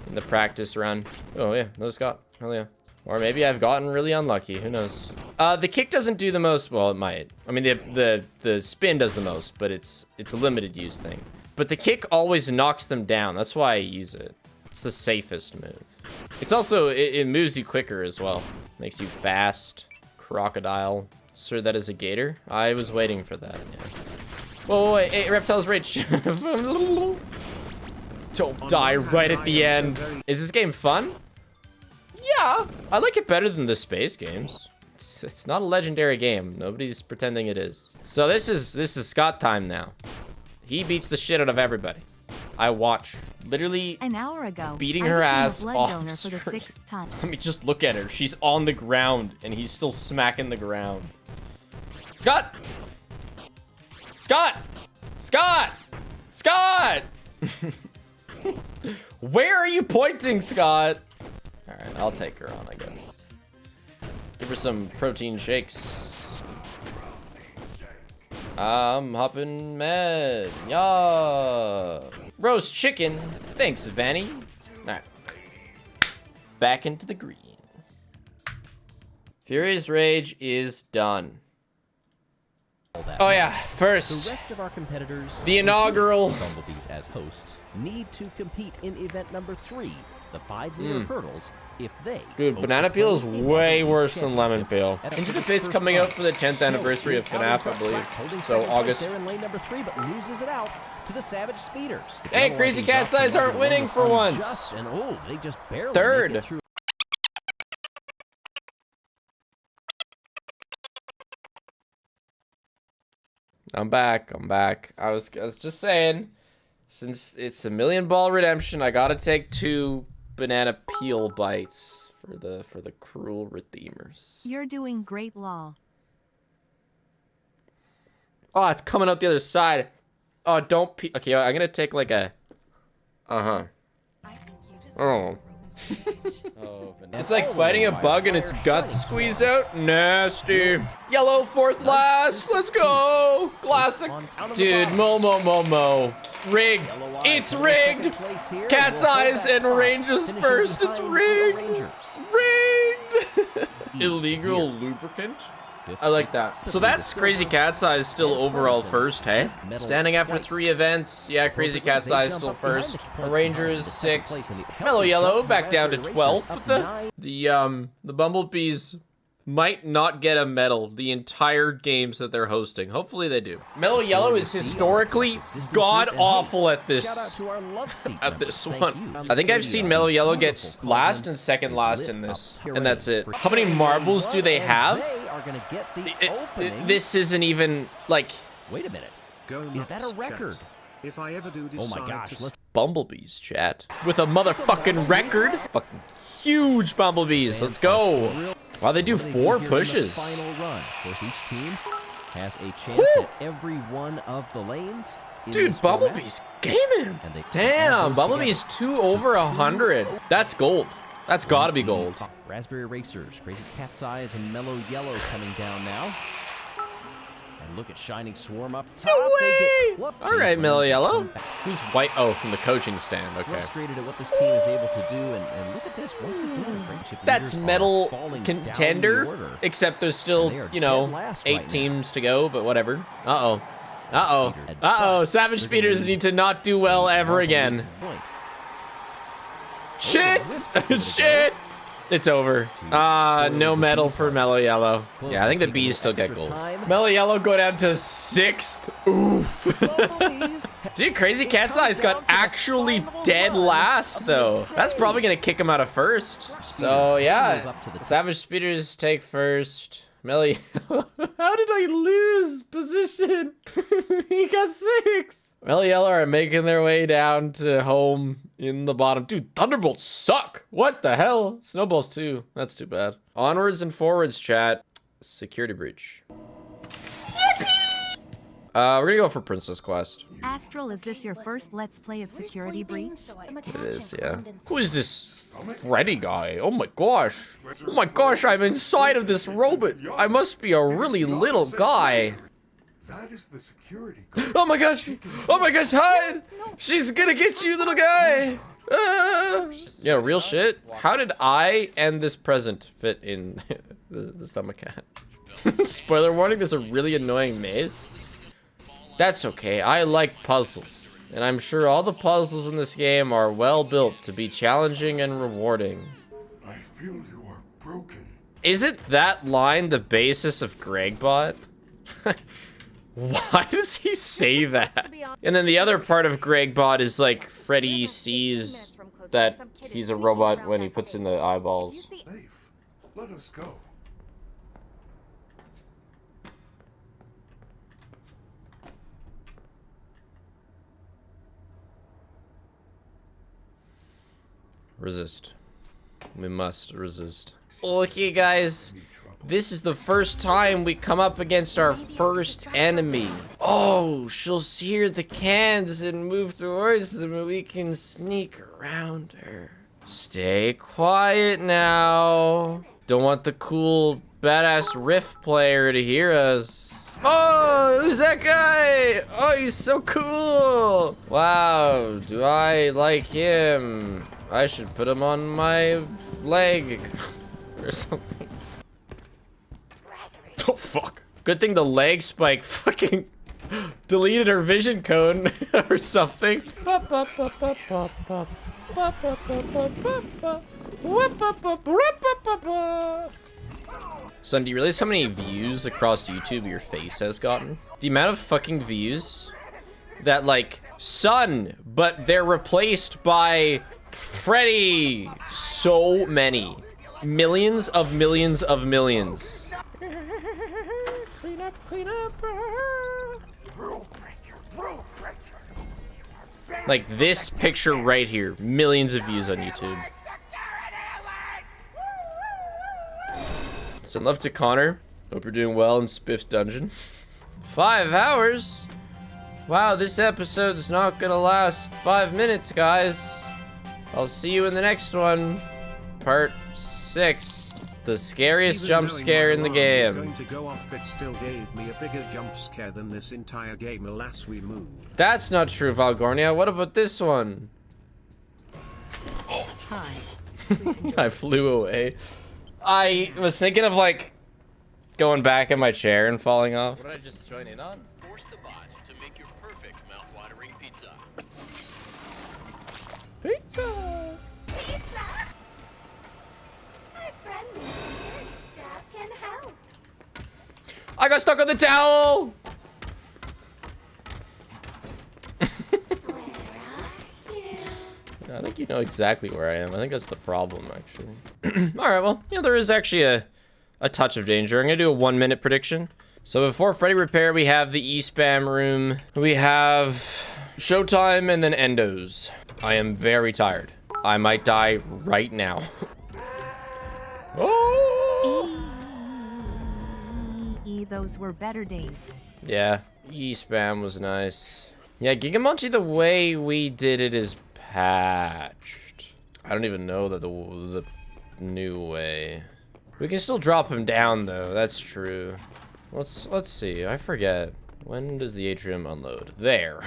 in the practice run. Oh yeah, no Scot. Hell yeah. Or maybe I've gotten really unlucky. Who knows? The kick doesn't do the most. Well, it might. I mean, the spin does the most, but it's a limited use thing. But the kick always knocks them down. That's why I use it. It's the safest move. It's also, it moves you quicker as well. Makes you fast. Crocodile. Sir, that is a gator? I was waiting for that. Yeah. Whoa, wait, hey, Reptile's Rage. Don't die right at the end. Is this game fun? Yeah, I like it better than the space games. It's not a legendary game. Nobody's pretending it is. So this is Scott time now. He beats the shit out of everybody. I watch. Literally an hour ago, beating her ass off for the 6th time. Let me just look at her. She's on the ground and he's still smacking the ground. Scott! Scott! Scott! Scott! Where are you pointing, Scott? Alright, I'll take her on, I guess. Give her some protein shakes. I'm hopping mad. Yeah. Roast chicken. Thanks, Vanny. Alright. Back into the green. Furious Rage is done. Oh yeah, first, the rest of our competitors, the inaugural Bumblebees as hosts, need to compete in event number 3, the 5-meter hurdles, if they... Dude, banana peel is way worse than lemon peel. Into the Pits coming out for the 10th anniversary of FNAF, I believe. So August. They're in lane number 3, but loses it out to the Savage Speeders. Hey, Crazy Cat's Eyes aren't winning for once. And oh, they just barely third. make it through. I'm back. I was just saying, since it's a million ball redemption, I gotta take 2 banana peel bites for the cruel redeemers. You're doing great, lol. Oh, it's coming out the other side. Oh, don't pee. Okay, I'm gonna take like a. Oh. It's like biting a bug and its guts squeeze out. Nasty. Yellow 4th last. Let's go. Classic. Dude, Mo. Rigged. It's rigged. Cat's Eyes and Rangers first. It's rigged. Rigged. Illegal lubricant. I like that. So that's Crazy Cat's Eyes still overall first, hey? Standing after 3 events. Yeah, Crazy Cat's Eyes still first. Rangers 6th. Mellow Yellow back down to 12th. The Bumblebees might not get a medal the entire games that they're hosting. Hopefully they do. Mellow Yellow is historically god-awful at this one. I think I've seen Mellow Yellow get last and second last in this, and that's it. How many marbles do they have? This isn't even, like... Wait a minute. Is that a record? If I ever do decide oh my gosh, let's... Bumblebees, chat. With a motherfucking record? Fucking huge Bumblebees. Let's go. Wow, they do 4 pushes. Final run. Of course, each team has a chance at every one of the lanes. Dude, Bumblebee's gaming. Damn, Bumblebee's 2 over 100. That's gold. That's gotta be gold. Raspberry Racers, Crazy Cat's Eyes, and Mellow Yellow coming down now. And look at Shining Swarm up top. No way! All Alright, Mellow Yellow. Who's white? Oh, from the coaching stand. Okay. Frustrated at what this team is able to do, and look at this. Once again, that's metal contender, except there's still, you know, 8 teams to go, but whatever. Uh-oh. Uh-oh. Uh-oh. Savage Speeders need to not do well ever again. Shit! Shit! It's over. No medal for Mellow Yellow. Yeah, I think the bees still get gold. Mellow Yellow go down to 6th. Oof. Dude, Crazy Cat's Eyes got actually dead last, though. That's probably gonna kick him out of 1st. So, yeah. Savage Speeders take 1st. Mellow Yellow. How did I lose position? He got 6th. Mellow Yellow are making their way down to home in the bottom. Dude, Thunderbolts suck. What the hell? Snowballs too. That's too bad. Onwards and forwards, chat. Security breach. We're gonna go for Princess Quest. Astral, is this your first Let's Play of Security Breach? It is, yeah. Who is this Freddy guy? Oh my gosh. Oh my gosh, I'm inside of this robot. I must be a really little guy. That is the security guard. Oh my gosh! Oh my gosh, hide! She's gonna get you, little guy! Yeah, real shit. How did I and this present fit in the stomach cat? Spoiler warning, there's a really annoying maze. That's okay, I like puzzles. And I'm sure all the puzzles in this game are well built to be challenging and rewarding. I feel you are broken. Isn't that line the basis of Gregbot? Why does he say that? And then the other part of Gregbot is like Freddy sees that he's a robot when he puts in the eyeballs. Safe. Let us go. Resist. We must resist. Okay, guys. This is the first time we come up against our first enemy. Oh, she'll hear the cans and move towards them and we can sneak around her. Stay quiet now. Don't want the cool, badass riff player to hear us. Oh, who's that guy? Oh, he's so cool. Wow, do I like him? I should put him on my leg or something. Oh, fuck. Good thing the leg spike fucking deleted her vision cone or something. Son, do you realize how many views across YouTube your face has gotten? The amount of fucking views that, like, son, but they're replaced by Freddy. So many. Millions of millions of millions. Clean up. Like this picture right here. Millions of views on YouTube. Send love to Connor. Hope you're doing well in Spiff's dungeon. 5 hours? Wow, this episode's not gonna last 5 minutes, guys. I'll see you in the next one. Part 6. The scariest jump scare in the game. Going to go off, it still gave me a bigger jump scare than this entire game. Alas, we moved. That's not true, Valgornia. What about this one? Hi. I flew away. I was thinking of like going back in my chair and falling off. What did I just join in on? Force the bot to make your perfect mouth-watering pizza. Pizza. Pizza! My friendly security staff can help. I got stuck on the towel. I think you know exactly where I am. I think that's the problem, actually. All right, well, there is actually a touch of danger. I'm gonna do a 1-minute prediction. So before Freddy Repair, we have the E-Spam room. We have Showtime and then Endos. I am very tired. I might die right now. Oh! Those were better days. Yeah, E-Spam was nice. Yeah, Gigamochi, the way we did it is patched. I don't even know that the new way. We can still drop him down though, that's true. Let's see. I forget. When does the atrium unload? There.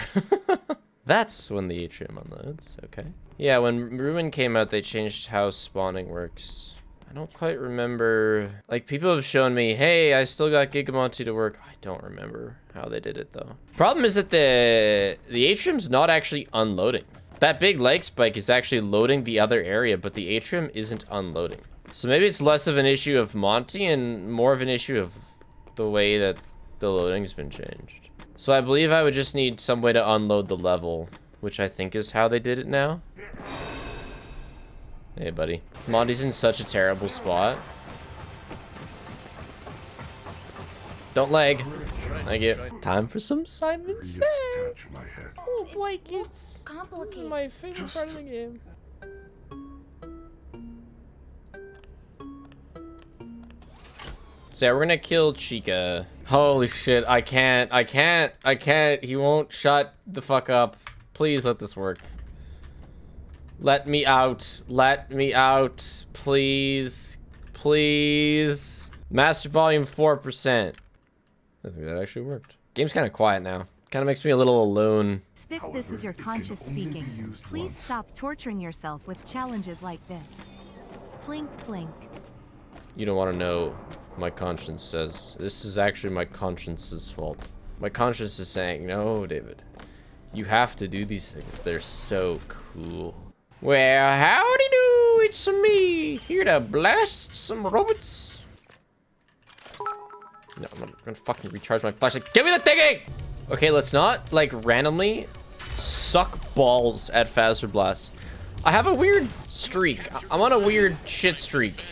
That's when the atrium unloads. Okay. Yeah, when Ruin came out, they changed how spawning works. I don't quite remember. Like, people have shown me, hey, I still got Gigamonti to work. I don't remember how they did it, though. Problem is that the atrium's not actually unloading. That big leg spike is actually loading the other area, but the atrium isn't unloading. So maybe it's less of an issue of Monty and more of an issue of the way that the loading's been changed. So I believe I would just need some way to unload the level, which I think is how they did it now. Hey, buddy. Monty's in such a terrible spot. Don't lag. Thank you. Time for some Simon Says. Oh, blankets. This is my favorite part of the game. So yeah, we're gonna kill Chica. Holy shit, I can't. He won't shut the fuck up. Please let this work. Let me out. Let me out. Please. Please. Master volume 4%. I think that actually worked. Game's kind of quiet now. Kind of makes me a little alone. Spiff, this is your conscience speaking. Please stop torturing yourself with challenges like this. Plink, plink. You don't want to know what my conscience says. This is actually my conscience's fault. My conscience is saying, no, David. You have to do these things. They're so cool. Well, howdy do, it's me, here to blast some robots. No, I'm gonna fucking recharge my flashlight. Give me the thingy! Okay, let's not, like, randomly suck balls at Faster Blast. I have a weird streak. I'm on a weird shit streak.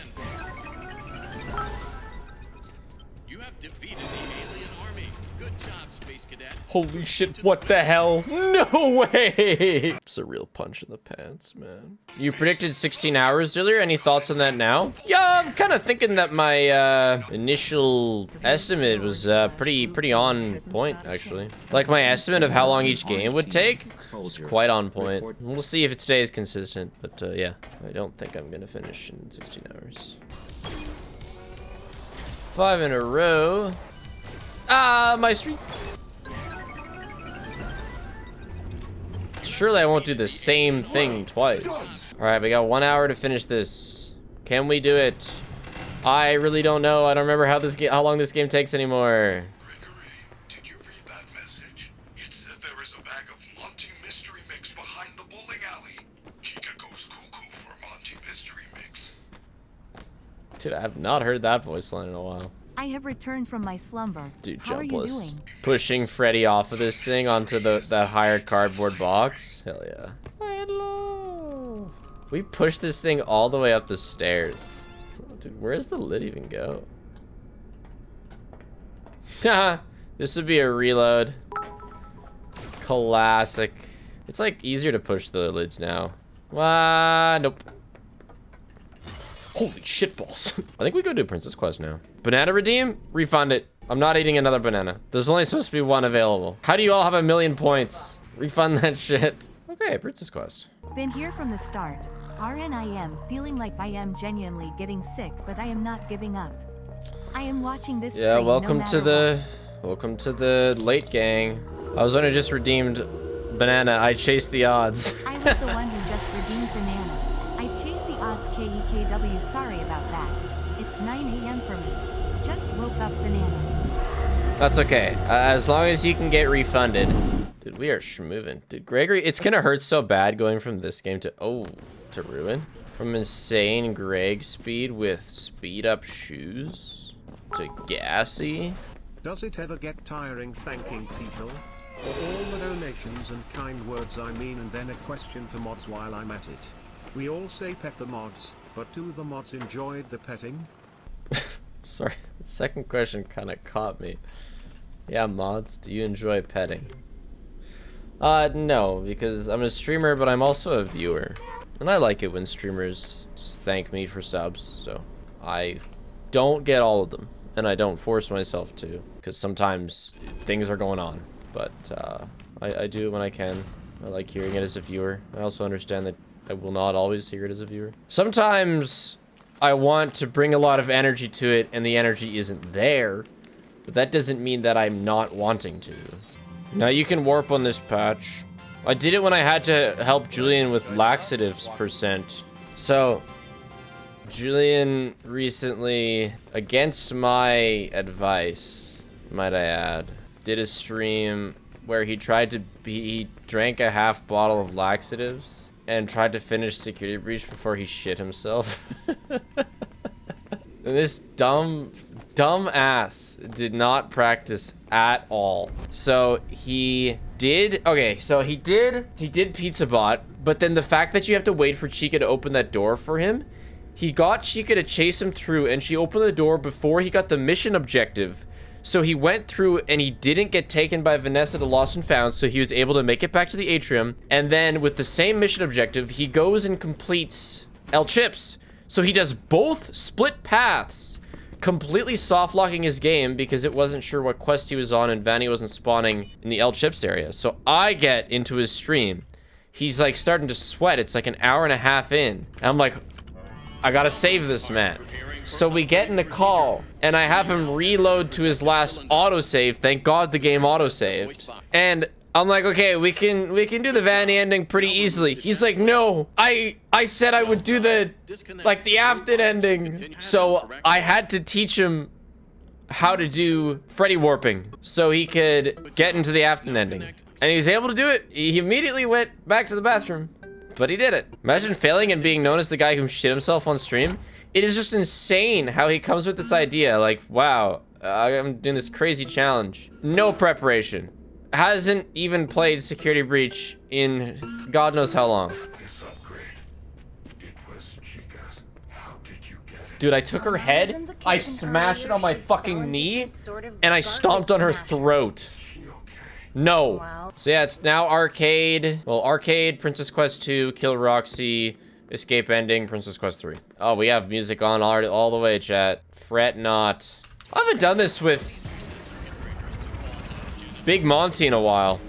You have defeated the alien army. Good job, Space Cadet. Holy shit, what the hell? No way! It's a real punch in the pants, man. You predicted 16 hours earlier. Any thoughts on that now? Yeah, I'm kind of thinking that my initial estimate was pretty on point, actually. Like, my estimate of how long each game would take was quite on point. We'll see if it stays consistent, but yeah. I don't think I'm gonna finish in 16 hours. 5 in a row. Ah, my streak. Surely I won't do the same thing twice. All right, we got 1 hour to finish this. Can we do it? I really don't know. I don't remember how long this game takes anymore. Gregory, did you read that message? It said there is a bag of Monty mystery mix behind the bowling alley. Chica goes cuckoo for Monty mystery mix. Dude, I have not heard that voice line in a while. I have returned from my slumber. Dude, How are you jumpless. doing? Pushing Freddy off of this thing onto that higher cardboard box. Hell yeah. Hello. We pushed this thing all the way up the stairs. Dude, where's the lid even go? This would be a reload. Classic. It's like easier to push the lids now. Nope. Holy shit balls. I think we go do Princess Quest now. Banana redeem? Refund it. I'm not eating another banana. There's only supposed to be one available. How do you all have 1,000,000 points? Refund that shit. Okay, Princess Quest. Been here from the start. RNIM, feeling like I am genuinely getting sick, but I am not giving up. I am watching this. Yeah, stream welcome no to the late gang. I was only just redeemed banana. I chased the odds. I was the one who just redeemed banana. I chased the odds. KEKW. Sorry about that. It's 9 AM for me. Just woke up banana. That's okay. As long as you can get refunded. Dude, we are schmoving. Dude, Gregory, it's gonna hurt so bad going from this game to Ruin. From insane Greg speed with speed up shoes to gassy. Does it ever get tiring thanking people for all the donations and kind words I mean, and then a question for mods while I'm at it? We all say pet the mods, but do the mods enjoy the petting? Sorry, the second question kind of caught me. Yeah, mods, do you enjoy petting? No, because I'm a streamer, but I'm also a viewer. And I like it when streamers thank me for subs, so I don't get all of them. And I don't force myself to, because sometimes things are going on. But I do it when I can. I like hearing it as a viewer. I also understand that I will not always hear it as a viewer. Sometimes I want to bring a lot of energy to it, and the energy isn't there. But that doesn't mean that I'm not wanting to. Now you can warp on this patch. I did it when I had to help Julian with laxatives %. So, Julian recently, against my advice, might I add, did a stream where he drank a half bottle of laxatives and tried to finish Security Breach before he shit himself. And this dumb ass did not practice at all. So he did Pizza Bot, but then the fact that you have to wait for Chica to open that door for him, he got Chica to chase him through, and she opened the door before he got the mission objective. So he went through and he didn't get taken by Vanessa to Lost and Found, so he was able to make it back to the atrium. And then with the same mission objective, he goes and completes El Chips. So he does both split paths, completely soft locking his game because it wasn't sure what quest he was on and Vanny wasn't spawning in the El Chips area. So I get into his stream. He's like starting to sweat. It's like an hour and a half in. And I'm like, I gotta save this man. So we get in a call and I have him reload to his last autosave. Thank God the game autosaved. And I'm like, okay, we can do the Vanny ending pretty easily. He's like, no, I said I would do the Afton ending. So I had to teach him how to do Freddy warping so he could get into the Afton ending. And he was able to do it. He immediately went back to the bathroom, but he did it. Imagine failing and being known as the guy who shit himself on stream. It is just insane how he comes with this idea. Like, wow, I'm doing this crazy challenge. No preparation. Hasn't even played Security Breach in God knows how long. Dude, I took her head, I smashed it on my fucking knee, and I stomped on her throat. No. So yeah, it's now Arcade. Well, Arcade, Princess Quest 2, Kill Roxy, Escape Ending, Princess Quest 3. Oh, we have music on already all the way, chat. Fret not. I haven't done this with Big Monty in a while.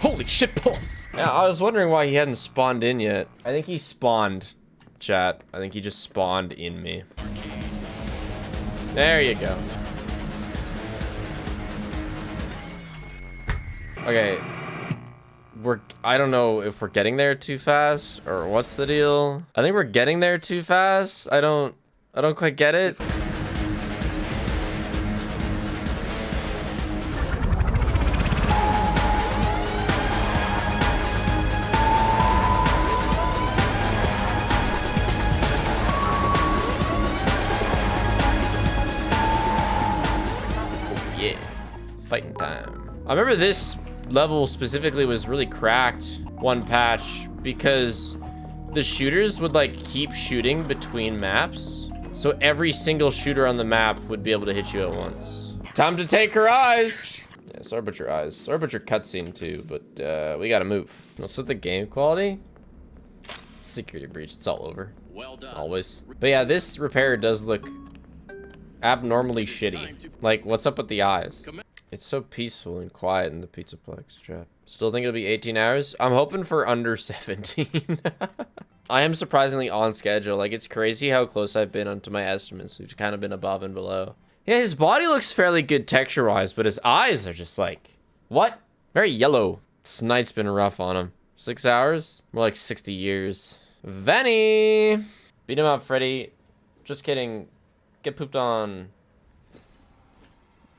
Holy shit balls. Yeah, I was wondering why he hadn't spawned in yet. I think he spawned, chat. I think he just spawned in me. There you go. Okay. I don't know if we're getting there too fast or what's the deal. I think we're getting there too fast. I don't quite get it. Fighting time. I remember this level specifically was really cracked one patch because the shooters would like keep shooting between maps. So every single shooter on the map would be able to hit you at once. Time to take her eyes. Yeah, sorry about your eyes. Sorry about your cutscene too, but we gotta move. What's with the game quality? Security Breach, it's all over. Well done. Always. But yeah, this repair does look abnormally shitty. Like, what's up with the eyes? It's so peaceful and quiet in the Pizzaplex chat. Still think it'll be 18 hours? I'm hoping for under 17. I am surprisingly on schedule. Like, it's crazy how close I've been onto my estimates. We've kind of been above and below. Yeah, his body looks fairly good texture-wise, but his eyes are just like, what? Very yellow. This night's been rough on him. 6 hours? More like 60 years. Vanny! Beat him up, Freddy. Just kidding. Get pooped on.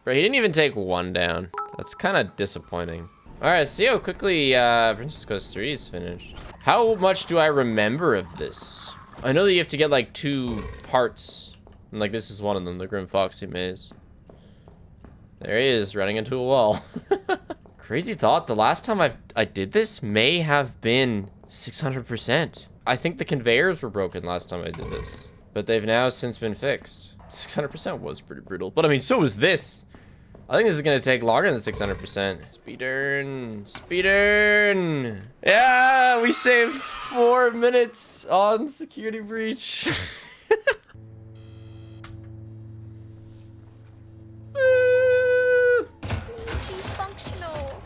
Bro, he didn't even take one down. That's kind of disappointing. All right, see how quickly Princess Quest 3 is finished. How much do I remember of this? I know that you have to get like 2 parts. And like this is one of them, the Grim Foxy Maze. There he is, running into a wall. Crazy thought, the last time I did this may have been 600%. I think the conveyors were broken last time I did this. But they've now since been fixed. 600% was pretty brutal. But I mean, so was this. I think this is gonna take longer than 600%. Speedern, speedern. Yeah, we saved 4 minutes on Security Breach. Functional.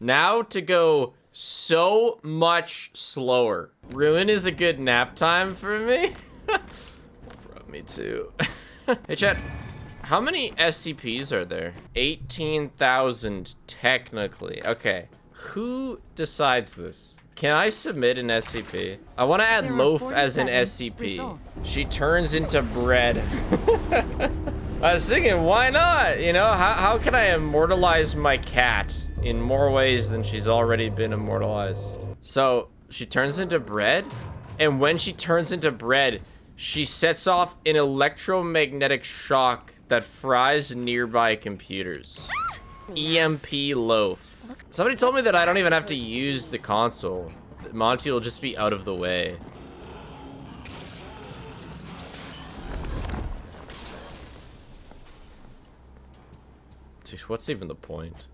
Now to go so much slower. Ruin is a good nap time for me. Bro, me too. Hey, chat. How many SCPs are there? 18,000 technically. Okay. Who decides this? Can I submit an SCP? I want to add Loaf as an SCP. She turns into bread. I was thinking, why not? You know, how can I immortalize my cat in more ways than she's already been immortalized? So she turns into bread, and when she turns into bread, she sets off an electromagnetic shock that fries nearby computers. EMP Loaf. Somebody told me that I don't even have to use the console. Monty will just be out of the way. Dude, what's even the point?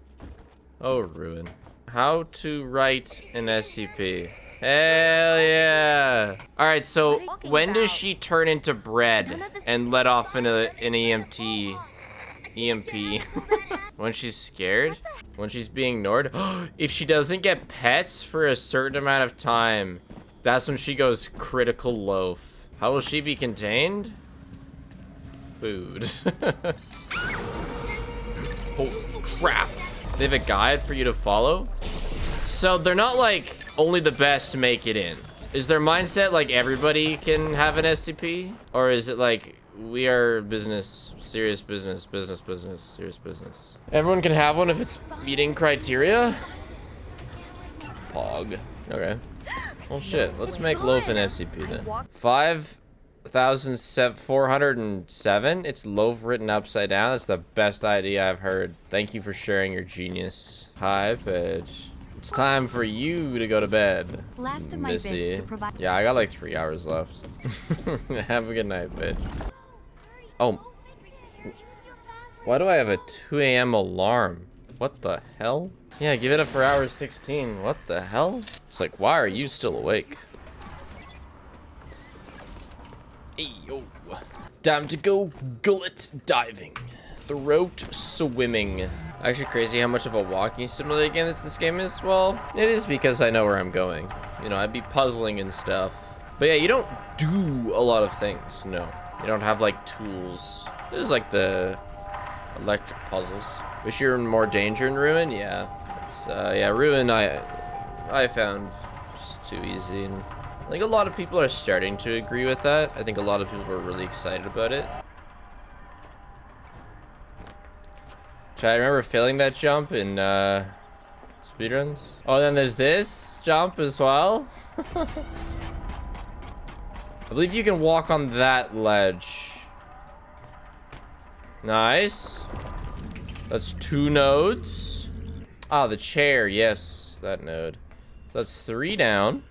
Oh, Ruin. How to write an SCP. Hell yeah. All right, so when does she turn into bread and let off an EMP? When she's scared? When she's being ignored? If she doesn't get pets for a certain amount of time, that's when she goes critical loaf. How will she be contained? Food. Holy crap. They have a guide for you to follow? So they're not like only the best make it in. Is their mindset like everybody can have an SCP? Or is it like we are business, serious business, serious business? Everyone can have one if it's meeting criteria? Pog. Okay. Well shit, let's make Loaf an SCP then. 5,407. It's Loaf written upside down. That's the best idea I've heard. Thank you for sharing your genius. Hi, bitch. It's time for you to go to bed, Last of my Missy. bits to provide. Yeah, I got like 3 hours left. Have a good night, bitch. Oh. Why do I have a 2 a.m. alarm? What the hell? Yeah, give it up for hour 16. What the hell? It's like, why are you still awake? Hey, yo. Time to go gullet diving. Throat swimming. Actually crazy how much of a walking simulator game this game is. Well, it is because I know where I'm going. You know, I'd be puzzling and stuff. But yeah, you don't do a lot of things. No, you don't have like tools. This is like the electric puzzles. Wish you were in more danger in Ruin. Yeah, it's, yeah, Ruin I found just too easy. And I think a lot of people are starting to agree with that. I think a lot of people are really excited about it. I remember failing that jump in speedruns. Oh, then there's this jump as well. I believe you can walk on that ledge. Nice. That's 2 nodes. Ah, the chair. Yes, that node. So that's 3 down.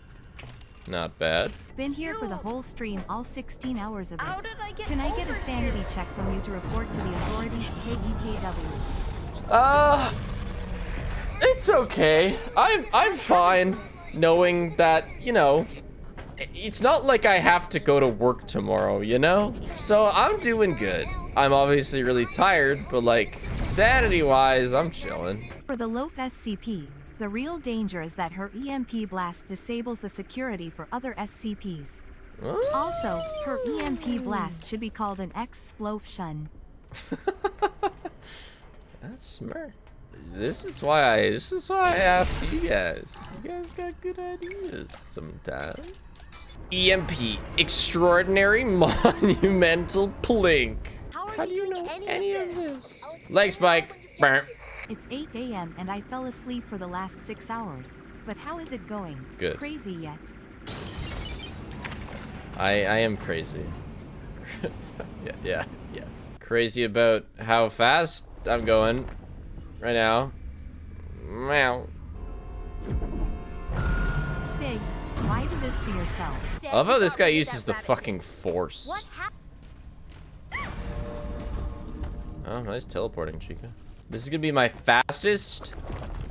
Not bad. Been here for the whole stream, all 16 hours of it. How did I get Can I get over a sanity check from you to report to the authorities? KEKW. It's okay. I'm fine knowing that, you know, it's not like I have to go to work tomorrow, you know? So I'm doing good. I'm obviously really tired, but like sanity-wise, I'm chilling. For the Loaf SCP, the real danger is that her EMP blast disables the security for other SCPs. Also, her EMP blast should be called an explosion. That's smart. This is why I asked you guys. You guys got good ideas sometimes. EMP, extraordinary monumental plink. How do you know any of this? Leg spike. Burp. It's 8 a.m. and I fell asleep for the last 6 hours. But how is it going? Good. Crazy yet? I am crazy. Yes. Crazy about how fast I'm going right now. Meow. Sig, why do this to yourself? I love how this guy uses the fucking force. Oh, nice teleporting, Chica. This is gonna be my fastest,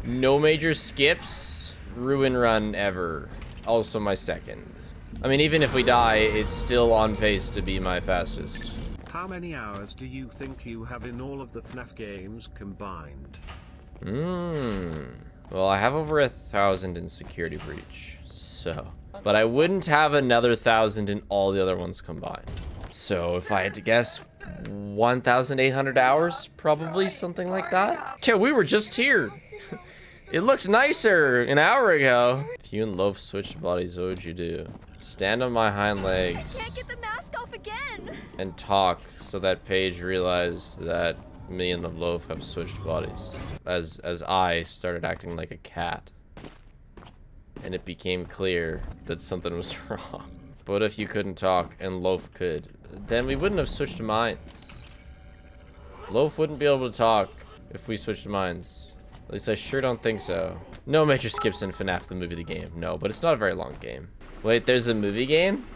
no major skips, ruin run ever. Also my second. I mean, even if we die, it's still on pace to be my fastest. How many hours do you think you have in all of the FNAF games combined? Well, I have over 1,000 in Security Breach, so. But I wouldn't have another 1,000 in all the other ones combined. So if I had to guess, 1,800 hours, probably something like that. Yeah, we were just here. It looked nicer an hour ago. If you and Loaf switched bodies, what would you do? Stand on my hind legs. I can't get the mask off again. And talk so that Paige realized that me and the Loaf have switched bodies. As I started acting like a cat. And it became clear that something was wrong. But what if you couldn't talk and Loaf could? Then we wouldn't have switched minds. Loaf wouldn't be able to talk if we switched minds. At least I sure don't think so. No major skips in FNAF the movie the game. No, but it's not a very long game. Wait, there's a movie game?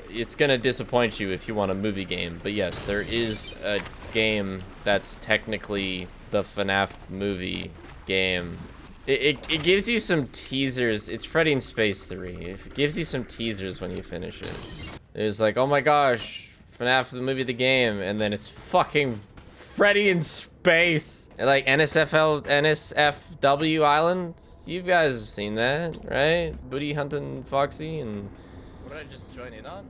It's gonna disappoint you if you want a movie game. But yes, there is a game that's technically the FNAF movie game. It gives you some teasers. It's Freddy in Space 3. It gives you some teasers when you finish it. It's like, oh my gosh, FNAF the movie the game. And then it's fucking Freddy in Space. Like NSFW Island. You guys have seen that, right? Booty hunting Foxy and... What did I just join in on?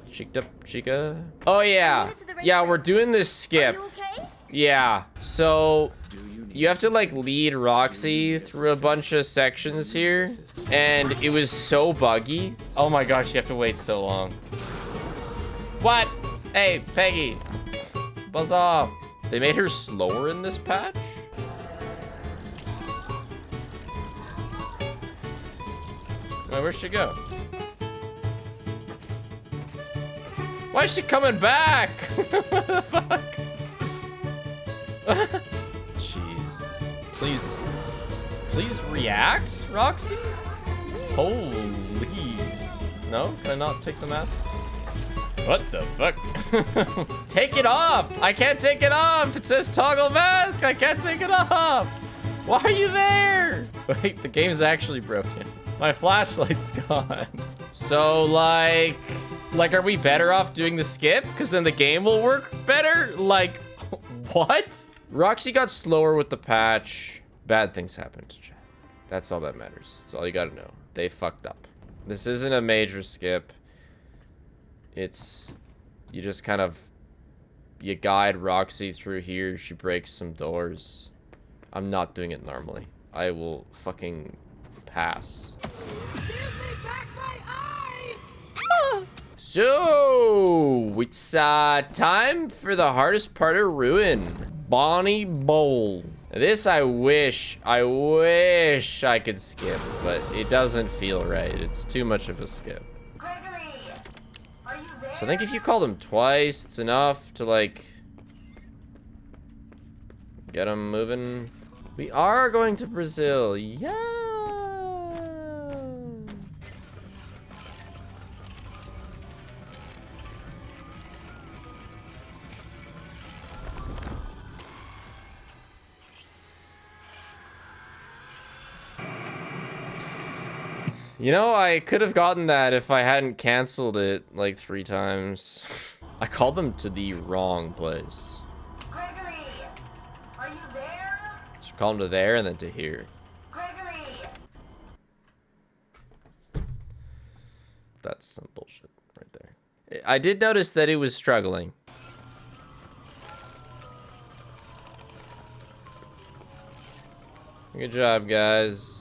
Cheeked up Chica. Oh yeah. Yeah, we're doing this skip. Okay? Yeah. So you have to like lead Roxy through a bunch of sections here. And it was so buggy. Oh my gosh, you have to wait so long. What? Hey, Peggy. Buzz off. They made her slower in this patch? Wait, where'd she go? Why is she coming back? What the fuck? Jeez. Please react, Roxy? Holy. No? Can I not take the mask? What the fuck? Take it off! I can't take it off! It says toggle mask! I can't take it off! Why are you there? Wait, the game's actually broken. My flashlight's gone. So, like, are we better off doing the skip? Because then the game will work better? Like, what? Roxy got slower with the patch. Bad things happened to chat. That's all that matters. That's all you gotta know. They fucked up. This isn't a major skip. It's, you just kind of, you guide Roxy through here. She breaks some doors. I'm not doing it normally. I will fucking pass. Give me back my eyes! So, it's time for the hardest part of Ruin. Bonnie Bowl. This I wish I could skip, but it doesn't feel right. It's too much of a skip. So I think if you call them twice, it's enough to like get them moving. We are going to Brazil. Yeah. You know, I could have gotten that if I hadn't canceled it like 3 times. I called them to the wrong place. Gregory, are you there? Should call them to there and then to here. Gregory. That's some bullshit right there. I did notice that it was struggling. Good job, guys.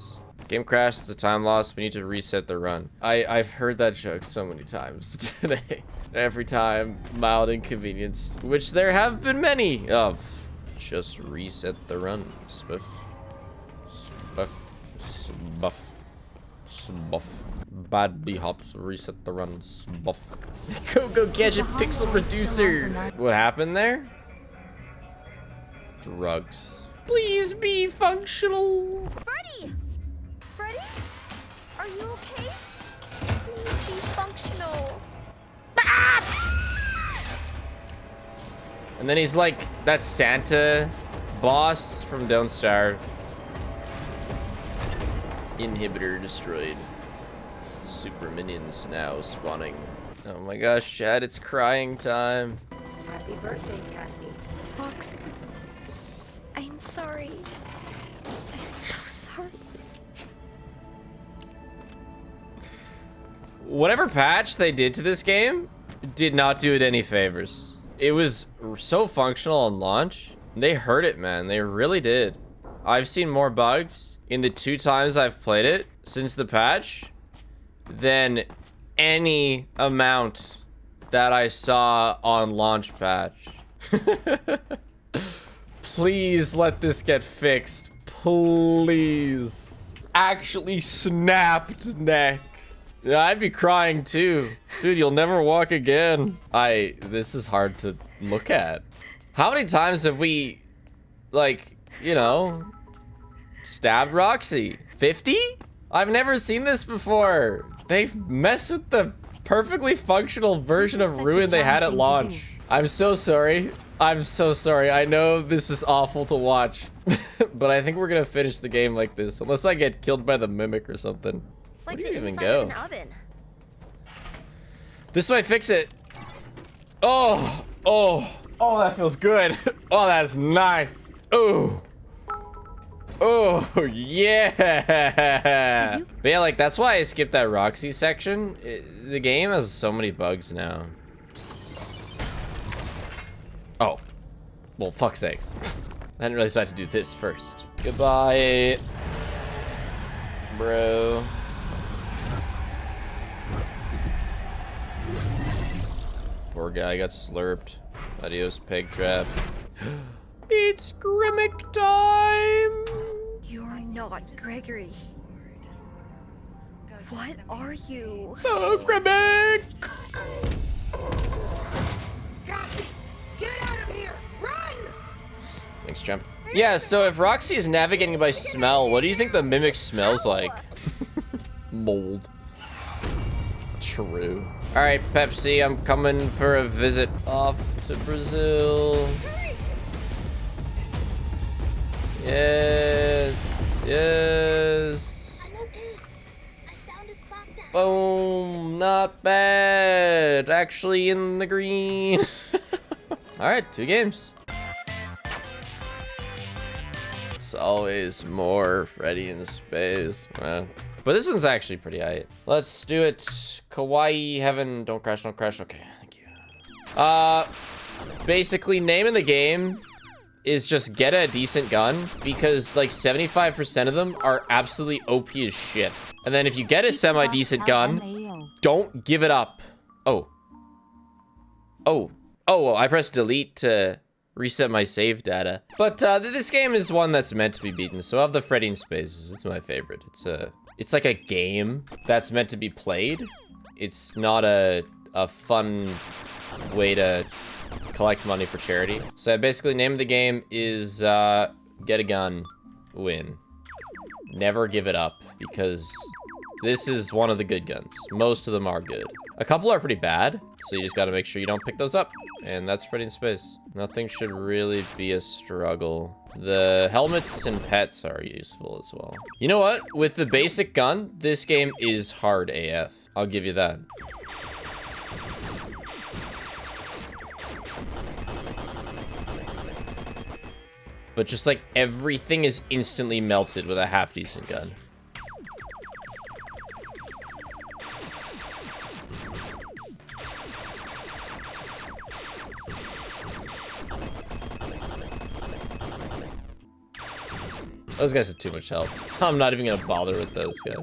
Game crashed, it's a time loss. We need to reset the run. I've heard that joke so many times today. Every time, mild inconvenience, which there have been many of. Just reset the run. Spiff. Spiff. Sbuff. Sbuff. Bad B-hops, reset the run. Sbuff. Go gadget pixel reducer. What happened there? Drugs. Please be functional. Freddy! Freddy? Are you okay? Please be functional. And then he's like that Santa boss from Don't Starve. Inhibitor destroyed. Super minions now spawning. Oh my gosh, Chad, it's crying time. Happy birthday, Cassie. Fox, I'm sorry. I'm so sorry. Whatever patch they did to this game, did not do it any favors. It was so functional on launch. They hurt it, man. They really did. I've seen more bugs in the 2 times I've played it since the patch than any amount that I saw on launch patch. Please let this get fixed. Please. Actually snapped neck. Yeah, I'd be crying too. Dude, you'll never walk again. This is hard to look at. How many times have we, like, you know, stabbed Roxy? 50? I've never seen this before. They messed with the perfectly functional version of Ruin they had at launch. I'm so sorry. I'm so sorry. I know this is awful to watch, but I think we're gonna finish the game like this, unless I get killed by the mimic or something. Where do you even go? This might fix it. Oh, that feels good. Oh, that's nice. Oh. Oh, yeah. But yeah, like, that's why I skipped that Roxy section. The game has so many bugs now. Oh. Well, fuck's sakes. I didn't realize I had to do this first. Goodbye, bro. Poor guy got slurped. Adios, peg trap. It's Grimmick time! You're not Gregory. What are you? Oh, Grimmick! Get out of here! Run! Thanks, champ. Yeah, so if Roxy is navigating by smell, what do you think the mimic smells like? Mold. True. Alright, Pepsi, I'm coming for a visit off to Brazil. Yes, yes. Boom, not bad. Actually in the green. All right, 2 games. It's always more Freddy in space, man. But this one's actually pretty aight. Let's do it. Kawaii heaven. Don't crash, don't crash. Okay, thank you. Basically, name of the game is just get a decent gun, because like 75% of them are absolutely OP as shit. And then if you get a semi-decent gun, don't give it up. Oh, I pressed delete to reset my save data. But this game is one that's meant to be beaten. So of the Freddy in Spaces, it's my favorite. It's like a game that's meant to be played. It's not a fun way to collect money for charity. So basically, name of the game is get a gun, win. Never give it up, because this is one of the good guns. Most of them are good. A couple are pretty bad, so you just gotta make sure you don't pick those up. And that's Freddy in Space. Nothing should really be a struggle. The helmets and pets are useful as well. You know what? With the basic gun, this game is hard AF. I'll give you that. But just like everything is instantly melted with a half-decent gun. Those guys have too much health. I'm not even gonna bother with those guys.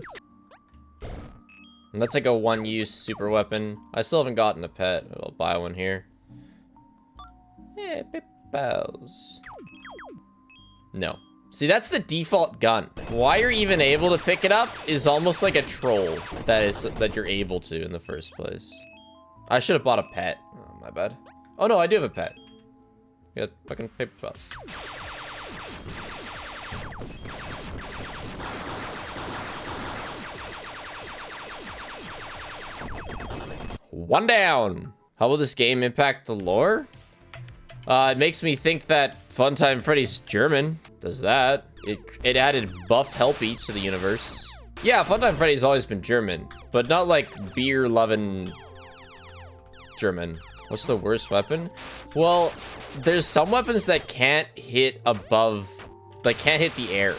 And that's like a one-use super weapon. I still haven't gotten a pet. I'll buy one here. Yeah, Pippos. No. See, that's the default gun. Why you're even able to pick it up is almost like a troll that you're able to in the first place. I should have bought a pet. Oh, my bad. Oh no, I do have a pet. Got fucking paper puffs. One down. How will this game impact the lore? It makes me think that Funtime Freddy's German. Does that. It added buff helpy to the universe. Yeah, Funtime Freddy's always been German, but not like beer-loving German. What's the worst weapon? Well, there's some weapons that can't hit above, like can't hit the air.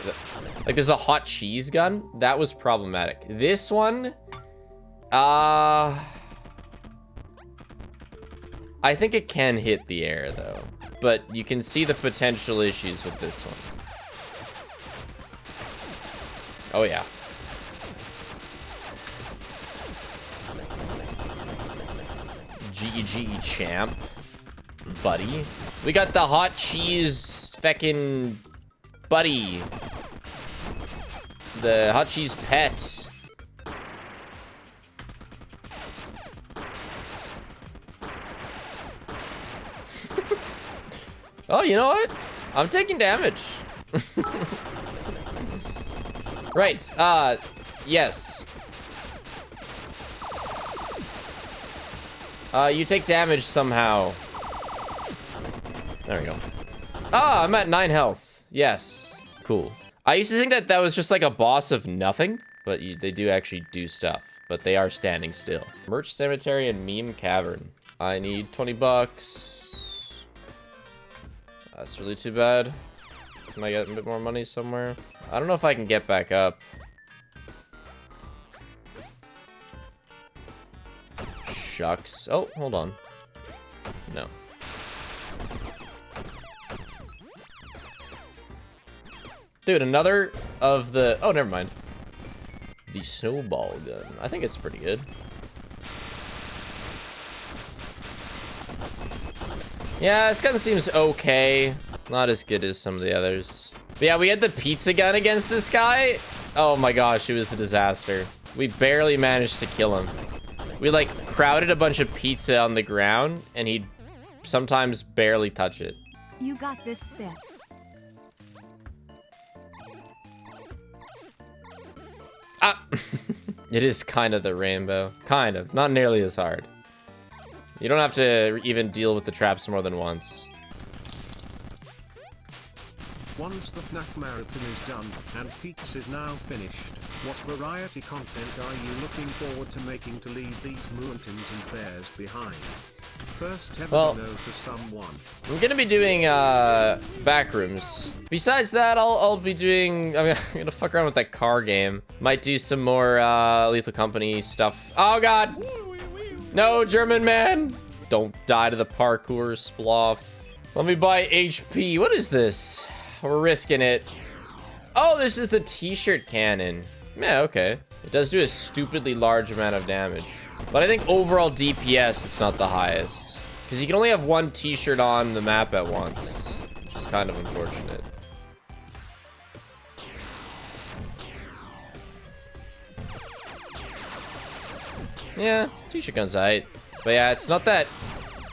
Like there's a hot cheese gun. That was problematic. This one, I think it can hit the air, though. But you can see the potential issues with this one. Oh, yeah. GG, champ. Buddy. We got the hot cheese feckin' buddy. The hot cheese pet. Oh, you know what? I'm taking damage. Right, yes. You take damage somehow. There we go. Ah, I'm at 9 health. Yes, cool. I used to think that that was just like a boss of nothing, but they do actually do stuff, but they are standing still. Merch Cemetery and Meme Cavern. I need 20 bucks. That's really too bad. Can I get a bit more money somewhere? I don't know if I can get back up. Shucks. Oh, hold on. No. Dude, another of the... Oh, never mind. The snowball gun. I think it's pretty good. Yeah, this gun seems okay. Not as good as some of the others. But yeah, we had the pizza gun against this guy. Oh my gosh, it was a disaster. We barely managed to kill him. We like crowded a bunch of pizza on the ground and he'd sometimes barely touch it. You got this, spiff. Ah! It is kind of the rainbow. Kind of. Not nearly as hard. You don't have to even deal with the traps more than once. Once the FNAF marathon is done, and Peaks is now finished, what variety content are you looking forward to making to leave these mountains and bears behind? First ever no to someone. I'm gonna be doing backrooms. Besides that, I'll be doing... I'm gonna fuck around with that car game. Might do some more Lethal Company stuff. Oh god! No, German man! Don't die to the parkour, sploff. Let me buy HP. What is this? We're risking it. Oh, this is the t-shirt cannon. Yeah, okay. It does do a stupidly large amount of damage. But I think overall DPS is not the highest. Because you can only have one t-shirt on the map at once. Which is kind of unfortunate. Yeah, t-shirt gun's aight. But yeah, it's not that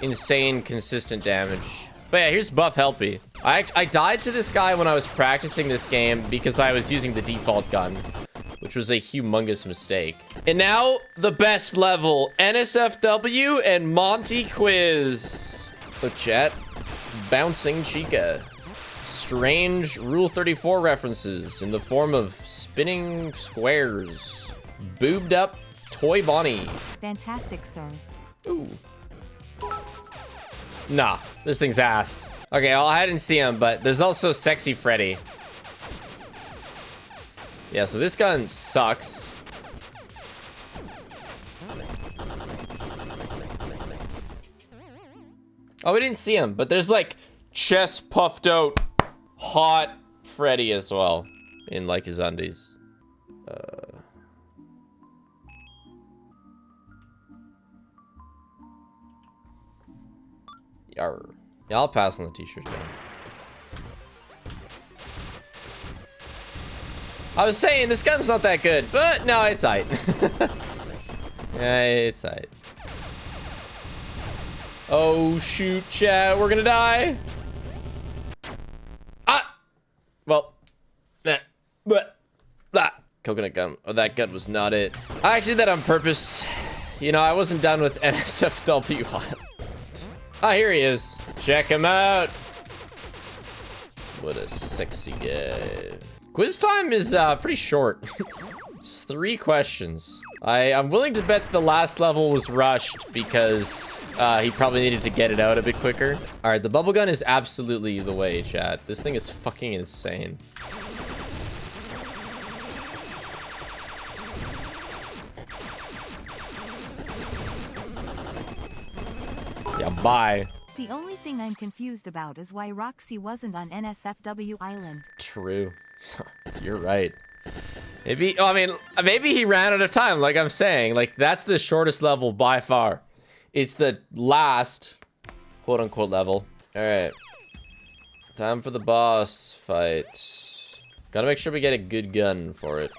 insane consistent damage. But yeah, here's Buff Helpy. I died to this guy when I was practicing this game because I was using the default gun, which was a humongous mistake. And now, the best level, NSFW and Monty Quiz. Look, chat. Bouncing Chica. Strange Rule 34 references in the form of spinning squares. Boobed up Toy Bonnie. Fantastic, sir. Ooh. Nah, this thing's ass. Okay, well, I didn't see him, but there's also Sexy Freddy. Yeah, so this gun sucks. Oh, we didn't see him, but there's like chest puffed out hot Freddy as well in like his undies. Yarr. Yeah, I'll pass on the t-shirt gun. I was saying this gun's not that good, but no, it's aight. Yeah, it's aight. Oh shoot, chat, we're gonna die. Ah! Well, coconut gun. Oh, that gun was not it. I actually did that on purpose. You know, I wasn't done with NSFW. Ah, here he is. Check him out. What a sexy guy. Quiz time is pretty short. It's 3 questions. I'm willing to bet the last level was rushed because he probably needed to get it out a bit quicker. All right, the bubble gun is absolutely the way, chat. This thing is fucking insane. Yeah, bye. The only thing I'm confused about is why Roxy wasn't on NSFW Island. True. You're right. Maybe, I mean, maybe he ran out of time, like I'm saying. Like, that's the shortest level by far. It's the last, quote-unquote, level. Alright. Time for the boss fight. Gotta make sure we get a good gun for it.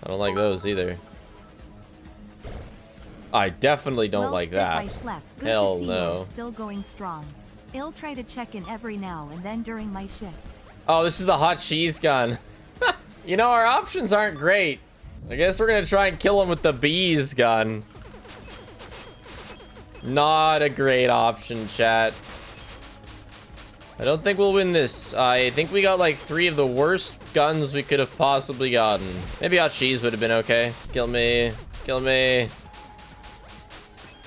I don't like those either. I definitely don't like that. Hell no. Still going strong. I'll try to check in every now and then during my shift. Oh, this is the hot cheese gun. You know, our options aren't great. I guess we're gonna try and kill him with the bees gun. Not a great option, chat. I don't think we'll win this. I think we got like 3 of the worst guns we could have possibly gotten. Maybe hot cheese would have been okay. Kill me. Kill me.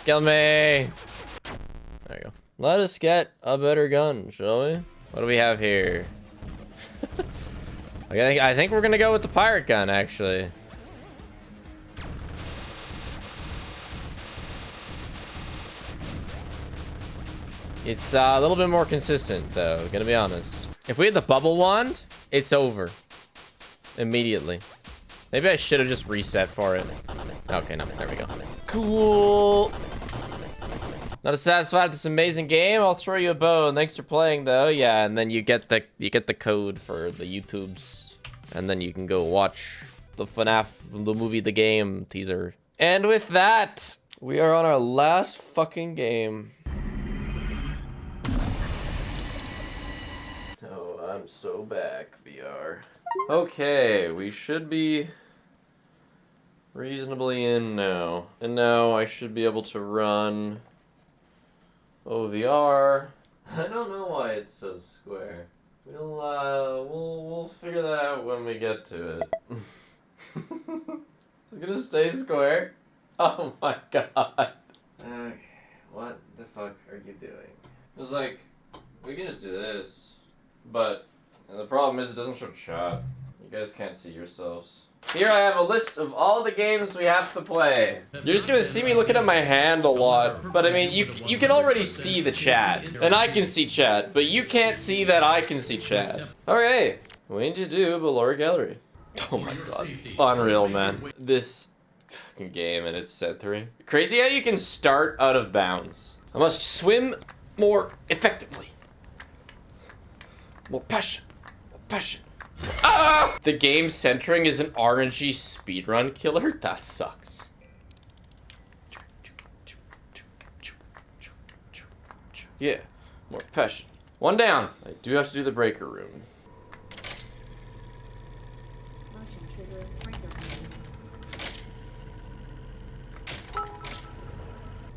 Kill me. There you go. Let us get a better gun, shall we? What do we have here? I think we're gonna go with the pirate gun, actually. It's a little bit more consistent, though, gonna be honest. If we had the bubble wand, it's over. Immediately. Maybe I should have just reset for it. Okay, no, there we go. Cool. Not satisfied with this amazing game? I'll throw you a bone. Thanks for playing, though. Yeah, and then you get the code for the YouTubes, and then you can go watch the FNAF, the movie, the game teaser. And with that, we are on our last fucking game. Oh, I'm so back, VR. Okay, we should be reasonably in now. And now I should be able to run OVR. I don't know why it's so square. We'll figure that out when we get to it. It's gonna stay square? Oh my god. Okay, what the fuck are you doing? It was like, we can just do this, but the problem is it doesn't show chat. You guys can't see yourselves. Here I have a list of all the games we have to play. You're just gonna see me looking at my hand a lot, but I mean, you can already see the chat, and I can see chat, but you can't see that I can see chat. Okay, we need to do Ballora Gallery. Oh my god, unreal, man. This fucking game and its set 3. Crazy how you can start out of bounds. I must swim more effectively. More passion, more passion. Ah! The game centering is an RNG speedrun killer? That sucks. Yeah, more passion. One down. I do have to do the breaker room.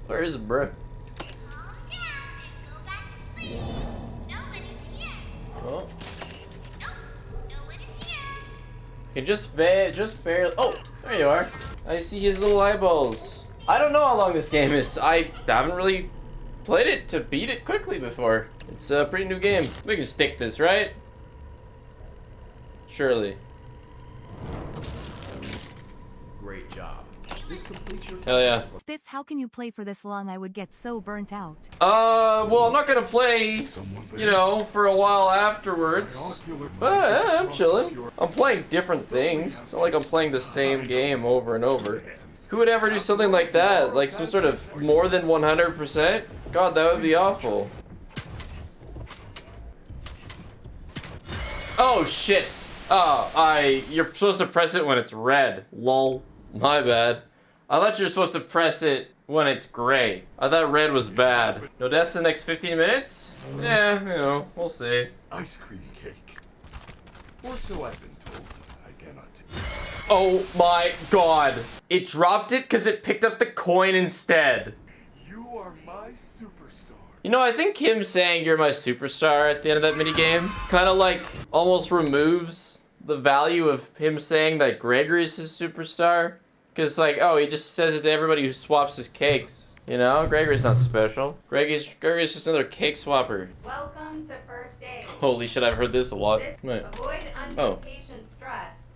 Where is it, bruh? Oh. You can just barely. Oh, there you are. I see his little eyeballs. I don't know how long this game is. I haven't really played it to beat it quickly before. It's a pretty new game. We can stick this, right? Surely. Great job. This completes your Hell yeah. Spiff, how can you play for this long? I would get so burnt out. Well, I'm not gonna play, you know, for a while afterwards. But I'm chilling. I'm playing different things. It's not like I'm playing the same game over and over. Who would ever do something like that? Like some sort of more than 100%? God, that would be awful. Oh, shit. Oh, you're supposed to press it when it's red. Lol. My bad. I thought you were supposed to press it when it's gray. I thought red was bad. No deaths in the next 15 minutes? Yeah, you know, we'll see. Ice cream cake. Or so I've been told. I cannot. Oh my god. It dropped it because it picked up the coin instead. You are my superstar. You know, I think him saying you're my superstar at the end of that minigame kind of like almost removes the value of him saying that Gregory's his superstar. Because, like, oh, he just says it to everybody who swaps his cakes. You know, Gregory's not special. Gregory's just another cake swapper. Welcome to first aid. Holy shit, I've heard this a lot. Avoid undue patient stress,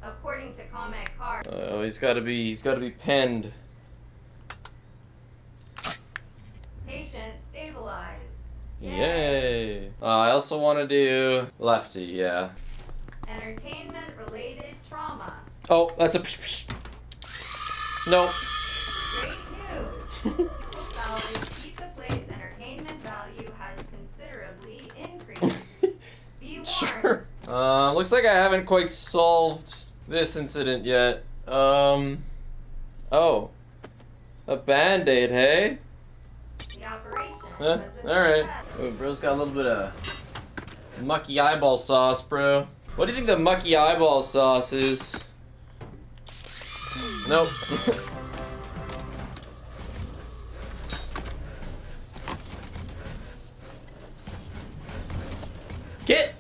according to comment card. Oh, he's gotta be penned. Patient Yay. I also want to do lefty, yeah. Entertainment-related trauma. Oh, that's a psh. Nope. Great news. Salvage pizza place entertainment value has considerably increased. Be warned. Sure. Looks like I haven't quite solved this incident yet. Oh. A band-aid, hey? The operation was a alright. Oh, bro's got a little bit of mucky eyeball sauce, bro. What do you think the mucky eyeball sauce is? Nope. Get!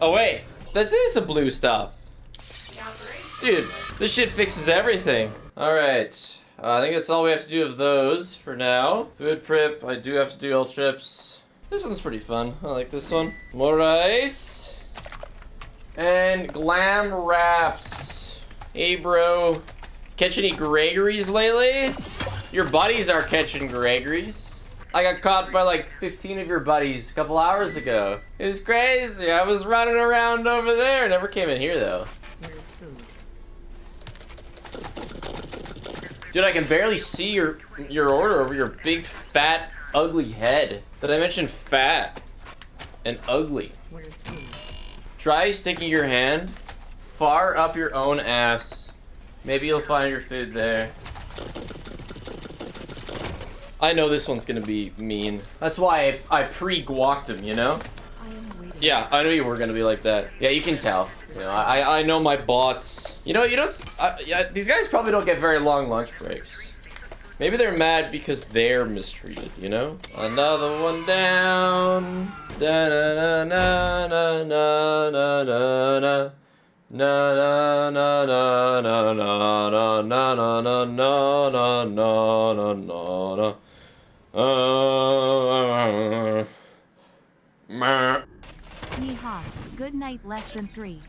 Oh wait, that is the blue stuff. Dude, this shit fixes everything. Alright. I think that's all we have to do of those for now. Food prep, I do have to do L chips. This one's pretty fun. I like this one. More rice. And glam wraps. Hey bro, catch any Gregories lately? Your buddies are catching Gregories. I got caught by like 15 of your buddies a couple hours ago. It was crazy. I was running around over there. Never came in here though. Dude, I can barely see your order over your big, fat, ugly head. Did I mention fat and ugly? Try sticking your hand far up your own ass. Maybe you'll find your food there. I know this one's gonna be mean. That's why I pre-guacked him, you know? Yeah, I knew you were gonna be like that. Yeah, you can tell. You know, I know my bots. You know, yeah, these guys probably don't get very long lunch breaks. Maybe they're mad because they're mistreated, you know? Another one down. Da na na na na na na na. Na na na na na na na na na na na na na. Yeehaw. Good night, less than 3.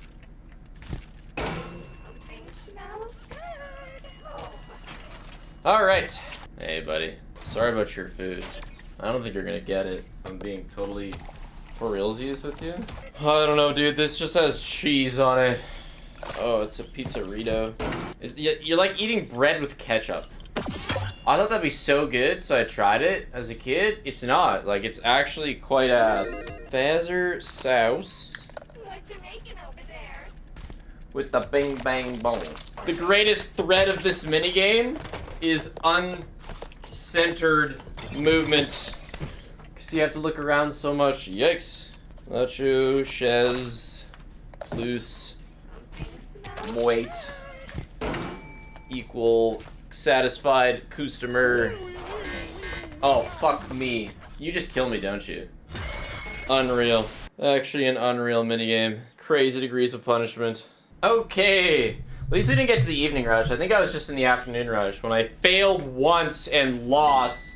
Alright. Hey, buddy. Sorry about your food. I don't think you're gonna get it. I'm being totally for realsies with you. I don't know, dude. This just has cheese on it. Oh, it's a pizzerito. You're like eating bread with ketchup. I thought that'd be so good, so I tried it as a kid. It's not. Like, it's actually quite ass. Fazer sauce. What you making over there? With the bing bang boom. The greatest thread of this minigame is uncentered movement. Because you have to look around so much. Yikes. Nacho, chez, plus, wait, equal, satisfied customer. Oh, fuck me. You just kill me, don't you? Unreal. Actually an unreal minigame. Crazy degrees of punishment. Okay. At least we didn't get to the evening rush. I think I was just in the afternoon rush when I failed once and lost.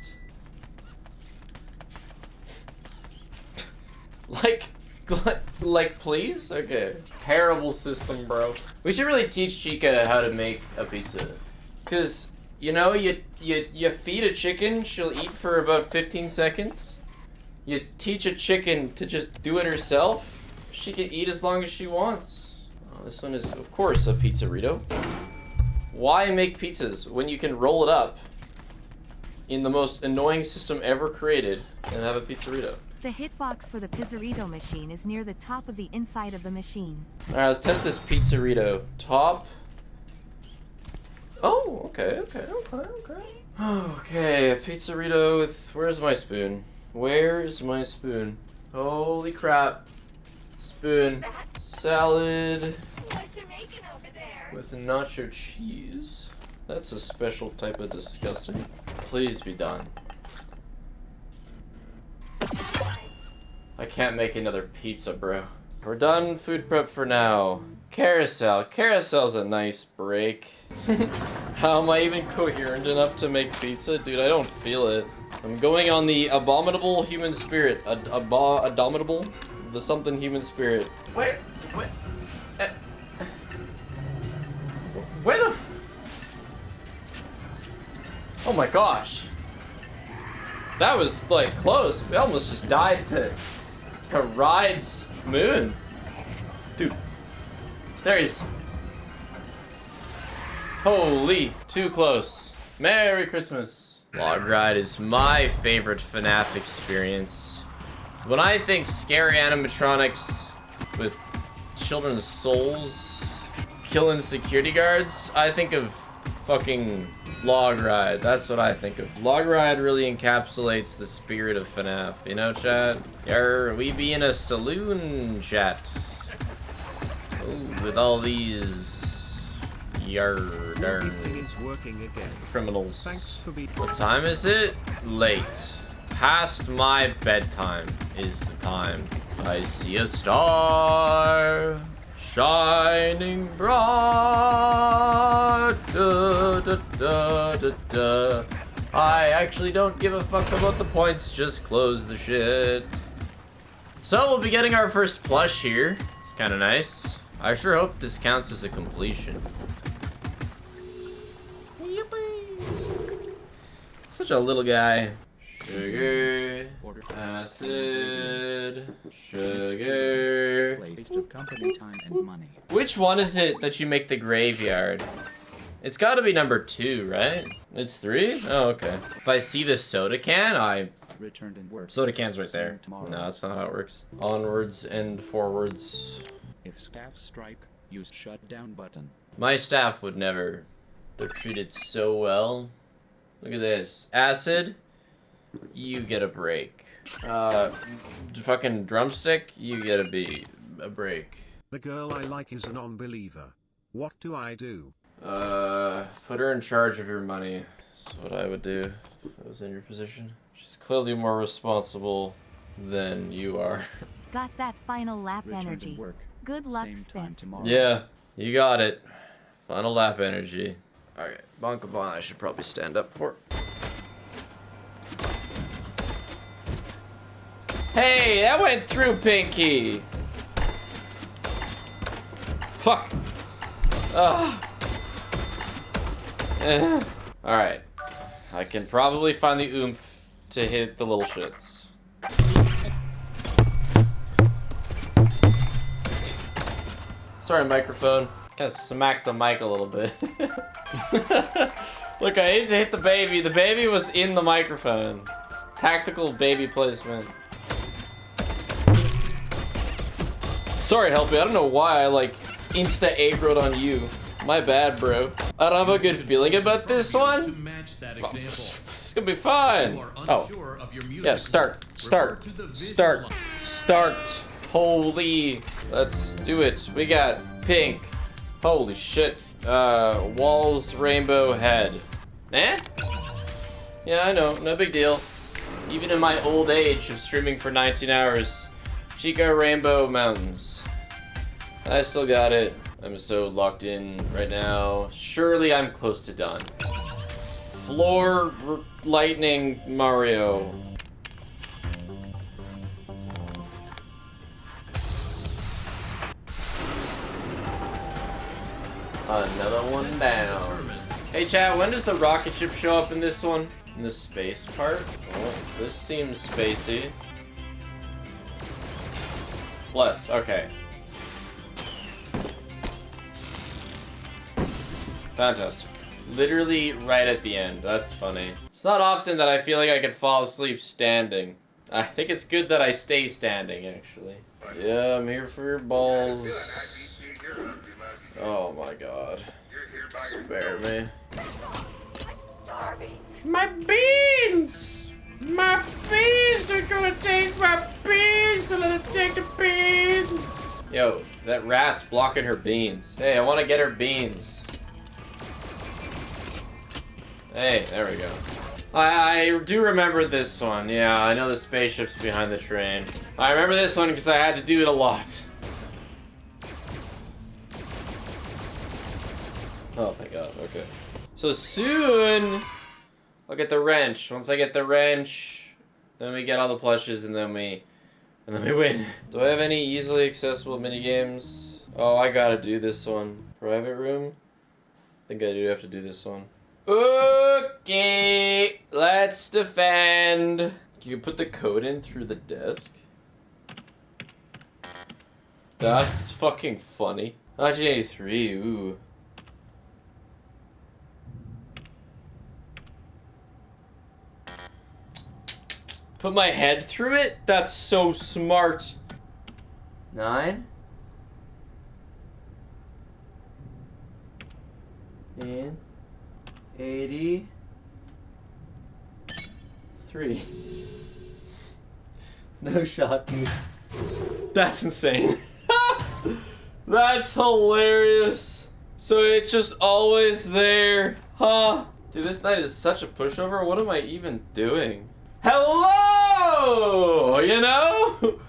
Like, please? Okay. Terrible system, bro. We should really teach Chica how to make a pizza. Cause, you know, you feed a chicken, she'll eat for about 15 seconds. You teach a chicken to just do it herself, she can eat as long as she wants. Oh, this one is, of course, a pizzerito. Why make pizzas when you can roll it up in the most annoying system ever created and have a pizzerito? The hitbox for the pizzerito machine is near the top of the inside of the machine. Alright, let's test this pizzerito. Top. Oh, okay. Okay, a pizzerito with... Where's my spoon? Where's my spoon? Holy crap. Spoon. Salad. What you making over there? With nacho cheese. That's a special type of disgusting. Please be done. I can't make another pizza, bro. We're done food prep for now. Carousel. Carousel's a nice break. How am I even coherent enough to make pizza? Dude, I don't feel it. I'm going on the abominable human spirit. Abominable? The something human spirit. Where the oh my gosh. That was like close. We almost just died to Ride's moon. Dude. There he is. Holy, too close. Merry Christmas. Log Ride is my favorite FNAF experience. When I think scary animatronics with children's souls killing security guards, I think of fucking Log Ride. That's what I think of. Log Ride really encapsulates the spirit of FNAF, you know, chat? Yarr, we be in a saloon, chat. Ooh, with all these darn criminals. What time is it? Late. Past my bedtime is the time. I see a star shining bright. Da, da, da, da, da. I actually don't give a fuck about the points, just close the shit. So we'll be getting our first plush here. It's kind of nice. I sure hope this counts as a completion. Such a little guy. Sugar, acid, sugar. Waste of company time and money. Which one is it that you make the graveyard? It's got to be number 2, right? It's 3? Oh, okay. If I see the soda can, I returned and work. Soda can's right there. No, that's not how it works. Onwards and forwards. If staff strike, use shutdown button. My staff would never. They're treated so well. Look at this. Acid, you get a break. Fucking drumstick, you get a break. The girl I like is a non-believer. What do I do? Put her in charge of your money. That's what I would do if I was in your position. She's clearly more responsible than you are. Got that final lap energy. Good luck, Spin. Yeah, you got it. Final lap energy. Alright, Bonkabon, I should probably stand up for. Hey, that went through, Pinky! Fuck! Alright. I can probably find the oomph to hit the little shits. Sorry, microphone. Kind of smacked the mic a little bit. Look, I need to hit the baby. The baby was in the microphone. It's tactical baby placement. Sorry, Helpy. I don't know why I like insta-aggroed on you. My bad, bro. I don't have a good feeling about this one. It's gonna be fine. Oh, yeah. Start. Holy, let's do it. We got pink. Holy shit. Walls, rainbow, head. Eh? Yeah, I know. No big deal. Even in my old age of streaming for 19 hours. Chica Rainbow Mountains. I still got it. I'm so locked in right now. Surely I'm close to done. Floor lightning Mario. Another one down. Hey chat, when does the rocket ship show up in this one? In the space part? Oh, this seems spacey. Bless, okay. Fantastic. Literally right at the end. That's funny. It's not often that I feel like I could fall asleep standing. I think it's good that I stay standing, actually. Yeah, I'm here for your balls. Oh my god. Spare me. I'm starving. My beans! My beans! They're gonna take my beans! They're gonna take the beans! Yo, that rat's blocking her beans. Hey, I want to get her beans. Hey, there we go. I do remember this one. Yeah, I know the spaceship's behind the train. I remember this one because I had to do it a lot. Oh, thank God. Okay. So soon, I'll get the wrench. Once I get the wrench, then we get all the plushes, and then we win. Do I have any easily accessible minigames? Oh, I gotta do this one. Private room? I think I do have to do this one. Okay, let's defend. You can put the code in through the desk. That's fucking funny. 1983, ooh. Put my head through it? That's so smart. 9. And 83. No shot. That's insane. That's hilarious. So it's just always there, huh? Dude, this night is such a pushover. What am I even doing? Hello! You know?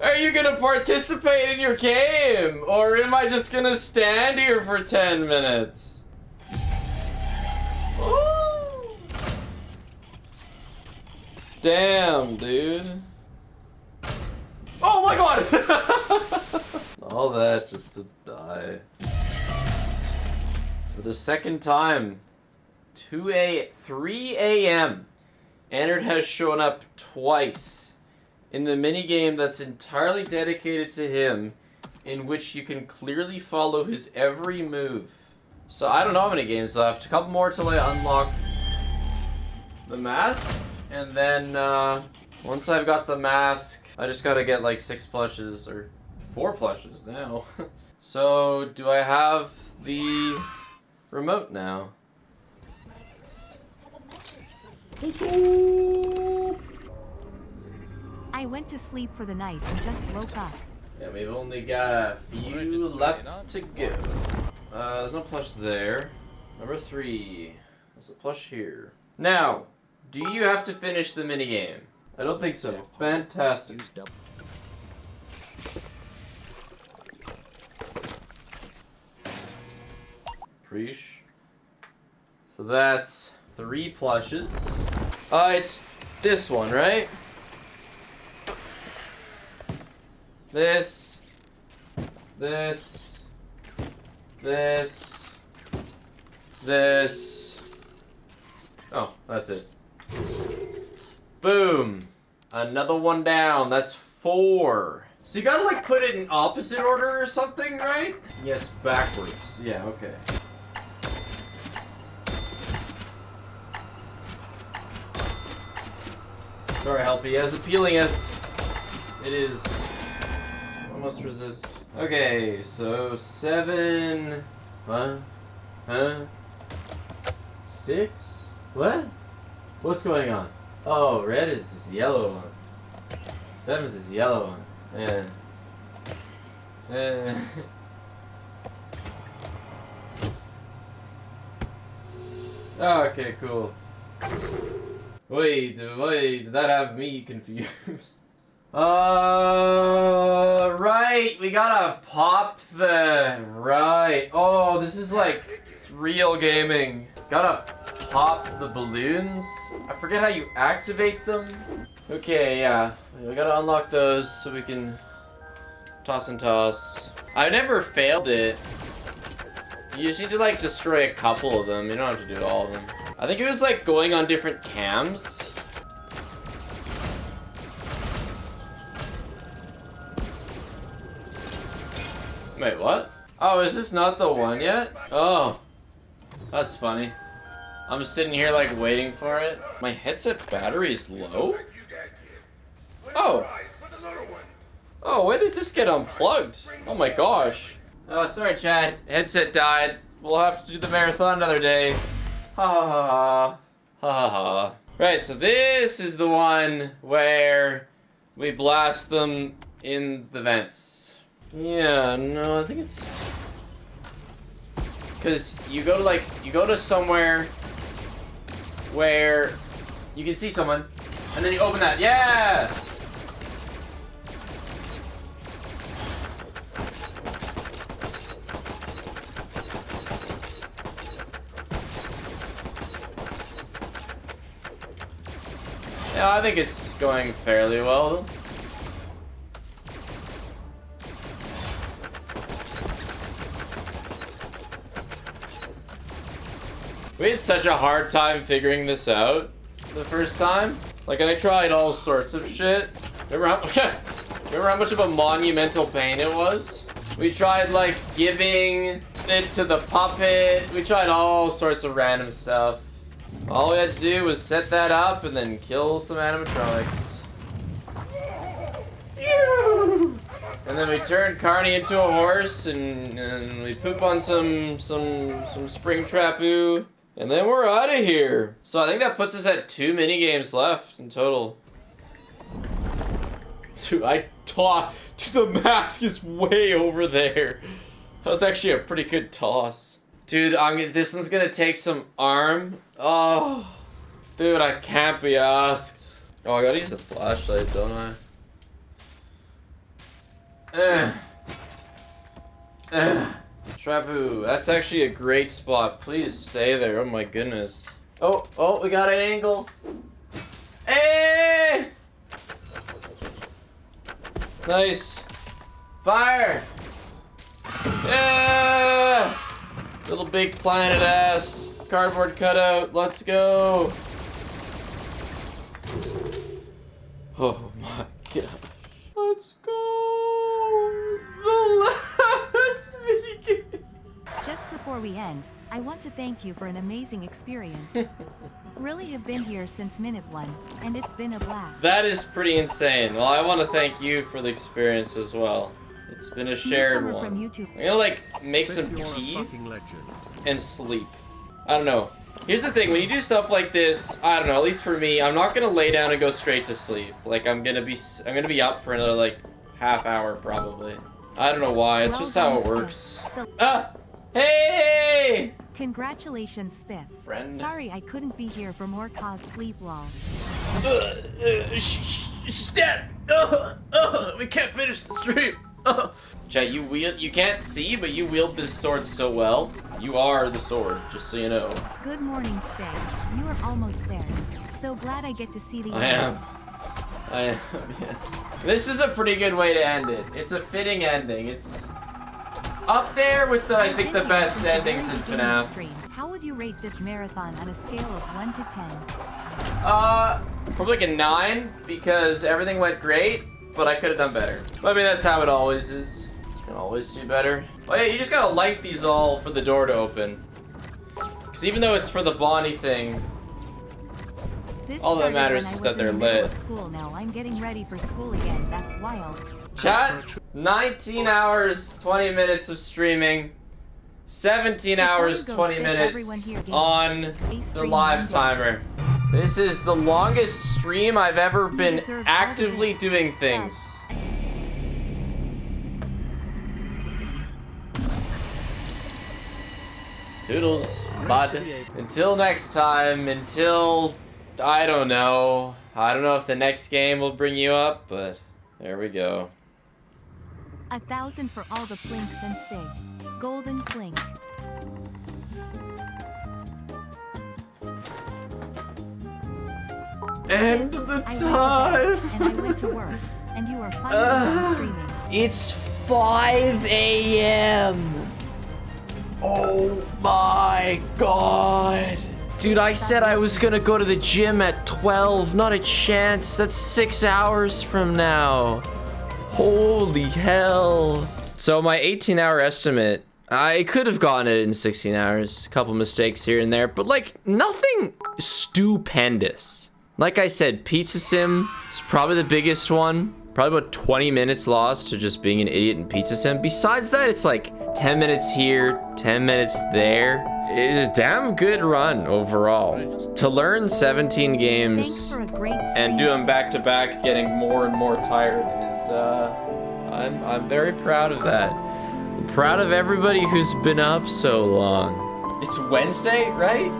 Are you gonna participate in your game? Or am I just gonna stand here for 10 minutes? Ooh. Damn, dude. Oh my god! All that just to die. For the second time. 3 a.m. Ennard has shown up twice in the minigame that's entirely dedicated to him, in which you can clearly follow his every move. So I don't know how many games left. A couple more till I unlock the mask, and then once I've got the mask, I just gotta get like 6 plushes, or 4 plushes now. So do I have the remote now? Let's go! I went to sleep for the night and just woke up. Yeah, we've only got a few left to go. There's no plush there. Number 3. There's a plush here. Now, do you have to finish the minigame? I don't think so. Fantastic. Preach. So that's 3 plushes. It's this one, right? This. Oh, that's it. Boom. Another one down. That's 4. So you gotta like put it in opposite order or something, right? Yes, backwards. Yeah, okay. Sorry, Helpy. As appealing as it is, I must resist. Okay, so 7. What? Huh? 6? What? What's going on? Oh, red is this yellow one. 7 is this yellow one. Yeah. Oh, okay, cool. Wait, did that have me confused? Right, we gotta pop the, right. Oh, this is like real gaming. Gotta pop the balloons. I forget how you activate them. Okay, yeah, we gotta unlock those so we can toss and toss. I never failed it. You just need to like destroy a couple of them. You don't have to do all of them. I think it was like going on different cams. Wait, what? Oh, is this not the one yet? Oh, that's funny. I'm just sitting here like waiting for it. My headset battery is low? Oh. Oh, when did this get unplugged? Oh my gosh. Oh, sorry, Chad. Headset died. We'll have to do the marathon another day. Ha ha ha. Ha ha ha. Right, so this is the one where we blast them in the vents. Yeah, no, I think it's... Because you go to like, you go to somewhere where you can see someone, and then you open that. Yeah! Yeah, I think it's going fairly well. We had such a hard time figuring this out the first time. Like, I tried all sorts of shit. Remember how much of a monumental pain it was? We tried, like, giving it to the puppet. We tried all sorts of random stuff. All we had to do was set that up and then kill some animatronics. And then we turned Carney into a horse, and we poop on some Springtrap oo, and then we're out of here. So I think that puts us at 2 mini games left in total. Dude, I taught. Dude, the mask is way over there. That was actually a pretty good toss. Dude, this one's gonna take some arm. Oh, dude, I can't be asked. Oh, I gotta use the flashlight, don't I? Trapu, that's actually a great spot. Please stay there. Oh my goodness. Oh, we got an angle. Hey! Nice. Fire! Yeah! Little big planet ass. Cardboard cutout. Let's go. Oh my god. Let's go. The last minigame. Just before we end, I want to thank you for an amazing experience. Really have been here since minute 1, and it's been a blast. That is pretty insane. Well, I want to thank you for the experience as well. It's been a shared one. I'm gonna like make some tea and sleep. I don't know. Here's the thing, when you do stuff like this, I don't know, at least for me, I'm not gonna lay down and go straight to sleep. Like I'm gonna be up for another like half hour probably. I don't know why, it's just how it works. Ah! Hey! Congratulations, Spiff. Friend. Sorry I couldn't be here for more cause sleep lol. Stat! We can't finish the stream. Chat, you can't see, but you wield this sword so well. You are the sword, just so you know. Good morning, Spiff. You are almost there. So glad I get to see the I am, yes. This is a pretty good way to end it. It's a fitting ending. It's up there with I think the best endings in FNAF. How would you rate this marathon on a scale of 1 to 10? Probably like a 9, because everything went great, but I could have done better. I mean, that's how it always is. You can always do better. Oh yeah, you just gotta light these all for the door to open. Because even though it's for the Bonnie thing, all that matters is that they're lit. School now. I'm getting ready for school again. That's wild. Chat, 19 hours, 20 minutes of streaming. 17 hours, 20 minutes on the live timer. This is the longest stream I've ever been actively doing things. Toodles, bud. Until next time, I don't know. I don't know if the next game will bring you up, but there we go. 1,000 for all the flinks and spigs. Golden flink. End the time. And I went to work, and you are finally streaming. It's 5 a.m. Oh my god. Dude, I said I was gonna go to the gym at 12. Not a chance. That's 6 hours from now. Holy hell. So my 18-hour estimate, I could have gotten it in 16 hours. A couple mistakes here and there, but like nothing stupendous. Like I said, Pizza Sim is probably the biggest one. Probably about 20 minutes lost to just being an idiot in Pizza Sim. Besides that, it's like 10 minutes here, 10 minutes there. It's a damn good run overall. To learn 17 games and do them back to back, getting more and more tired is, I'm very proud of that. I'm proud of everybody who's been up so long. It's Wednesday, right?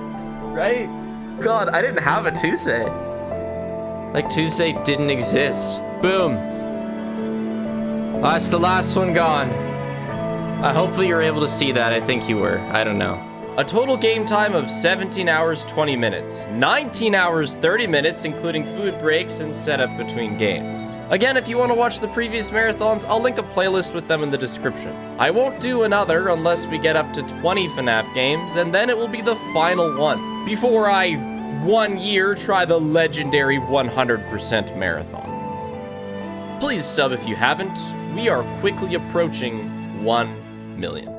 Right? God, I didn't have a Tuesday. Like Tuesday didn't exist. Boom. That's the last one gone. Hopefully you're able to see that. I think you were. I don't know. A total game time of 17 hours, 20 minutes. 19 hours, 30 minutes, including food breaks and setup between games. Again, if you want to watch the previous marathons, I'll link a playlist with them in the description. I won't do another unless we get up to 20 FNAF games, and then it will be the final one, before I, 1 year, try the legendary 100% marathon. Please sub if you haven't. We are quickly approaching 1 million.